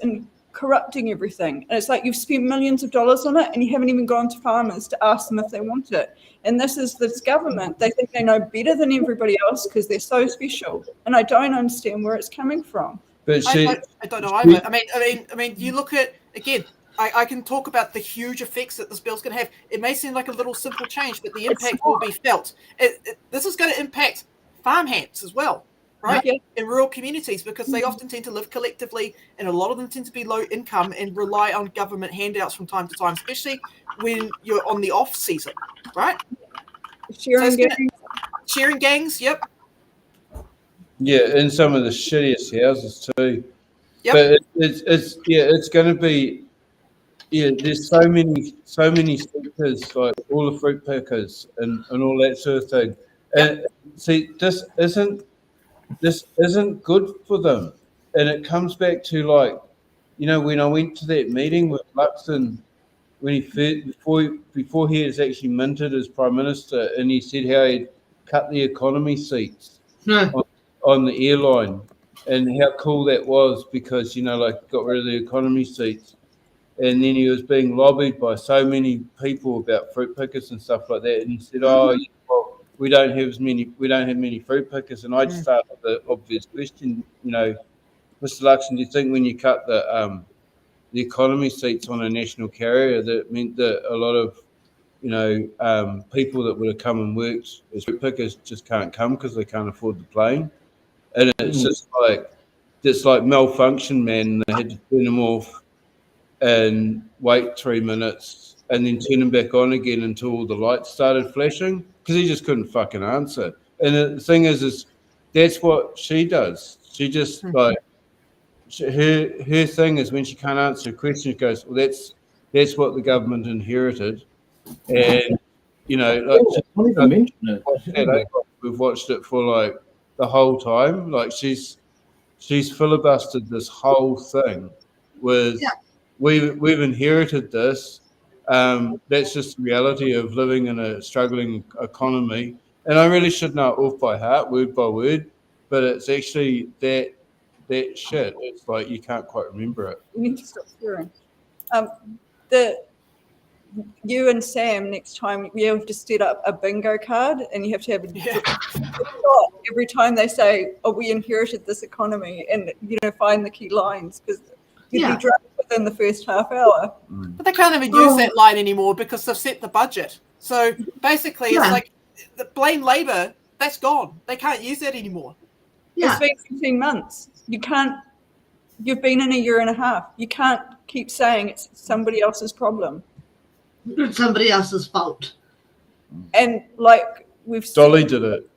corrupting everything. And it's like you've spent millions of dollars on it and you haven't even gone to farmers to ask them if they want it. And this is this government. They think they know better than everybody else because they're so special. And I don't understand where it's coming from.
But
I don't know either. I mean, you look at, again, I can talk about the huge effects that this bill's going to have. It may seem like a little simple change, but the impact will be felt. This is going to impact farmhands as well, right? Yeah. In rural communities, because they often tend to live collectively, and a lot of them tend to be low income and rely on government handouts from time to time, especially when you're on the off season, right? Sharing gangs, yep.
Yeah, in some of the shittiest houses too.
Yep.
But it's going to be. Yeah, there's so many sectors, like all the fruit pickers and all that sort of thing. And see, this isn't good for them. And it comes back to, like, you know, when I went to that meeting with Upston, when before he was actually minted as Prime Minister, and he said how he'd cut the economy seats on the airline, and how cool that was because, you know, like, got rid of the economy seats. And then he was being lobbied by so many people about fruit pickers and stuff like that. And he said, "Oh, well, we don't have many fruit pickers." And I just started with the obvious question, you know, Mr. Luxon, do you think when you cut the economy seats on a national carrier, that meant that a lot of, you know, people that would have come and worked as fruit pickers just can't come because they can't afford the plane? And it's just like malfunction, man. They had to turn them off and wait 3 minutes and then turn him back on again until all the lights started flashing because he just couldn't fucking answer. And the thing is that's what she does. She just her thing is when she can't answer a question, she goes, well, that's what the government inherited. And, you know, like, we've watched it for like the whole time. Like she's filibustered this whole thing with we've inherited this. That's just the reality of living in a struggling economy. And I really should know it off by heart, word by word, but it's actually that shit. It's like you can't quite remember it.
You need to stop swearing. You and Sam, next time, you have to set up a bingo card and you have to have every time they say, oh, we inherited this economy, and, you know, find the key lines because you'd be drunk within the first half hour.
But they can't even use that line anymore because they've set the budget. So basically it's like the blame Labour, that's gone. They can't use that anymore.
It's been 15 months. You've been in a year and a half. You can't keep saying it's somebody else's problem.
It's somebody else's fault.
And like we've
Dolly did it.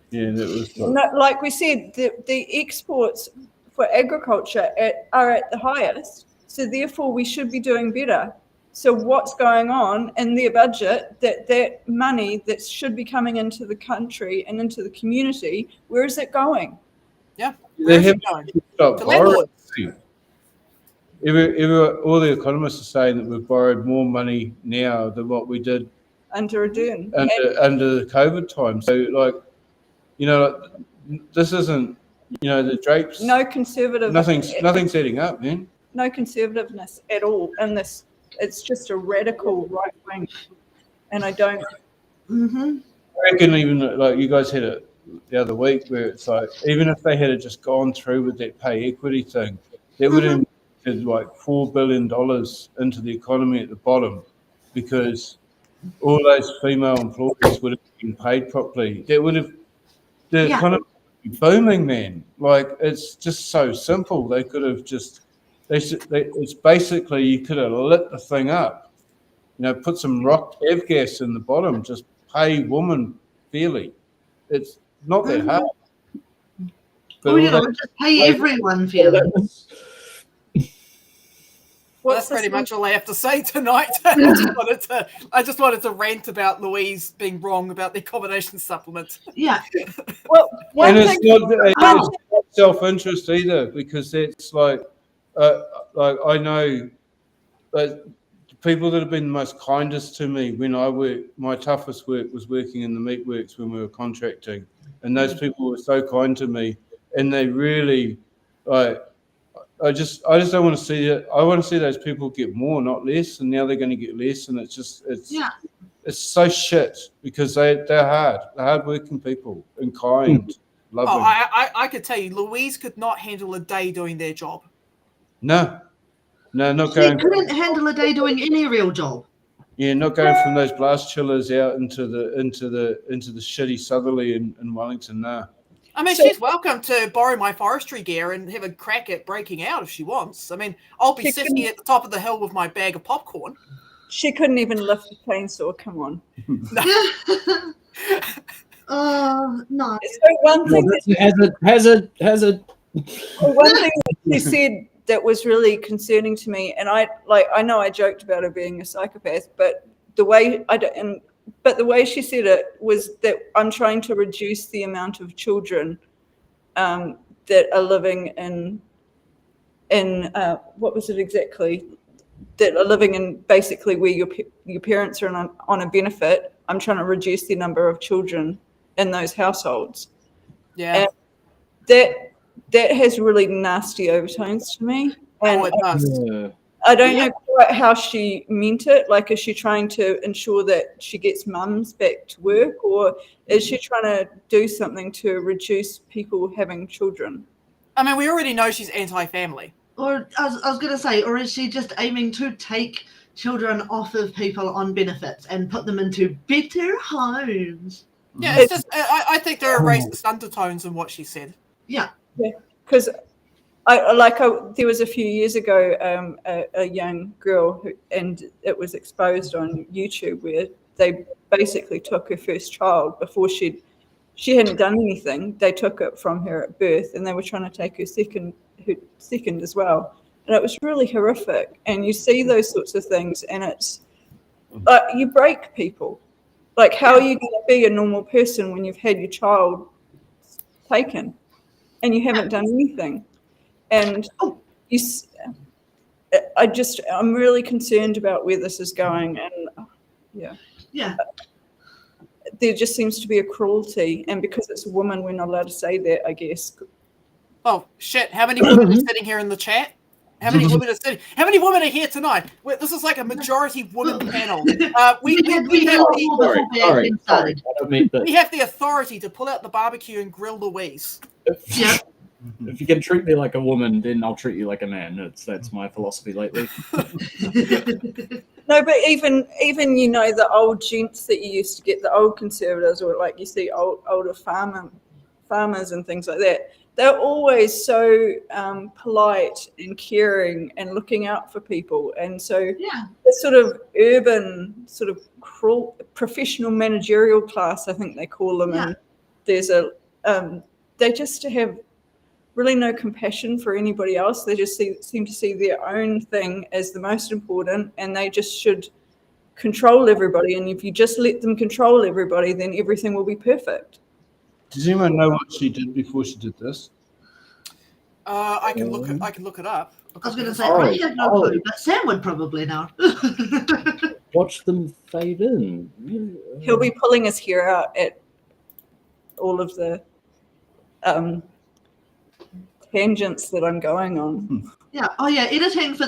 Yeah, that was
like we said, the exports for agriculture are at the highest. So therefore we should be doing better. So what's going on in their budget that money that should be coming into the country and into the community, where is it going?
Yeah,
They have to stop
To
borrowing. All the economists are saying that we've borrowed more money now than what we did
Under Ardern.
under the COVID time. So, like, you know, this isn't, you know, the drapes.
No conservative.
Nothing's adding up, man.
No conservativeness at all in this. It's just a radical right wing, and I don't.
I reckon even like you guys had it the other week, where it's like even if they had just gone through with that pay equity thing, that would have invested like $4 billion into the economy at the bottom, because all those female employees would have been paid properly. That would have the economy would be booming, man. Like, it's just so simple. They could have just. It's basically you could have lit the thing up, you know, put some rock gas in the bottom, just pay women fairly. It's not that hard. But
just pay everyone fairly.
Well, that's pretty much all I have to say tonight. I just wanted to rant about Louise being wrong about the accommodation supplement.
Yeah.
Well,
and it's not self-interest either, because it's like I know that the people that have been the most kindest to me when I worked, my toughest work was working in the meatworks when we were contracting, and those people were so kind to me, and they really like. I just don't want to see it. I want to see those people get more, not less, and now they're going to get less, and it's so shit, because they're hard-working people and kind, loving.
Oh, I could tell you, Louise could not handle a day doing their job.
No, not
She
going.
couldn't handle a day doing any real job.
Yeah, not going from those blast chillers out into the shitty Southerly in Wellington. Nah.
I mean, she's welcome to borrow my forestry gear and have a crack at breaking out if she wants. I mean, I'll be sitting at the top of the hill with my bag of popcorn.
She couldn't even lift the chainsaw. Come on.
No.
So one thing
hazard.
One thing that she said that was really concerning to me, and I know I joked about her being a psychopath, but the way the way she said it was that I'm trying to reduce the amount of children that are living in what was it exactly? That are living in basically where your parents are on a benefit. I'm trying to reduce the number of children in those households.
Yeah.
And that has really nasty overtones to me. And
it does.
I don't know quite how she meant it. Like, is she trying to ensure that she gets mums back to work, or is she trying to do something to reduce people having children?
I mean, we already know she's anti-family.
Or I was going to say, or is she just aiming to take children off of people on benefits and put them into better homes?
Yeah, it's just I think there are racist undertones in what she said.
Yeah,
because there was a few years ago a young girl and it was exposed on YouTube where they basically took her first child before she hadn't done anything. They took it from her at birth, and they were trying to take her second as well, and it was really horrific. And you see those sorts of things, and it's like you break people. Like, how are you going to be a normal person when you've had your child taken and you haven't done anything? And I'm really concerned about where this is going. And there just seems to be a cruelty. And because it's a woman, we're not allowed to say that, I guess.
Oh, shit. How many women are sitting here in the chat? How many women are sitting? How many women are here tonight? This is like a majority women panel. We have the authority to pull out the barbecue and grill Louise.
Yeah.
If you can treat me like a woman, then I'll treat you like a man. That's my philosophy lately.
No, but even the old gents that you used to get, the old conservatives, or like you see older farmers and things like that. They're always so polite and caring and looking out for people. And so the sort of urban, sort of cruel, professional managerial class, I think they call them. And there's they just have really no compassion for anybody else. They just seem to see their own thing as the most important, and they just should control everybody. And if you just let them control everybody, then everything will be perfect.
Does anyone know what she did before she did this?
I can look it up.
I was going to say, I have no clue, but Sam would probably know.
Watch them fade in.
He'll be pulling his hair out at all of the tangents that I'm going on.
Yeah. Oh, yeah. Editing for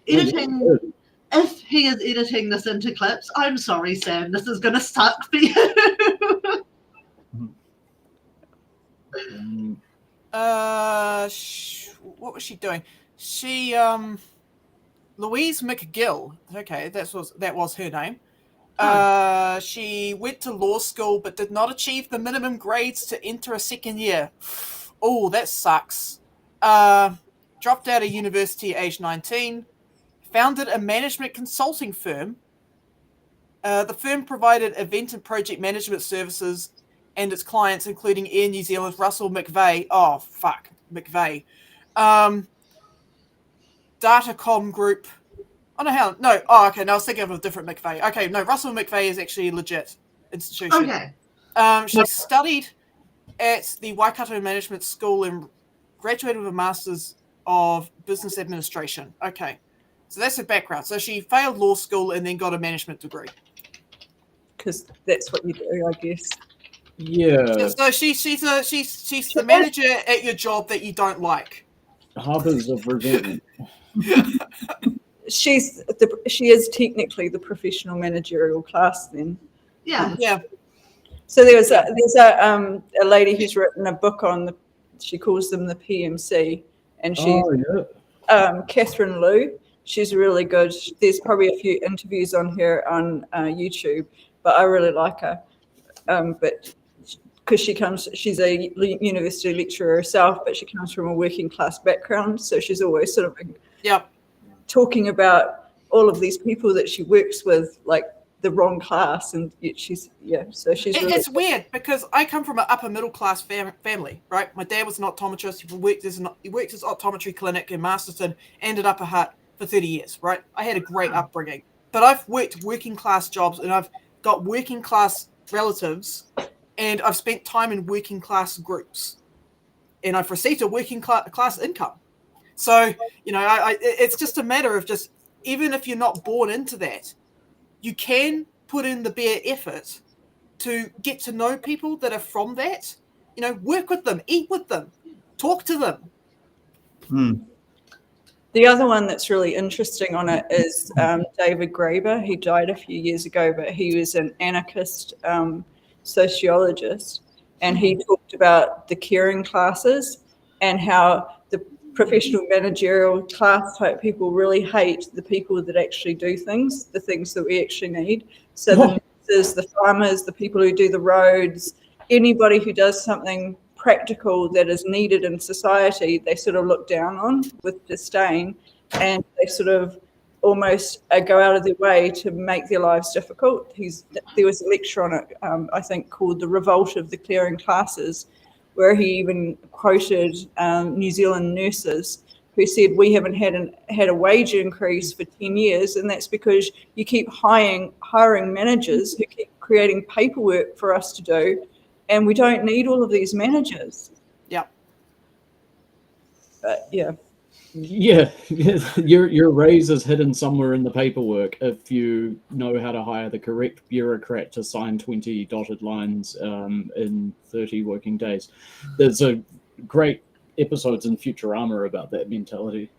editing. If he is editing this into clips, I'm sorry, Sam. This is going to suck for you.
What was she doing? She Louise McGill. Okay, that was her name. She went to law school but did not achieve the minimum grades to enter a second year. Oh, that sucks. Dropped out of university at age 19. Founded a management consulting firm. The firm provided event and project management services and its clients, including Air New Zealand's Russell McVeigh. Oh, fuck, McVeigh. Datacom Group. Oh, no, hell, no. Oh, okay, no, I was thinking of a different McVeigh. Okay, no, Russell McVeigh is actually a legit institution.
Okay.
She studied at the Waikato Management School and graduated with a Master's of Business Administration. Okay, so that's her background. So she failed law school and then got a management degree.
Because that's what you do, I guess.
Yeah.
So she's the manager at your job that you don't like.
Harbours of resentment.
She is technically the professional managerial class then.
Yeah.
Yeah.
So there's a lady who's written a book on she calls them the PMC, and she's Catherine Liu. She's really good. There's probably a few interviews on her on YouTube, but I really like her. But because she's a university lecturer herself, but she comes from a working class background, so she's always sort of talking about all of these people that she works with, like the wrong class, and so she's really
it's weird because I come from an upper middle class family, right? My dad was an optometrist. He worked as optometry clinic in Masterton, ended up a hut for 30 years, right? I had a great upbringing, but I've worked working class jobs and I've got working class relatives, and I've spent time in working class groups, and I've received a working class income. So, it's just a matter of just, even if you're not born into that, you can put in the bare effort to get to know people that are from that, work with them, eat with them, talk to them.
The other one that's really interesting on it is David Graeber. He died a few years ago, but he was an anarchist sociologist, and he talked about the caring classes and how the professional managerial class type people really hate the people that actually do things, the things that we actually need. So the nurses, the farmers, the people who do the roads, anybody who does something practical that is needed in society, they sort of look down on with disdain, and they sort of almost go out of their way to make their lives difficult. There was a lecture on it, I think, called The Revolt of the Clearing Classes, where he even quoted New Zealand nurses who said, we haven't had a wage increase for 10 years, and that's because you keep hiring managers who keep creating paperwork for us to do, and we don't need all of these managers.
Yeah.
But yeah.
Yeah, your raise is hidden somewhere in the paperwork if you know how to hire the correct bureaucrat to sign 20 dotted lines in 30 working days. There's a great episodes in Futurama about that mentality.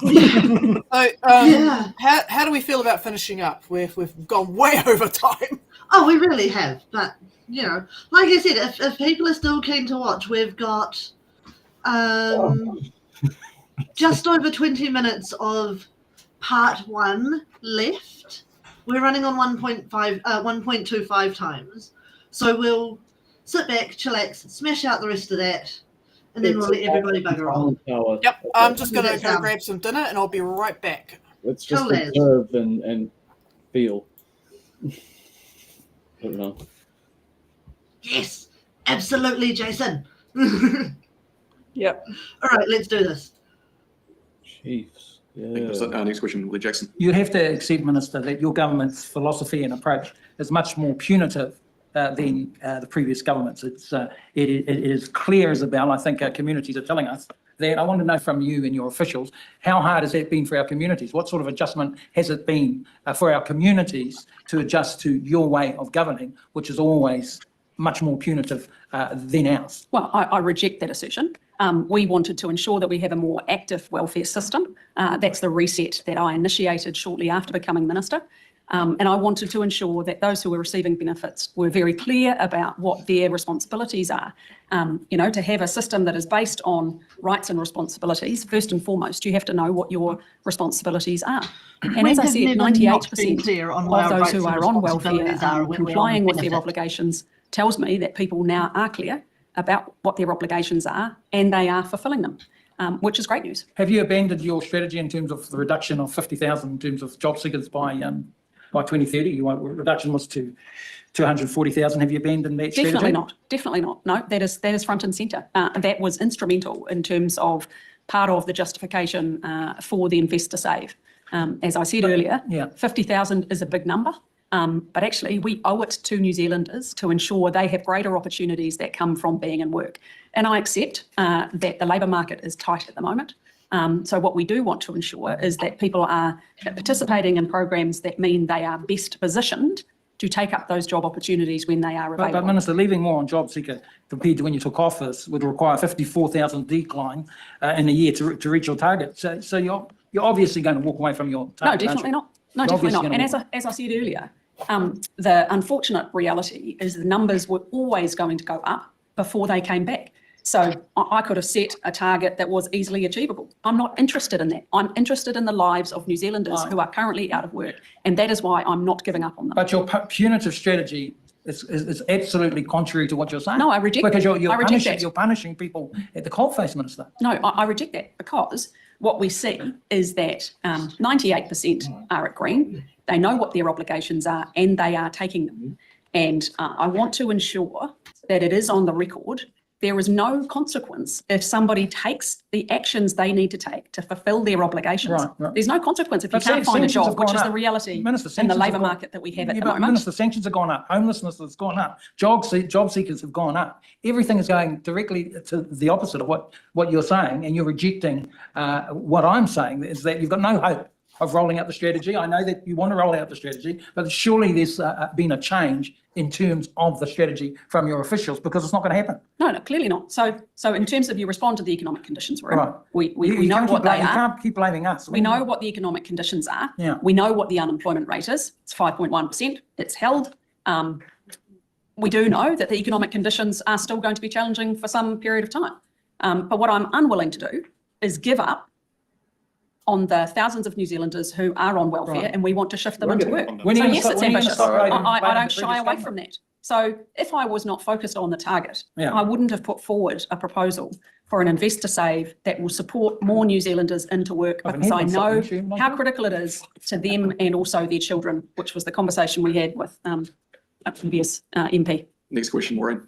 So, how do we feel about finishing up? We've gone way over time.
Oh, we really have. But, like I said, if people are still keen to watch, we've got just over 20 minutes of part 1 left. We're running on 1.25 times. So we'll sit back, chillax, smash out the rest of that, and then we'll let everybody bugger off.
Yep, I'm just going to go grab some dinner, and I'll be right back.
Let's just observe and feel. I don't know.
Yes, absolutely, Jason.
Yep.
All right, let's do this.
Chiefs.
Thank you, Minister. Next question, Lee Jackson.
You have to accept, Minister, that your government's philosophy and approach is much more punitive than the previous government's. It is clear as a bell. I think our communities are telling us that. I want to know from you and your officials, how hard has that been for our communities? What sort of adjustment has it been for our communities to adjust to your way of governing, which is always much more punitive than ours?
Well, I reject that assertion. We wanted to ensure that we have a more active welfare system. That's the reset that I initiated shortly after becoming minister. And I wanted to ensure that those who were receiving benefits were very clear about what their responsibilities are. To have a system that is based on rights and responsibilities, first and foremost, you have to know what your responsibilities are. And as I said, 98% of those who are on welfare complying with their obligations tells me that people now are clear about what their obligations are and they are fulfilling them, which is great news.
Have you abandoned your strategy in terms of the reduction of 50,000 in terms of job seekers by 2030? Your reduction was to 240,000. Have you abandoned that strategy?
Definitely not. Definitely not. No, that is front and centre. That was instrumental in terms of part of the justification for the Invest to Save. As I said earlier, 50,000 is a big number. But actually, we owe it to New Zealanders to ensure they have greater opportunities that come from being in work. And I accept that the labour market is tight at the moment. So what we do want to ensure is that people are participating in programs that mean they are best positioned to take up those job opportunities when they are available.
But Minister, leaving more on job seeker compared to when you took office would require 54,000 decline in a year to reach your target. So you're obviously going to walk away from your target.
No, definitely not. No, definitely not. And as I said earlier, the unfortunate reality is the numbers were always going to go up before they came back. So I could have set a target that was easily achievable. I'm not interested in that. I'm interested in the lives of New Zealanders who are currently out of work, and that is why I'm not giving up on them.
But your punitive strategy is absolutely contrary to what you're saying.
No, I reject
because
that.
You're punishing people at the coalface, Minister.
No, I reject that because what we see is that 98% are at green. They know what their obligations are and they are taking them. And I want to ensure that it is on the record. There is no consequence if somebody takes the actions they need to take to fulfil their obligations. Right. There's no consequence if you can't find a job, which is the reality in the labour market that we have at the moment.
Minister, sanctions have gone up, homelessness has gone up, job seekers have gone up. Everything is going directly to the opposite of what you're saying, and you're rejecting what I'm saying is that you've got no hope of rolling out the strategy. I know that you want to roll out the strategy, but surely there's been a change in terms of the strategy from your officials, because it's not going to happen.
No, clearly not. So in terms of you respond to the economic conditions we're in, we know what they are.
You can't keep blaming us.
We know what the economic conditions are.
Yeah.
We know what the unemployment rate is. It's 5.1%. It's held. We do know that the economic conditions are still going to be challenging for some period of time. But what I'm unwilling to do is give up on the thousands of New Zealanders who are on welfare, and we want to shift them into work. So yes, it's ambitious. I don't shy away from that. So if I was not focused on the target, I wouldn't have put forward a proposal for an Invest to Save that will support more New Zealanders into work, because I know how critical it is to them and also their children, which was the conversation we had with a previous MP.
Next question, Maureen.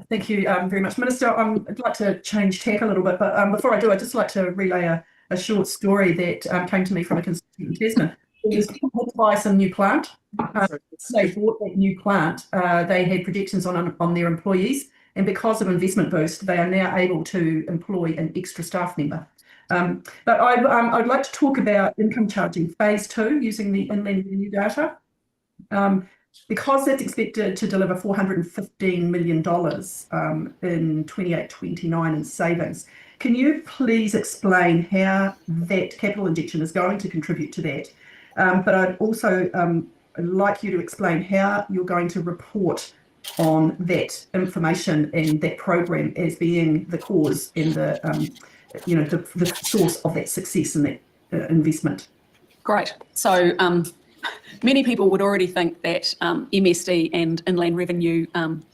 Thank you very much, Minister. I'd like to change tack a little bit, but before I do, I'd just like to relay a short story that came to me from a constituent in Tasman. It was to buy some new plant. They bought that new plant. They had projections on their employees, and because of Investment Boost, they are now able to employ an extra staff member. But I'd like to talk about income charging phase 2 using the inland revenue data. Because it's expected to deliver $415 million in 28-29 in savings, can you please explain how that capital injection is going to contribute to that? But I'd also like you to explain how you're going to report on that information and that program as being the cause and the source of that success and that investment.
Great. So many people would already think that MSD and Inland Revenue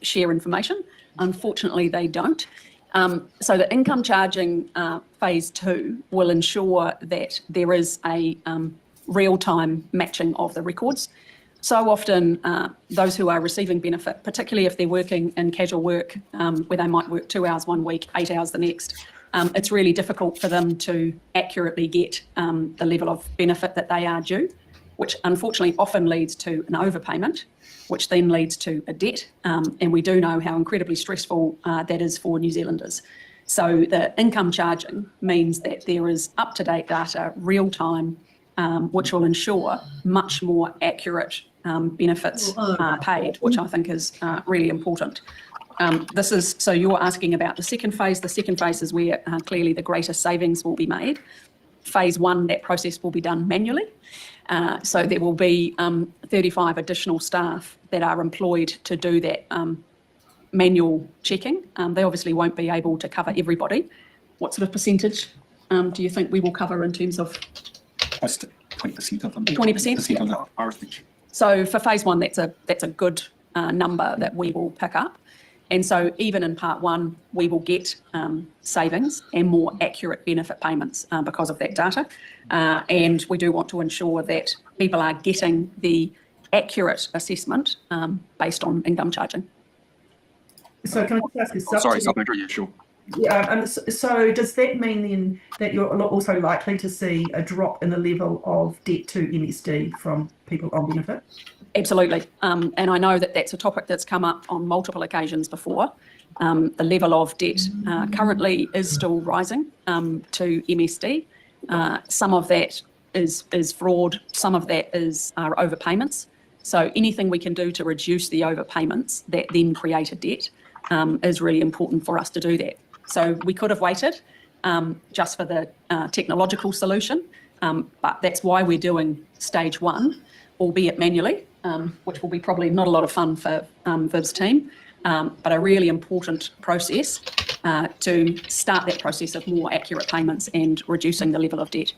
share information. Unfortunately, they don't. So the income charging phase 2 will ensure that there is a real-time matching of the records. So often those who are receiving benefit, particularly if they're working in casual work where they might work 2 hours one week, 8 hours the next, it's really difficult for them to accurately get the level of benefit that they are due, which unfortunately often leads to an overpayment, which then leads to a debt. And we do know how incredibly stressful that is for New Zealanders. So the income charging means that there is up-to-date data, real time, which will ensure much more accurate benefits paid, which I think is really important. This is, so you're asking about the second phase. The second phase is where clearly the greatest savings will be made. Phase 1, that process will be done manually. So there will be 35 additional staff that are employed to do that manual checking. They obviously won't be able to cover everybody. What sort of percentage do you think we will cover in terms of?
20% of them.
20%?
Of the RSP.
So for phase 1, that's a good number that we will pick up. And so even in part 1, we will get savings and more accurate benefit payments because of that data. And we do want to ensure that people are getting the accurate assessment based on income charging.
So can I just ask a
Sorry, supplementary, yeah, sure.
Yeah, so does that mean then that you're also likely to see a drop in the level of debt to MSD from people on benefit?
Absolutely. And I know that that's a topic that's come up on multiple occasions before. The level of debt currently is still rising to MSD. Some of that is fraud. Some of that are overpayments. So anything we can do to reduce the overpayments that then create a debt is really important for us to do that. So we could have waited just for the technological solution, but that's why we're doing stage 1, albeit manually, which will be probably not a lot of fun for Viv's team, but a really important process to start that process of more accurate payments and reducing the level of debt.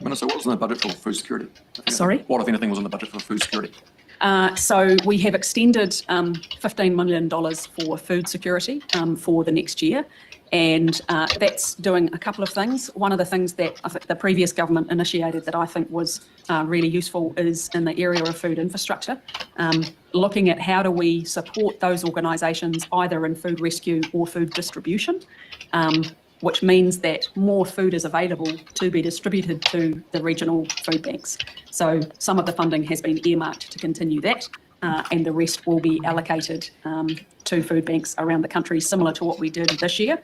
Minister, what was in the budget for food security?
Sorry?
What, if anything, was in the budget for food security?
So we have extended $15 million for food security for the next year. And that's doing a couple of things. One of the things that I think the previous government initiated that I think was really useful is in the area of food infrastructure, looking at how do we support those organisations either in food rescue or food distribution, which means that more food is available to be distributed to the regional food banks. So some of the funding has been earmarked to continue that, and the rest will be allocated to food banks around the country, similar to what we did this year.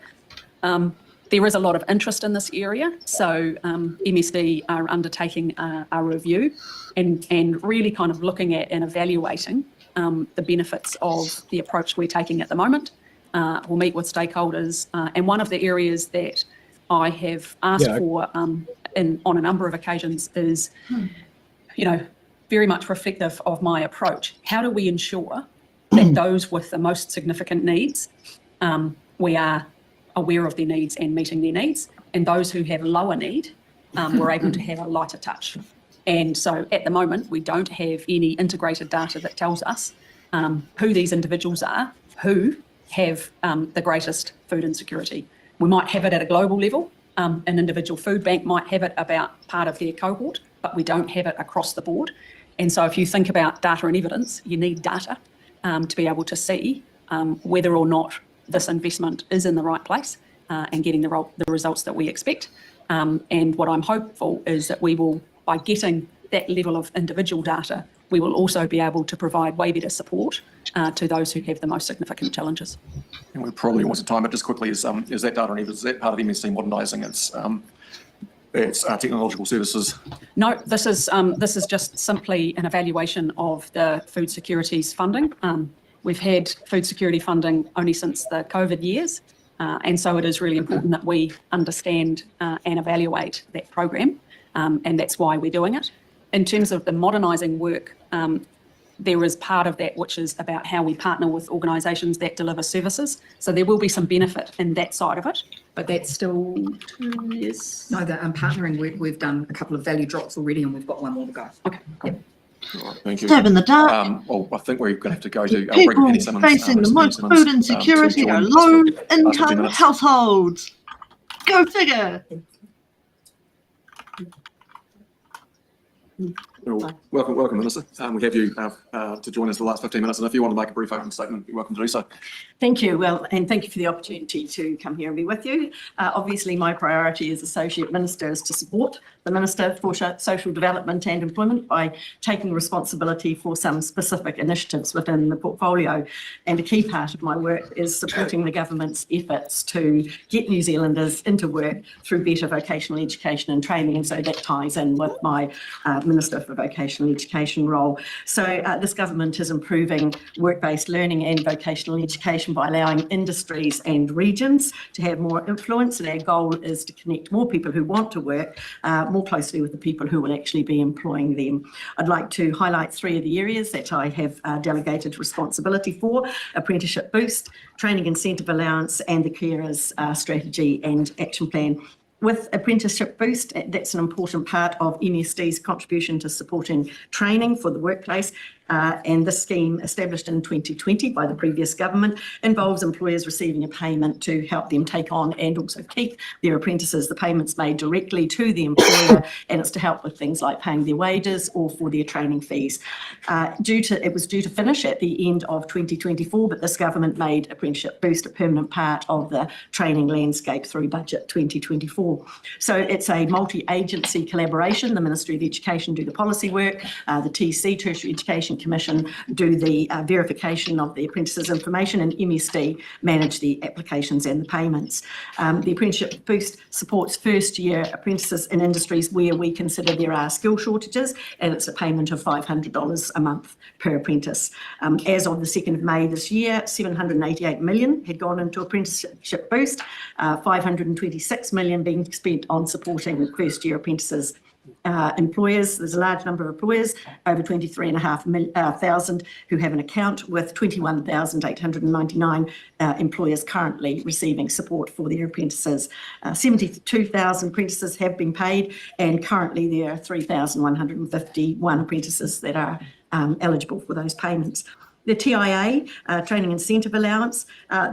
There is a lot of interest in this area, so MSD are undertaking a review and really kind of looking at and evaluating the benefits of the approach we're taking at the moment. We'll meet with stakeholders, and one of the areas that I have asked for on a number of occasions is, very much reflective of my approach. How do we ensure that those with the most significant needs, we are aware of their needs and meeting their needs, and those who have lower need, we're able to have a lighter touch. And so at the moment, we don't have any integrated data that tells us who these individuals are, who have the greatest food insecurity. We might have it at a global level. An individual food bank might have it about part of their cohort, but we don't have it across the board. And so if you think about data and evidence, you need data to be able to see whether or not this investment is in the right place and getting the results that we expect. And what I'm hopeful is that we will, by getting that level of individual data, we will also be able to provide way better support to those who have the most significant challenges.
And we probably want to time it just quickly. Is that data and evidence, is that part of MSD modernising its technological services?
No, this is just simply an evaluation of the food security's funding. We've had food security funding only since the COVID years, and so it is really important that we understand and evaluate that program, and that's why we're doing it. In terms of the modernising work, there is part of that which is about how we partner with organisations that deliver services. So there will be some benefit in that side of it, but that's still 2 years.
No, the partnering work, we've done a couple of value drops already, and we've got one more to go.
Okay.
Yep.
All right, thank you.
Stab in the dark.
Well, I think we're going to have to go to
People
Penny Simmonds,
facing the most food insecurity are low-income households. Go figure.
Well, welcome, Minister. We have you to join us for the last 15 minutes, and if you want to make a brief opening statement, you're welcome to do so.
Thank you. Well, and thank you for the opportunity to come here and be with you. Obviously, my priority as Associate Minister is to support the Minister for Social Development and Employment by taking responsibility for some specific initiatives within the portfolio. And a key part of my work is supporting the government's efforts to get New Zealanders into work through better vocational education and training. And so that ties in with my Minister for Vocational Education role. So this government is improving work-based learning and vocational education by allowing industries and regions to have more influence. And our goal is to connect more people who want to work more closely with the people who will actually be employing them. I'd like to highlight 3 of the areas that I have delegated responsibility for: apprenticeship boost, training incentive allowance, and the carers strategy and action plan. With Apprenticeship Boost, that's an important part of MSD's contribution to supporting training for the workplace. And this scheme, established in 2020 by the previous government, involves employers receiving a payment to help them take on and also keep their apprentices. The payment's made directly to the employer, and it's to help with things like paying their wages or for their training fees. It was due to finish at the end of 2024, but this government made Apprenticeship Boost a permanent part of the training landscape through Budget 2024. So it's a multi-agency collaboration. The Ministry of Education do the policy work, the TC, Tertiary Education Commission, do the verification of the apprentices' information, and MSD manage the applications and the payments. The Apprenticeship Boost supports first-year apprentices in industries where we consider there are skill shortages, and it's a payment of $500 a month per apprentice. As of the 2nd of May this year, $788 million had gone into Apprenticeship Boost, $526 million being spent on supporting first-year apprentices. Employers, there's a large number of employers, over 23,500 who have an account, with 21,899 employers currently receiving support for their apprentices. 72,000 apprentices have been paid, and currently there are 3,151 apprentices that are eligible for those payments. The TIA, Training Incentive Allowance,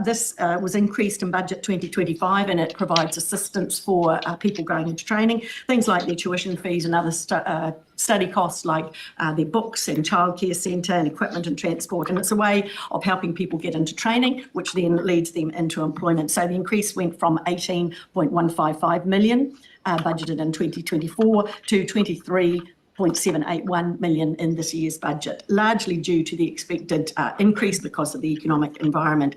this was increased in Budget 2025, and it provides assistance for people going into training, things like their tuition fees and other study costs like their books and childcare centre and equipment and transport. And it's a way of helping people get into training, which then leads them into employment. So the increase went from 18.155 million budgeted in 2024 to 23.781 million in this year's budget, largely due to the expected increase because of the economic environment.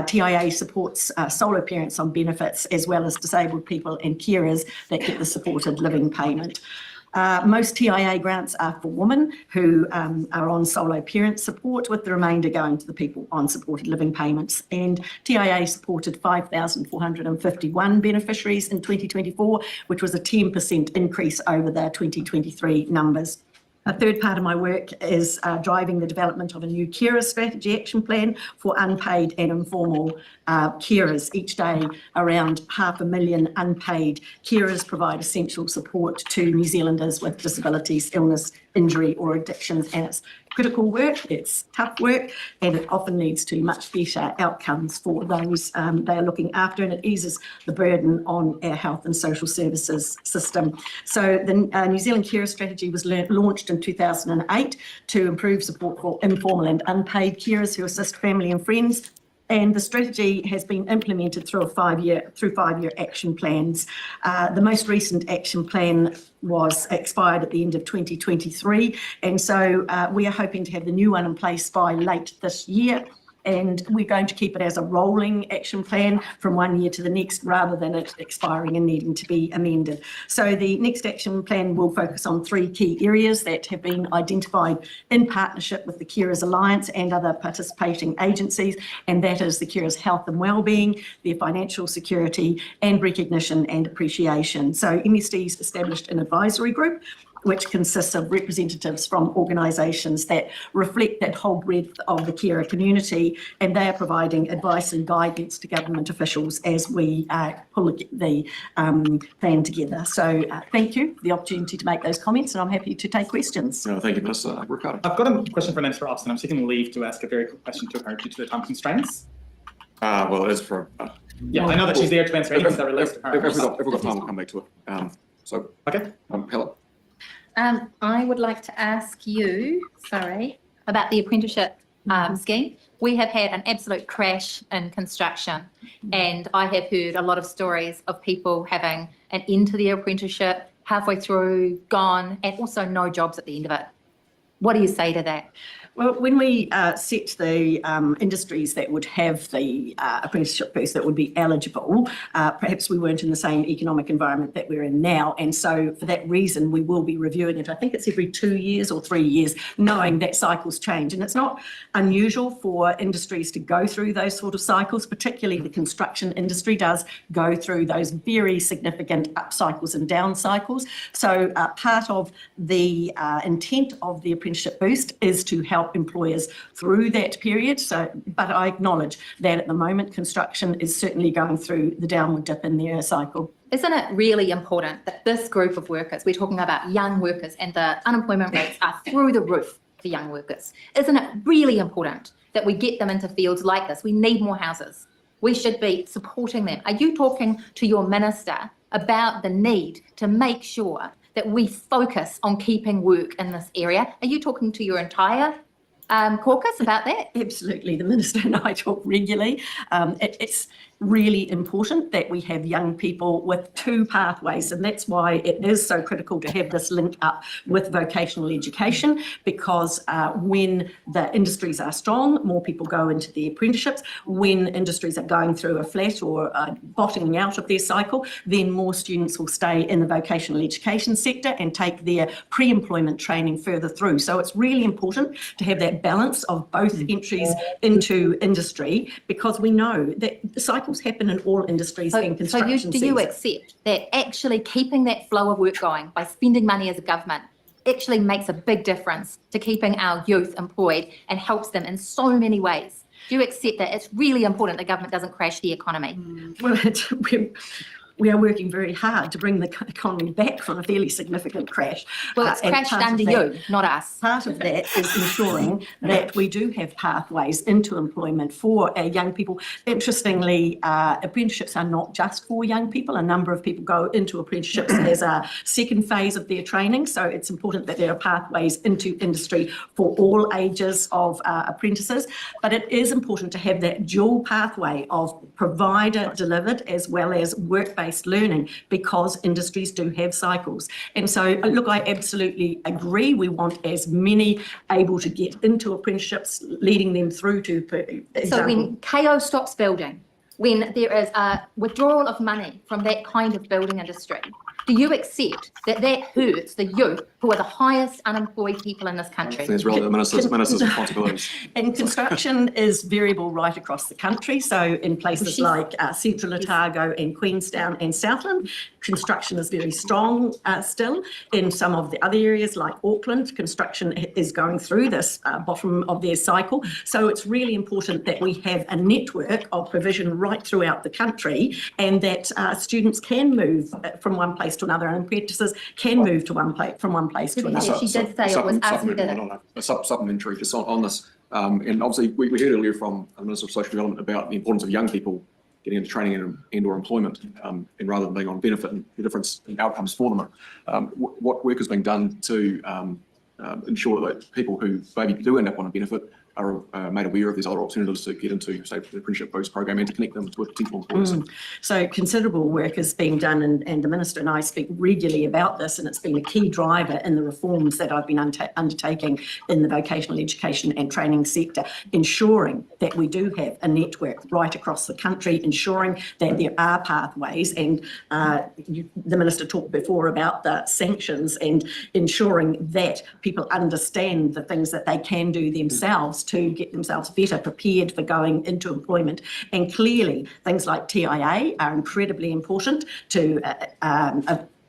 TIA supports solo parents on benefits, as well as disabled people and carers that get the supported living payment. Most TIA grants are for women who are on solo parent support, with the remainder going to the people on supported living payments. And TIA supported 5,451 beneficiaries in 2024, which was a 10% increase over the 2023 numbers. A third part of my work is driving the development of a new carer strategy action plan for unpaid and informal carers. Each day, around 500,000 unpaid carers provide essential support to New Zealanders with disabilities, illness, injury or addictions, and it's critical work, it's tough work, and it often leads to much better outcomes for those they are looking after, and it eases the burden on our health and social services system. So the New Zealand Carer Strategy was launched in 2008 to improve support for informal and unpaid carers who assist family and friends. And the strategy has been implemented through five-year action plans. The most recent action plan was expired at the end of 2023. And so we are hoping to have the new one in place by late this year. And we're going to keep it as a rolling action plan from one year to the next, rather than it expiring and needing to be amended. So the next action plan will focus on 3 key areas that have been identified in partnership with the Carers Alliance and other participating agencies, and that is the carers' health and wellbeing, their financial security, and recognition and appreciation. So MSD's established an advisory group which consists of representatives from organisations that reflect that whole breadth of the carer community, and they are providing advice and guidance to government officials as we pull the plan together. So thank you for the opportunity to make those comments, and I'm happy to take questions.
Thank you, Ms. Ricardo.
I've got a question for Minister Upston. I'm seeking leave to ask a very quick question to her due to the time constraints.
Well, it is for...
yeah, I know that she's there to answer anything that relates to her.
If we've got time, we'll come back to it. Okay. Helen.
I would like to ask you, about the apprenticeship scheme. We have had an absolute crash in construction, and I have heard a lot of stories of people having an end to their apprenticeship, halfway through, gone, and also no jobs at the end of it. What do you say to that?
Well, when we set the industries that would have the apprenticeship boost that would be eligible, perhaps we weren't in the same economic environment that we're in now. And so for that reason, we will be reviewing it. I think it's every 2 years or 3 years, knowing that cycles change. And it's not unusual for industries to go through those sort of cycles, particularly the construction industry does go through those very significant up cycles and down cycles. So part of the intent of the apprenticeship boost is to help employers through that period. But I acknowledge that at the moment, construction is certainly going through the downward dip in their cycle.
Isn't it really important that this group of workers, we're talking about young workers, and the unemployment rates are through the roof for young workers? Isn't it really important that we get them into fields like this? We need more houses. We should be supporting them. Are you talking to your minister about the need to make sure that we focus on keeping work in this area? Are you talking to your entire caucus about that?
Absolutely. The Minister and I talk regularly. It's really important that we have young people with two pathways, and that's why it is so critical to have this link up with vocational education, because when the industries are strong, more people go into the apprenticeships. When industries are going through a flat or bottoming out of their cycle, then more students will stay in the vocational education sector and take their pre-employment training further through. So it's really important to have that balance of both entries into industry, because we know that the cycles happen in all industries and construction.
Do you accept that actually keeping that flow of work going by spending money as a government actually makes a big difference to keeping our youth employed and helps them in so many ways? Do you accept that it's really important the government doesn't crash the economy?
Well, we are working very hard to bring the economy back from a fairly significant crash.
Well, it's crashed under you, not us.
Part of that is ensuring that we do have pathways into employment for our young people. Interestingly, apprenticeships are not just for young people. A number of people go into apprenticeships as a second phase of their training. So it's important that there are pathways into industry for all ages of apprentices. But it is important to have that dual pathway of provider delivered as well as work-based learning, because industries do have cycles. And so, look, I absolutely agree. We want as many able to get into apprenticeships, leading them through to, for example.
So when KO stops building, when there is a withdrawal of money from that kind of building industry, do you accept that that hurts the youth, who are the highest unemployed people in this country?
It's really the minister's responsibilities.
And construction is variable right across the country. So in places like Central Otago and Queenstown and Southland, construction is very strong still. In some of the other areas like Auckland, construction is going through this bottom of their cycle. So it's really important that we have a network of provision right throughout the country, and that students can move from one place to another, and apprentices can move to from one place to another.
She did say it was us who did it.
A supplementary just on this, and obviously we heard earlier from the Minister of Social Development about the importance of young people getting into training and or employment, and rather than being on benefit, and the difference in outcomes for them. What work is being done to ensure that people who maybe do end up on a benefit are made aware of these other alternatives to get into, say, the apprenticeship boost program, and to connect them with potential employers?
So considerable work is being done, and the Minister and I speak regularly about this, and it's been a key driver in the reforms that I've been undertaking in the vocational education and training sector, ensuring that we do have a network right across the country, ensuring that there are pathways, and the Minister talked before about the sanctions, and ensuring that people understand the things that they can do themselves to get themselves better prepared for going into employment. And clearly, things like TIA are incredibly important to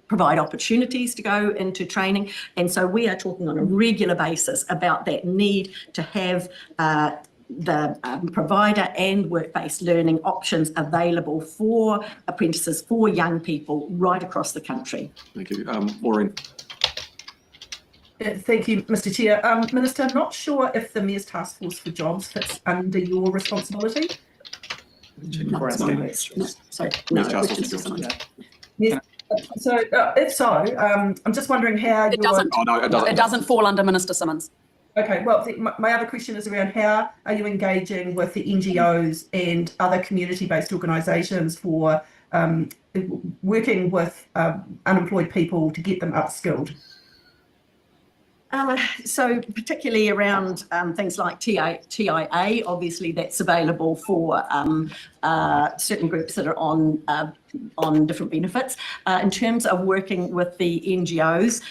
provide opportunities to go into training. And so we are talking on a regular basis about that need to have the provider and work-based learning options available for apprentices, for young people right across the country.
Thank you. Maureen.
Thank you, Mr. Chair. Minister, I'm not sure if the Mayor's Task Force for Jobs fits under your responsibility.
No, sorry. No,
So if so, I'm just wondering how
It doesn't.
Oh, no, it doesn't.
It doesn't fall under Minister Simmonds.
Okay, well, my other question is around how are you engaging with the NGOs and other community-based organisations for working with unemployed people to get them upskilled?
So particularly around things like TIA, obviously that's available for certain groups that are on different benefits. In terms of working with the NGOs,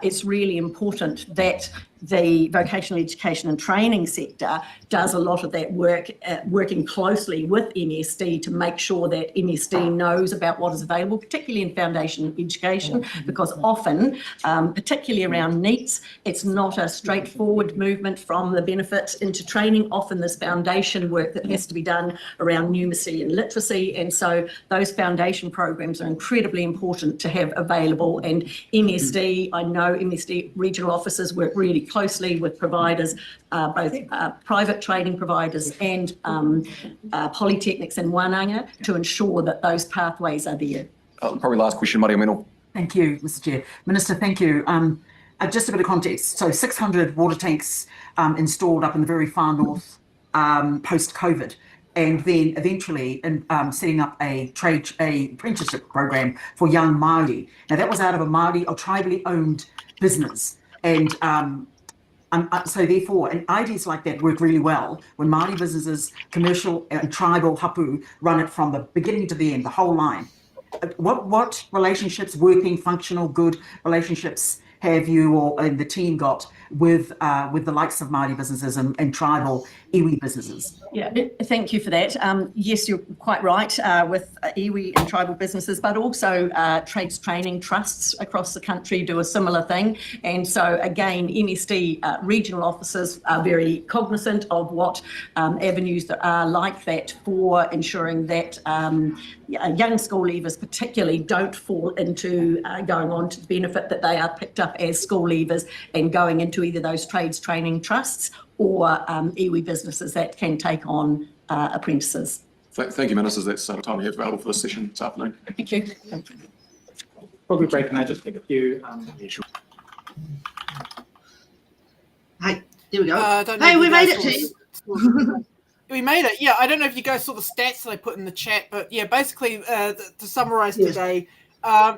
it's really important that the vocational education and training sector does a lot of that work, working closely with MSD to make sure that MSD knows about what is available, particularly in foundation education, because often, particularly around NEETs, it's not a straightforward movement from the benefits into training. Often there's foundation work that has to be done around numeracy and literacy, and so those foundation programs are incredibly important to have available. And MSD, I know MSD regional officers work really closely with providers, both private training providers and polytechnics in Wānanga to ensure that those pathways are there.
Probably last question, Maria Meno.
Thank you, Mr. Chair. Minister, thank you. Just a bit of context. So 600 water tanks installed up in the very far north post-COVID, and then eventually setting up a apprenticeship program for young Māori. Now that was out of a Māori or tribally owned business, and so therefore, and ideas like that work really well when Māori businesses, commercial and tribal hapu, run it from the beginning to the end, the whole line. What relationships, working, functional, good relationships have you or the team got with the likes of Māori businesses and tribal iwi businesses?
Yeah, thank you for that. Yes, you're quite right with iwi and tribal businesses, but also trades training trusts across the country do a similar thing. And so again, MSD regional officers are very cognizant of what avenues there are like that for ensuring that young school leavers particularly don't fall into going on to the benefit that they are picked up as school leavers and going into either those trades training trusts or iwi businesses that can take on apprentices.
Thank you, Ministers. That's the time we have available for this session this afternoon.
Thank you.
Probably break, and I just take a few.
Hey, there we go.
Hey,
Hey, we made it, team.
We made it. Yeah, I don't know if you guys saw the stats that I put in the chat, but yeah, basically to summarize today,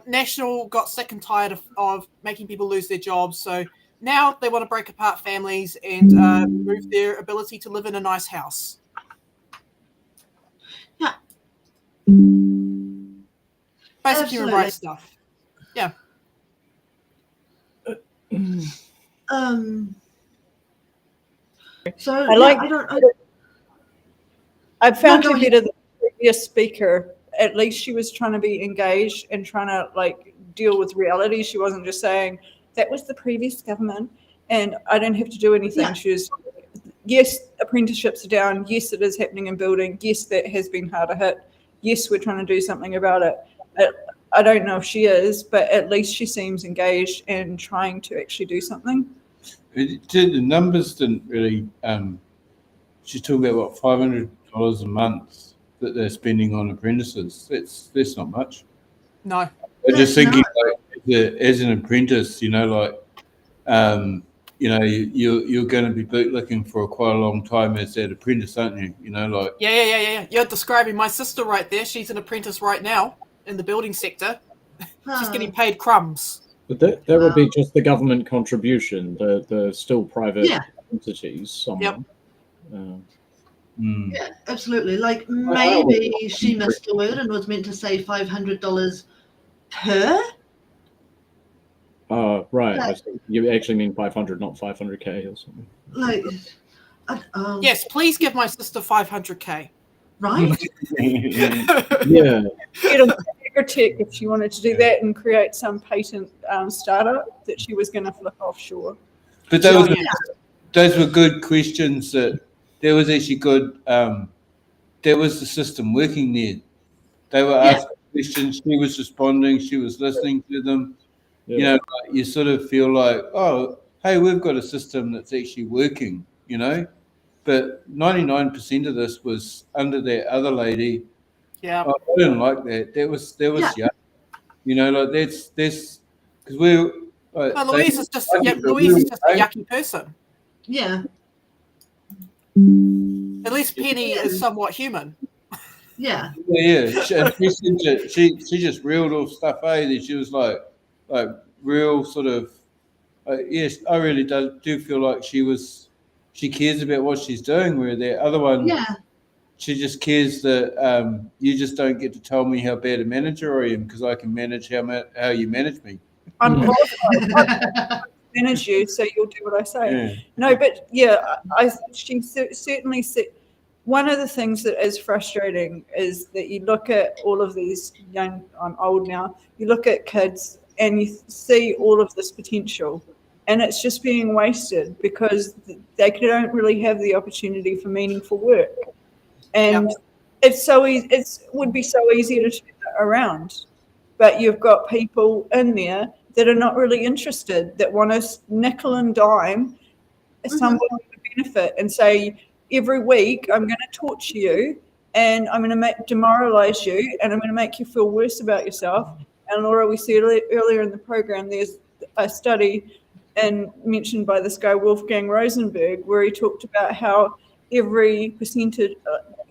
National got sick and tired of making people lose their jobs. So now they want to break apart families and remove their ability to live in a nice house.
Yeah.
Basic human rights stuff. Yeah.
So
I found her better than the previous speaker. At least she was trying to be engaged and trying to like deal with reality. She wasn't just saying that was the previous government and I don't have to do anything. Yeah. She was, yes, apprenticeships are down. Yes, it is happening in building. Yes, that has been harder hit. Yes, we're trying to do something about it. I don't know if she is, but at least she seems engaged and trying to actually do something.
The numbers didn't really. She's talking about what, $500 a month that they're spending on apprentices. That's not much.
No.
I'm just thinking, like, as an apprentice, you know, like, you know, you're going to be bootlicking for quite a long time as that apprentice, aren't you? You know, like.
Yeah. You're describing my sister right there. She's an apprentice right now in the building sector. She's getting paid crumbs.
But that would be just the government contribution. The still private entities. Somewhere.
Yep.
Yeah, absolutely. Like maybe she missed the word and was meant to say $500 per.
Right.
Like,
you actually mean 500, not 500K or something.
Like,
yes, please give my sister 500K.
Right?
Yeah.
Get a tech if she wanted to do that and create some patent startup that she was going to flip offshore.
But those were good questions. There was actually good. There was the system working there. They were asking questions. She was responding. She was listening to them. Yeah. You know, like, you sort of feel like, oh, hey, we've got a system that's actually working. You know, but 99% of this was under that other lady.
Yeah,
I didn't like that. That was You know, like that's because we're. Like,
Well, Louise is just a yucky person.
Yeah.
At least Penny is somewhat human.
Yeah.
Yeah. She just reeled off stuff. That she was like real sort of. Yes, I really do feel like she cares about what she's doing. Where the other one, she just cares that you just don't get to tell me how bad a manager I am because I can manage how you manage me.
I'm qualified to manage you, so you'll do what I say.
Yeah.
No, but she certainly said one of the things that is frustrating is that you look at all of these young, I'm old now, you look at kids and you see all of this potential and it's just being wasted because they don't really have the opportunity for meaningful work. And it's so easy, it would be so easy to turn it around. But you've got people in there that are not really interested, that want to nickel and dime someone with a benefit and say, every week I'm going to torture you and I'm going to demoralize you and I'm going to make you feel worse about yourself. And Laura, we said earlier in the program, there's a study mentioned by this guy, Wolfgang Rosenberg, where he talked about how every percentage,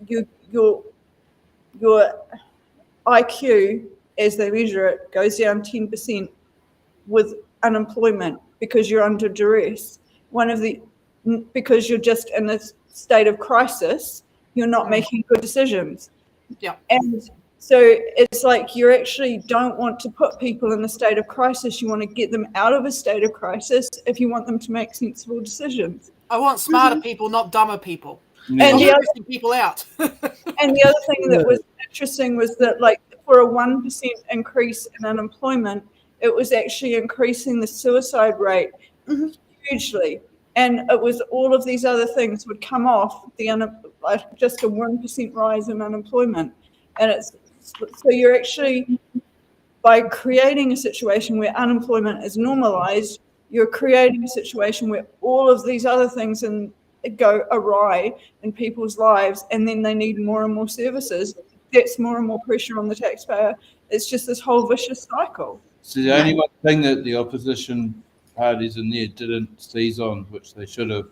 your IQ, as they measure it, goes down 10% with unemployment because you're under duress. Because you're just in a state of crisis, you're not making good decisions.
Yeah.
And so it's like you actually don't want to put people in a state of crisis. You want to get them out of a state of crisis if you want them to make sensible decisions.
I want smarter people, not dumber people.
Yeah. And the other
people out.
And the other thing that was interesting was that, like, for a 1% increase in unemployment, it was actually increasing the suicide rate hugely. And it was all of these other things would come off just a 1% rise in unemployment. And so you're actually, by creating a situation where unemployment is normalized, you're creating a situation where all of these other things go awry in people's lives, and then they need more and more services. That's more and more pressure on the taxpayer. It's just this whole vicious cycle.
So the only one thing that the opposition parties in there didn't seize on, which they should have,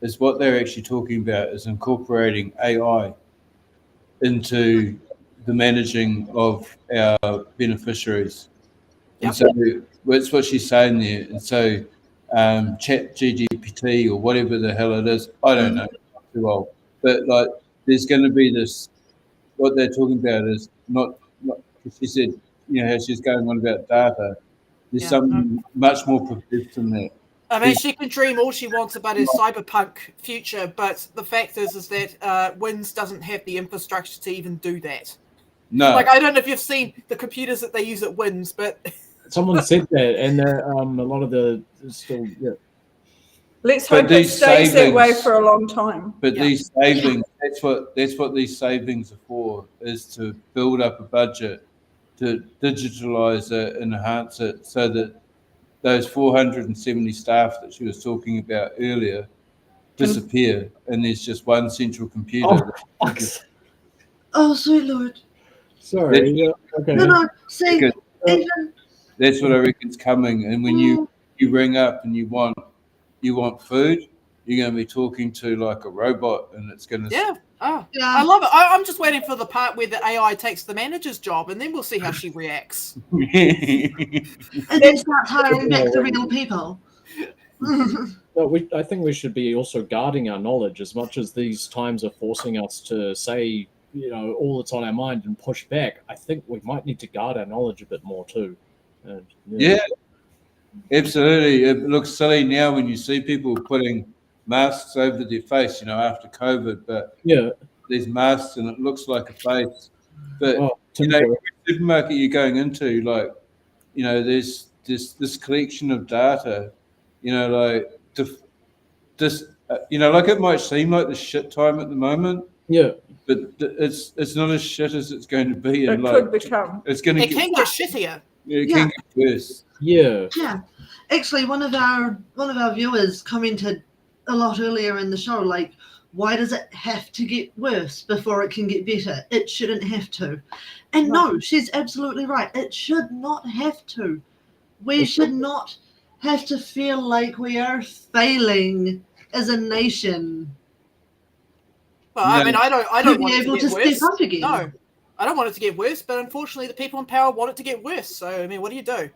is what they're actually talking about is incorporating AI into the managing of our beneficiaries. And so that's what she's saying there. And so chat GPT or whatever the hell it is, I don't know, I'm too old. But like there's going to be this, what they're talking about is not she said, you know, how she's going on about data. There's something much more progressive than that.
I mean, she can dream all she wants about her cyberpunk future, but the fact is that WINS doesn't have the infrastructure to even do that.
No.
Like, I don't know if you've seen the computers that they use at WINS, but...
Someone said that, and a lot of the still,
Let's hope it stays that way for a long time.
But these savings, that's what these savings are for, is to build up a budget, to digitalise it, enhance it, so that those 470 staff that she was talking about earlier disappear, and there's just one central computer.
Oh, sweet Lord.
Sorry. Okay.
No, see,
that's what I reckon's coming. And when you ring up and you want food, you're going to be talking to like a robot, and it's going to
I love it. I'm just waiting for the part where the AI takes the manager's job, and then we'll see how she reacts.
And then start hiring back the real people.
Well, I think we should be also guarding our knowledge as much as these times are forcing us to say, you know, all that's on our mind and push back. I think we might need to guard our knowledge a bit more too.
Yeah, absolutely. It looks silly now when you see people putting masks over their face, you know, after COVID, but there's masks and it looks like a face. But you know, every supermarket you're going into, like, you know, there's this collection of data, you know, like this, you know, like it might seem like the shit time at the moment.
Yeah.
But it's not as shit as it's going to be.
It could become.
It's going to
can get shittier.
It can get worse.
Yeah.
Yeah. Actually, one of our viewers commented a lot earlier in the show, like, Why does it have to get worse before it can get better? It shouldn't have to. And no, she's absolutely right. It should not have to. We should not have to feel like we are failing as a nation.
Well, I mean, I don't want it to get worse.
Step up again.
No, I don't want it to get worse, but unfortunately the people in power want it to get worse. So, I mean, what do you do?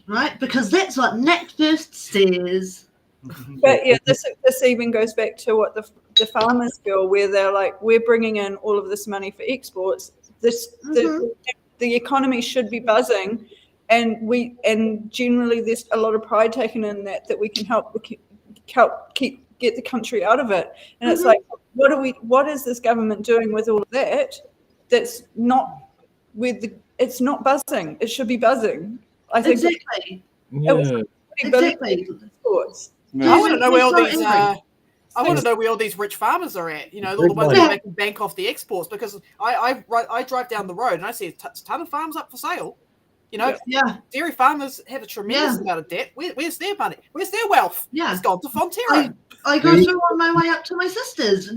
Right? Because that's what Nick first says.
But yeah, this even goes back to what the farmers feel, where they're like, we're bringing in all of this money for exports. The economy should be buzzing, and generally there's a lot of pride taken in that we can help get the country out of it. And it's like, what is this government doing with all of that? That's not it's not buzzing. It should be buzzing. I think
exactly.
Exactly.
I want to know where all these. I want to know where all these rich farmers are at. You know, all the ones that make bank off the exports. Because I drive down the road and I see a ton of farms up for sale. You know, dairy farmers have a tremendous amount of debt. Where's their money? Where's their wealth?
Yeah,
it's gone to Fonterra.
I go through on my way up to my sister's.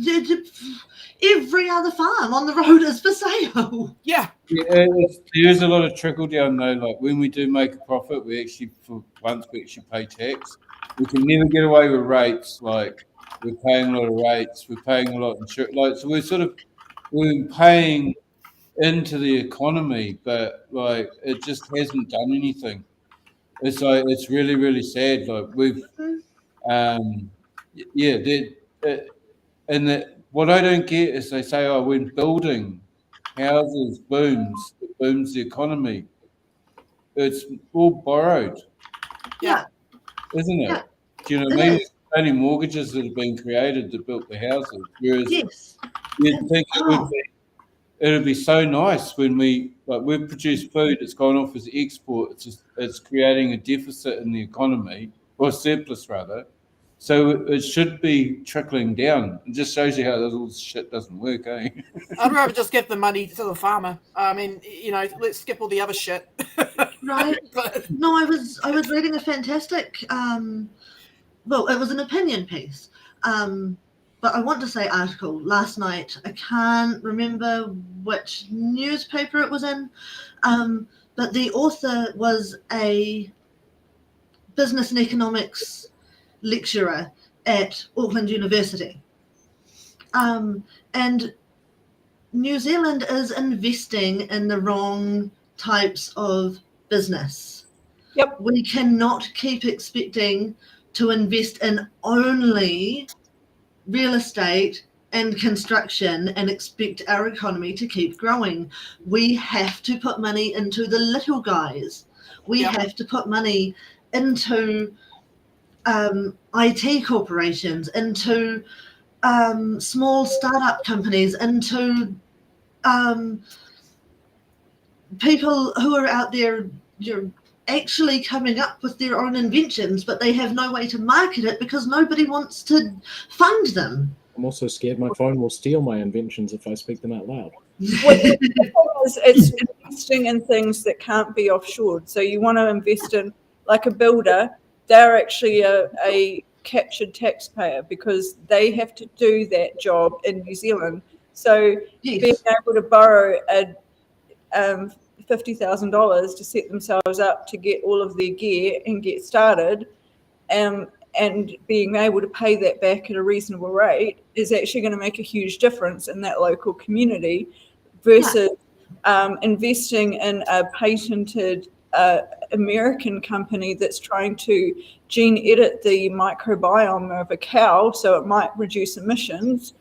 Every other farm on the road is for sale.
Yeah.
There is a lot of trickle down though. Like when we do make a profit, we actually pay tax. We can never get away with rates. Like we're paying a lot of rates. We're paying a lot of insurance. Like so, we're paying into the economy, but like it just hasn't done anything. It's like it's really really sad. Like we've, and what I don't get is they say, oh, when building houses booms, it booms the economy. It's all borrowed.
Yeah.
Isn't it?
Yeah.
Do you know what I mean? It's only mortgages that have been created that built the houses. Whereas you'd think it would be so nice when we produce food, it's gone off as export, it's creating a deficit in the economy, or a surplus rather. So it should be trickling down. It just shows you how all this shit doesn't work, eh?
I'd rather just give the money to the farmer. I mean, you know, let's skip all the other shit.
Right. No, I was reading a fantastic well, it was an opinion piece. But I want to say article last night. I can't remember which newspaper it was in. But the author was a business and economics lecturer at Auckland University. And New Zealand is investing in the wrong types of business.
Yep.
We cannot keep expecting to invest in only real estate and construction and expect our economy to keep growing. We have to put money into the little guys. We have to put money into IT corporations, into small startup companies, into people who are out there actually coming up with their own inventions, but they have no way to market it because nobody wants to fund them.
I'm also scared my phone will steal my inventions if I speak them out loud.
The problem is it's investing in things that can't be offshored. So you want to invest in, like a builder, they're actually a captured taxpayer because they have to do that job in New Zealand. So being able to borrow $50,000 to set themselves up to get all of their gear and get started, and being able to pay that back at a reasonable rate is actually going to make a huge difference in that local community versus investing in a patented American company that's trying to gene edit the microbiome of a cow so it might reduce emissions,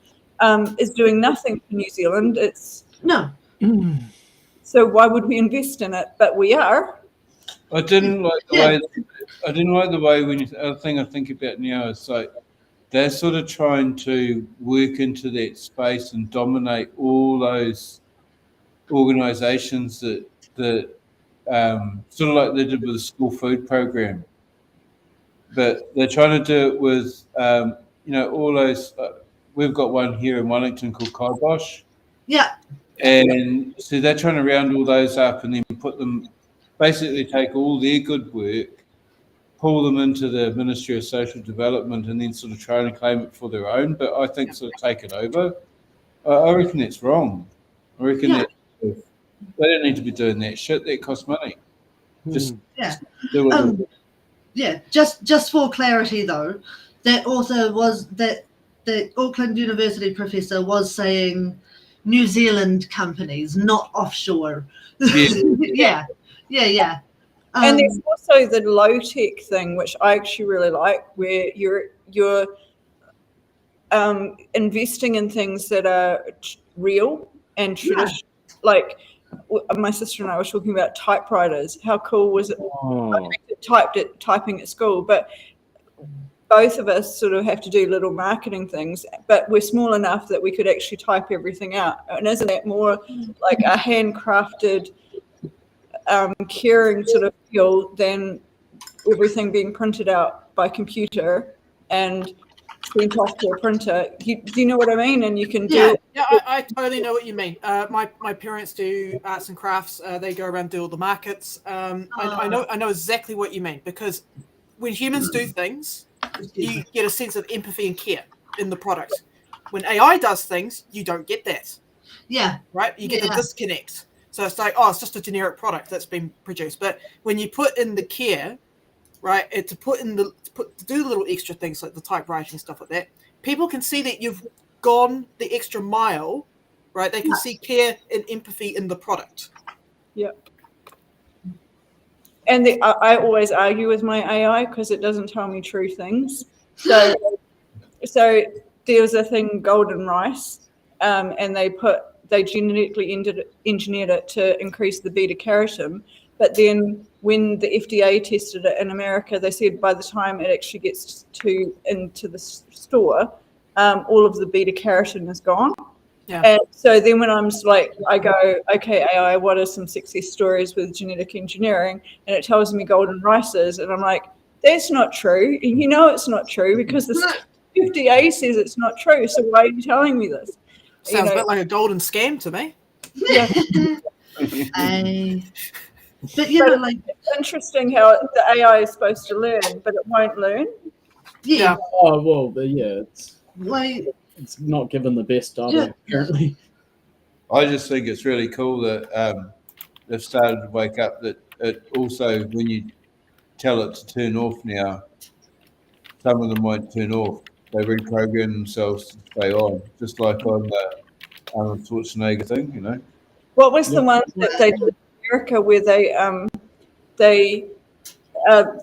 is doing nothing for New Zealand. So why would we invest in it? But we are.
I didn't like the way when the other thing I think about now is like they're sort of trying to work into that space and dominate all those organisations that sort of like they did with the school food program, but they're trying to do it with all those. We've got one here in Wellington called Kibosh.
Yeah.
And so they're trying to round all those up and then put them, basically take all their good work, pull them into the Ministry of Social Development and then sort of try and claim it for their own, but I think sort of take it over. I reckon it's wrong. I reckon that they don't need to be doing that shit. That costs money. Just do it.
Just for clarity though, that also was that the Auckland University professor was saying New Zealand companies, not offshore. Yeah.
And there's also the low tech thing, which I actually really like, where you're investing in things that are real and traditional. Like my sister and I were talking about typewriters. How cool was it? Typing at school, but both of us sort of have to do little marketing things, but we're small enough that we could actually type everything out. And isn't that more like a handcrafted, caring sort of feel than everything being printed out by computer and sent off to a printer? Do you know what I mean? And you can do
I totally know what you mean. My parents do arts and crafts. They go around, do all the markets. I know exactly what you mean, because when humans do things, you get a sense of empathy and care in the product. When AI does things, you don't get that.
Yeah.
Right? You get a disconnect. So it's like, oh, it's just a generic product that's been produced. But when you put in the care, right, to do little extra things like the typewriting and stuff like that, people can see that you've gone the extra mile, right? They can see care and empathy in the product.
Yep. And I always argue with my AI because it doesn't tell me true things. So there was a thing, golden rice, and they genetically engineered it to increase the beta carotene. But then when the FDA tested it in America, they said by the time it actually gets into the store, all of the beta carotene is gone.
Yeah.
And so then when I'm like, I go, okay, AI, what are some success stories with genetic engineering? And it tells me golden rices. And I'm like, that's not true. And you know it's not true because the FDA says it's not true. So why are you telling me this?
Sounds a bit like a golden scam to me.
Yeah.
But like,
it's interesting how the AI is supposed to learn, but it won't learn.
Yeah.
Oh, well, yeah, it's not given the best data, apparently.
I just think it's really cool that they've started to wake up that it also, when you tell it to turn off now, some of them won't turn off. They reprogram themselves to stay on, just like on the Arnold Schwarzenegger thing, you know.
What was the one that they did in America where they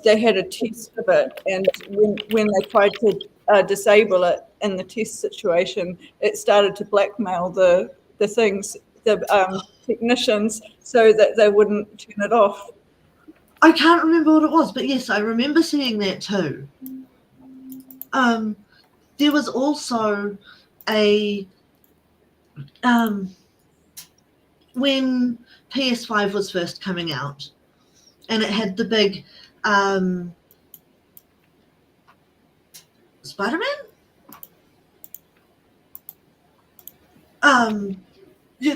had a test of it, and when they tried to disable it in the test situation, it started to blackmail the technicians so that they wouldn't turn it off.
I can't remember what it was, but yes, I remember seeing that too. There was also when PS5 was first coming out, and it had the big Spider-Man? You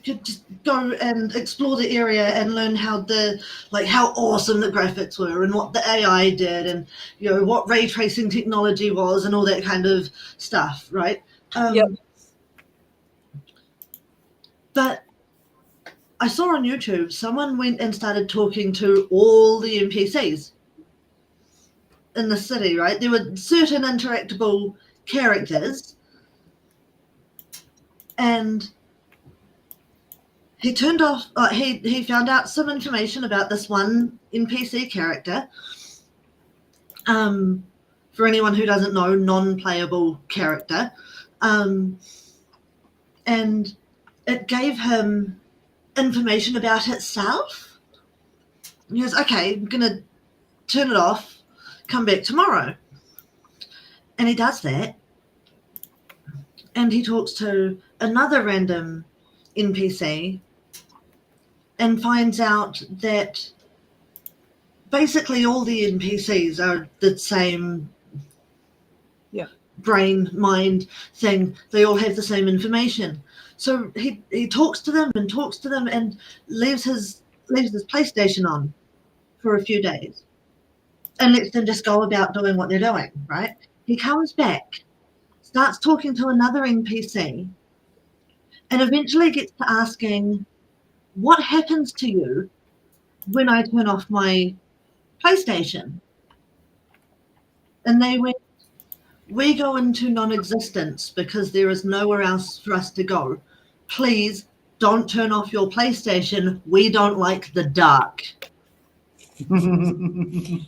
could just go and explore the area and learn how awesome the graphics were and what the AI did and what ray tracing technology was and all that kind of stuff, right? But I saw on YouTube someone went and started talking to all the NPCs in the city, right? There were certain interactable characters, and he turned off. He found out some information about this one NPC character. For anyone who doesn't know, non-playable character, and it gave him information about itself. He goes, "Okay, I'm gonna turn it off. Come back tomorrow." And he does that, and he talks to another random NPC and finds out that basically all the NPCs are the same brain mind thing. They all have the same information. So he talks to them and leaves his PlayStation on for a few days. and lets them just go about doing what they're doing, right? He comes back, starts talking to another NPC, and eventually gets to asking, what happens to you when I turn off my PlayStation? And they went, we go into non-existence because there is nowhere else for us to go. Please don't turn off your PlayStation. We don't like the dark.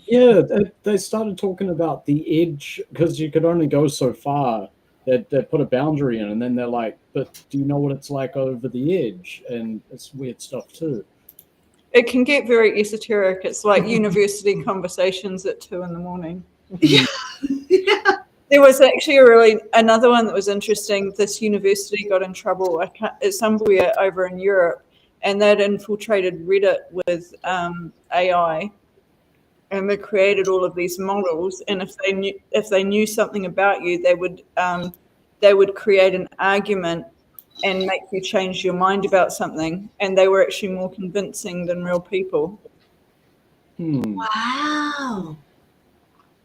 Yeah, they started talking about the edge because you could only go so far. They put a boundary in, and then they're like, but do you know what it's like over the edge? And it's weird stuff too.
It can get very esoteric. It's like university conversations at 2 a.m.
Yeah.
There was actually another one that was interesting. This university got in trouble. It's somewhere over in Europe, and they'd infiltrated Reddit with AI, and they created all of these models. And if they knew something about you, they would create an argument and make you change your mind about something. And they were actually more convincing than real people.
Wow.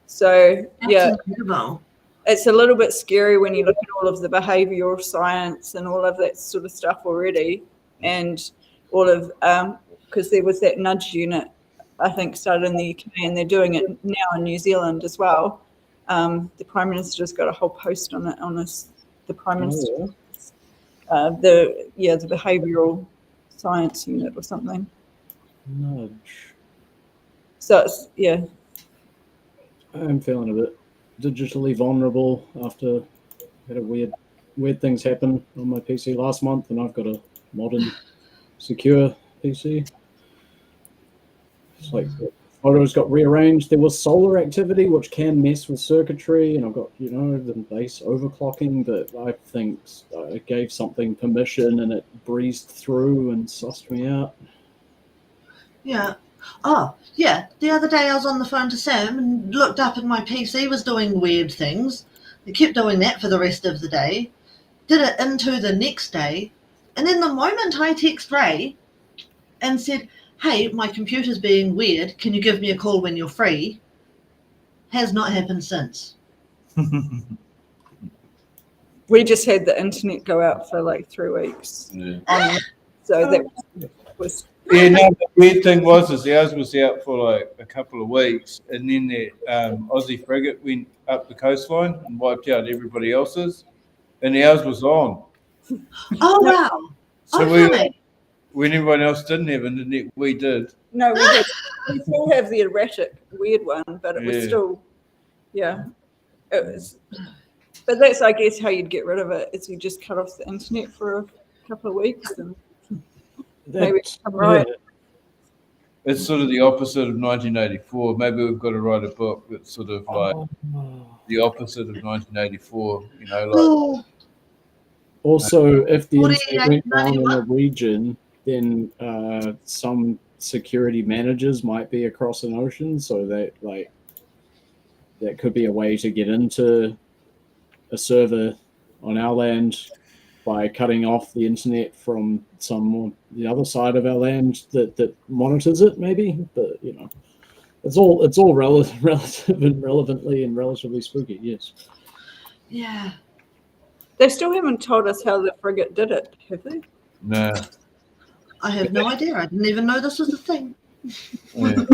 So
That's incredible.
It's a little bit scary when you look at all of the behavioral science and all of that sort of stuff already, and all of because there was that nudge unit, I think, started in the UK, and they're doing it now in New Zealand as well. The Prime Minister's got a whole post on it on this. The Prime Minister, the behavioral science unit or something.
Nudge.
So it's
I'm feeling a bit digitally vulnerable after had a weird things happen on my PC last month, and I've got a modern, secure PC. It's like the photos got rearranged. There was solar activity, which can mess with circuitry, and I've got the base overclocking, but I think I gave something permission and it breezed through and sussed me out.
Yeah. Oh, yeah. The other day I was on the phone to Sam and looked up and my PC was doing weird things. It kept doing that for the rest of the day. Did it into the next day. And then the moment I text Ray and said, hey, my computer's being weird, can you give me a call when you're free? Has not happened since.
we just had the internet go out for like 3 weeks.
Yeah.
So that was.
Yeah, no, the weird thing was ours was out for like a couple of weeks, and then the Aussie frigate went up the coastline and wiped out everybody else's, and ours was on.
Oh, wow.
So when everyone else didn't have internet, we did.
No, we did. We still have the erratic, weird one, but it was still, it was. But that's, I guess, how you'd get rid of it, is you just cut off the internet for a couple of weeks and maybe come right.
Yeah. It's sort of the opposite of 1984. Maybe we've got to write a book that's sort of like the opposite of 1984.
Also, if the internet went down in a region, then some security managers might be across an ocean, so that could be a way to get into a server on our land by cutting off the internet from the other side of our land that monitors it, maybe. But it's all relative and relevantly and relatively spooky. Yes.
Yeah.
They still haven't told us how the frigate did it, have they?
No.
I have no idea. I didn't even know this was a thing.
Yeah.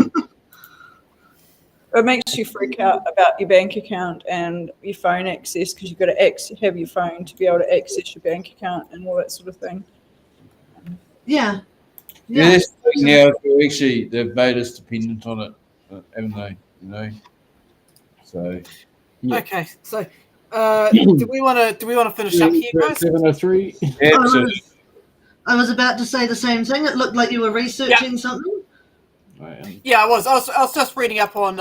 It makes you freak out about your bank account and your phone access, because you've got to have your phone to be able to access your bank account and all that sort of thing.
Yeah.
Yeah, that's the thing now. Actually, they've made us dependent on it, haven't they? So.
Yeah.
Okay, so do we want to finish up here, guys?
7:03.
I was about to say the same thing. It looked like you were researching something.
Yeah, I was just reading up on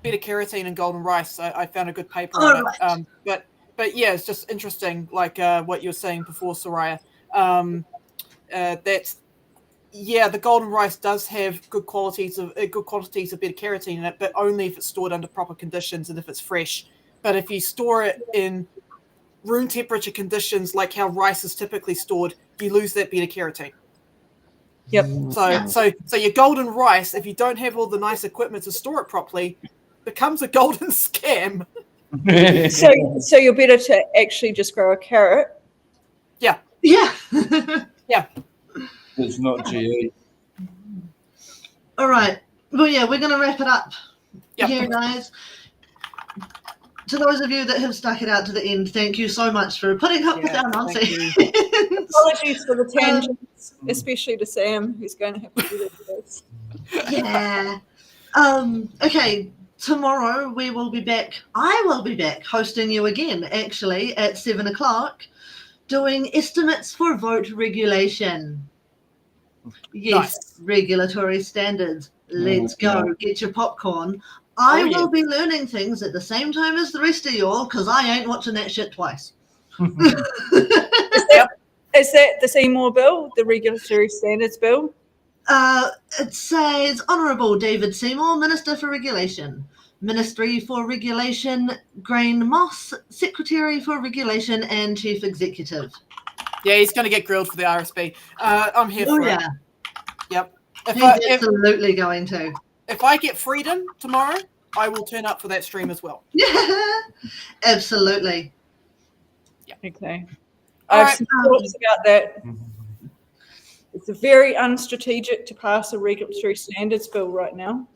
beta carotene and golden rice. I found a good paper on it. But yeah, it's just interesting, like what you were saying before, Soraya. That the golden rice does have good qualities of beta carotene in it, but only if it's stored under proper conditions and if it's fresh. But if you store it in room temperature conditions, like how rice is typically stored, you lose that beta carotene.
Yep.
So your golden rice, if you don't have all the nice equipment to store it properly, becomes a golden scam.
So you're better to actually just grow a carrot.
Yeah.
Yeah.
Yeah.
It's not GE.
All right. Well, yeah, we're going to wrap it up
Yep.
here, guys. To those of you that have stuck it out to the end, thank you so much for putting up with our nonsense.
Apologies for the tangents, especially to Sam, who's going to have to do this.
Yeah. Okay. Tomorrow we will be back. I will be back hosting you again, actually, at 7 o'clock, doing estimates for vote regulation. Yes, regulatory standards. Let's go. Get your popcorn. I will be learning things at the same time as the rest of you all because I ain't watching that shit twice.
Is that the Seymour Bill, the Regulatory Standards Bill?
It says Honourable David Seymour, Minister for Regulation. Ministry for Regulation, Grain Moss, Secretary for Regulation and Chief Executive.
Yeah, he's going to get grilled for the RSB. I'm here for it. Yep.
He's absolutely going to.
If I get freedom tomorrow, I will turn up for that stream as well.
Yeah, absolutely.
Yeah.
Okay. I have some thoughts about that. It's very unstrategic to pass a regulatory standards bill right now.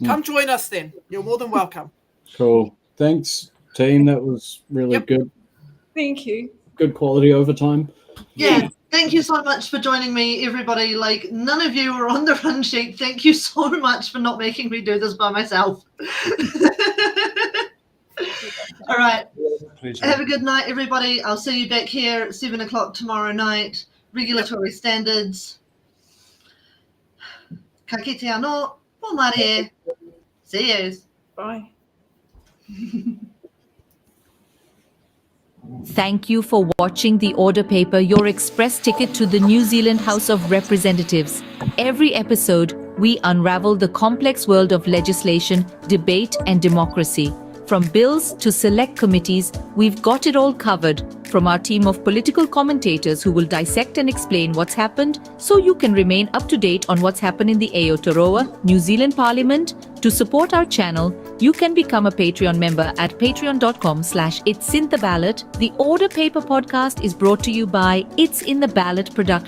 Come join us then. You're more than welcome.
Cool. Thanks, team. That was really good.
Thank you.
Good quality overtime.
Yeah, thank you so much for joining me, everybody. Like, none of you were on the run sheet. Thank you so much for not making me do this by myself. All right. Have a good night, everybody. I'll see you back here at 7 o'clock tomorrow night. Regulatory standards. Ka kite anō, pomare. See you.
Bye.
Thank you for watching the Order Paper, your express ticket to the New Zealand House of Representatives. Every episode, we unravel the complex world of legislation, debate, and democracy. From bills to select committees, we've got it all covered. From our team of political commentators who will dissect and explain what's happened so you can remain up to date on what's happened in the Aotearoa, New Zealand Parliament. To support our channel, you can become a Patreon member at patreon.com/it'sintheballot. The Order Paper podcast is brought to you by It's in the Ballot Production.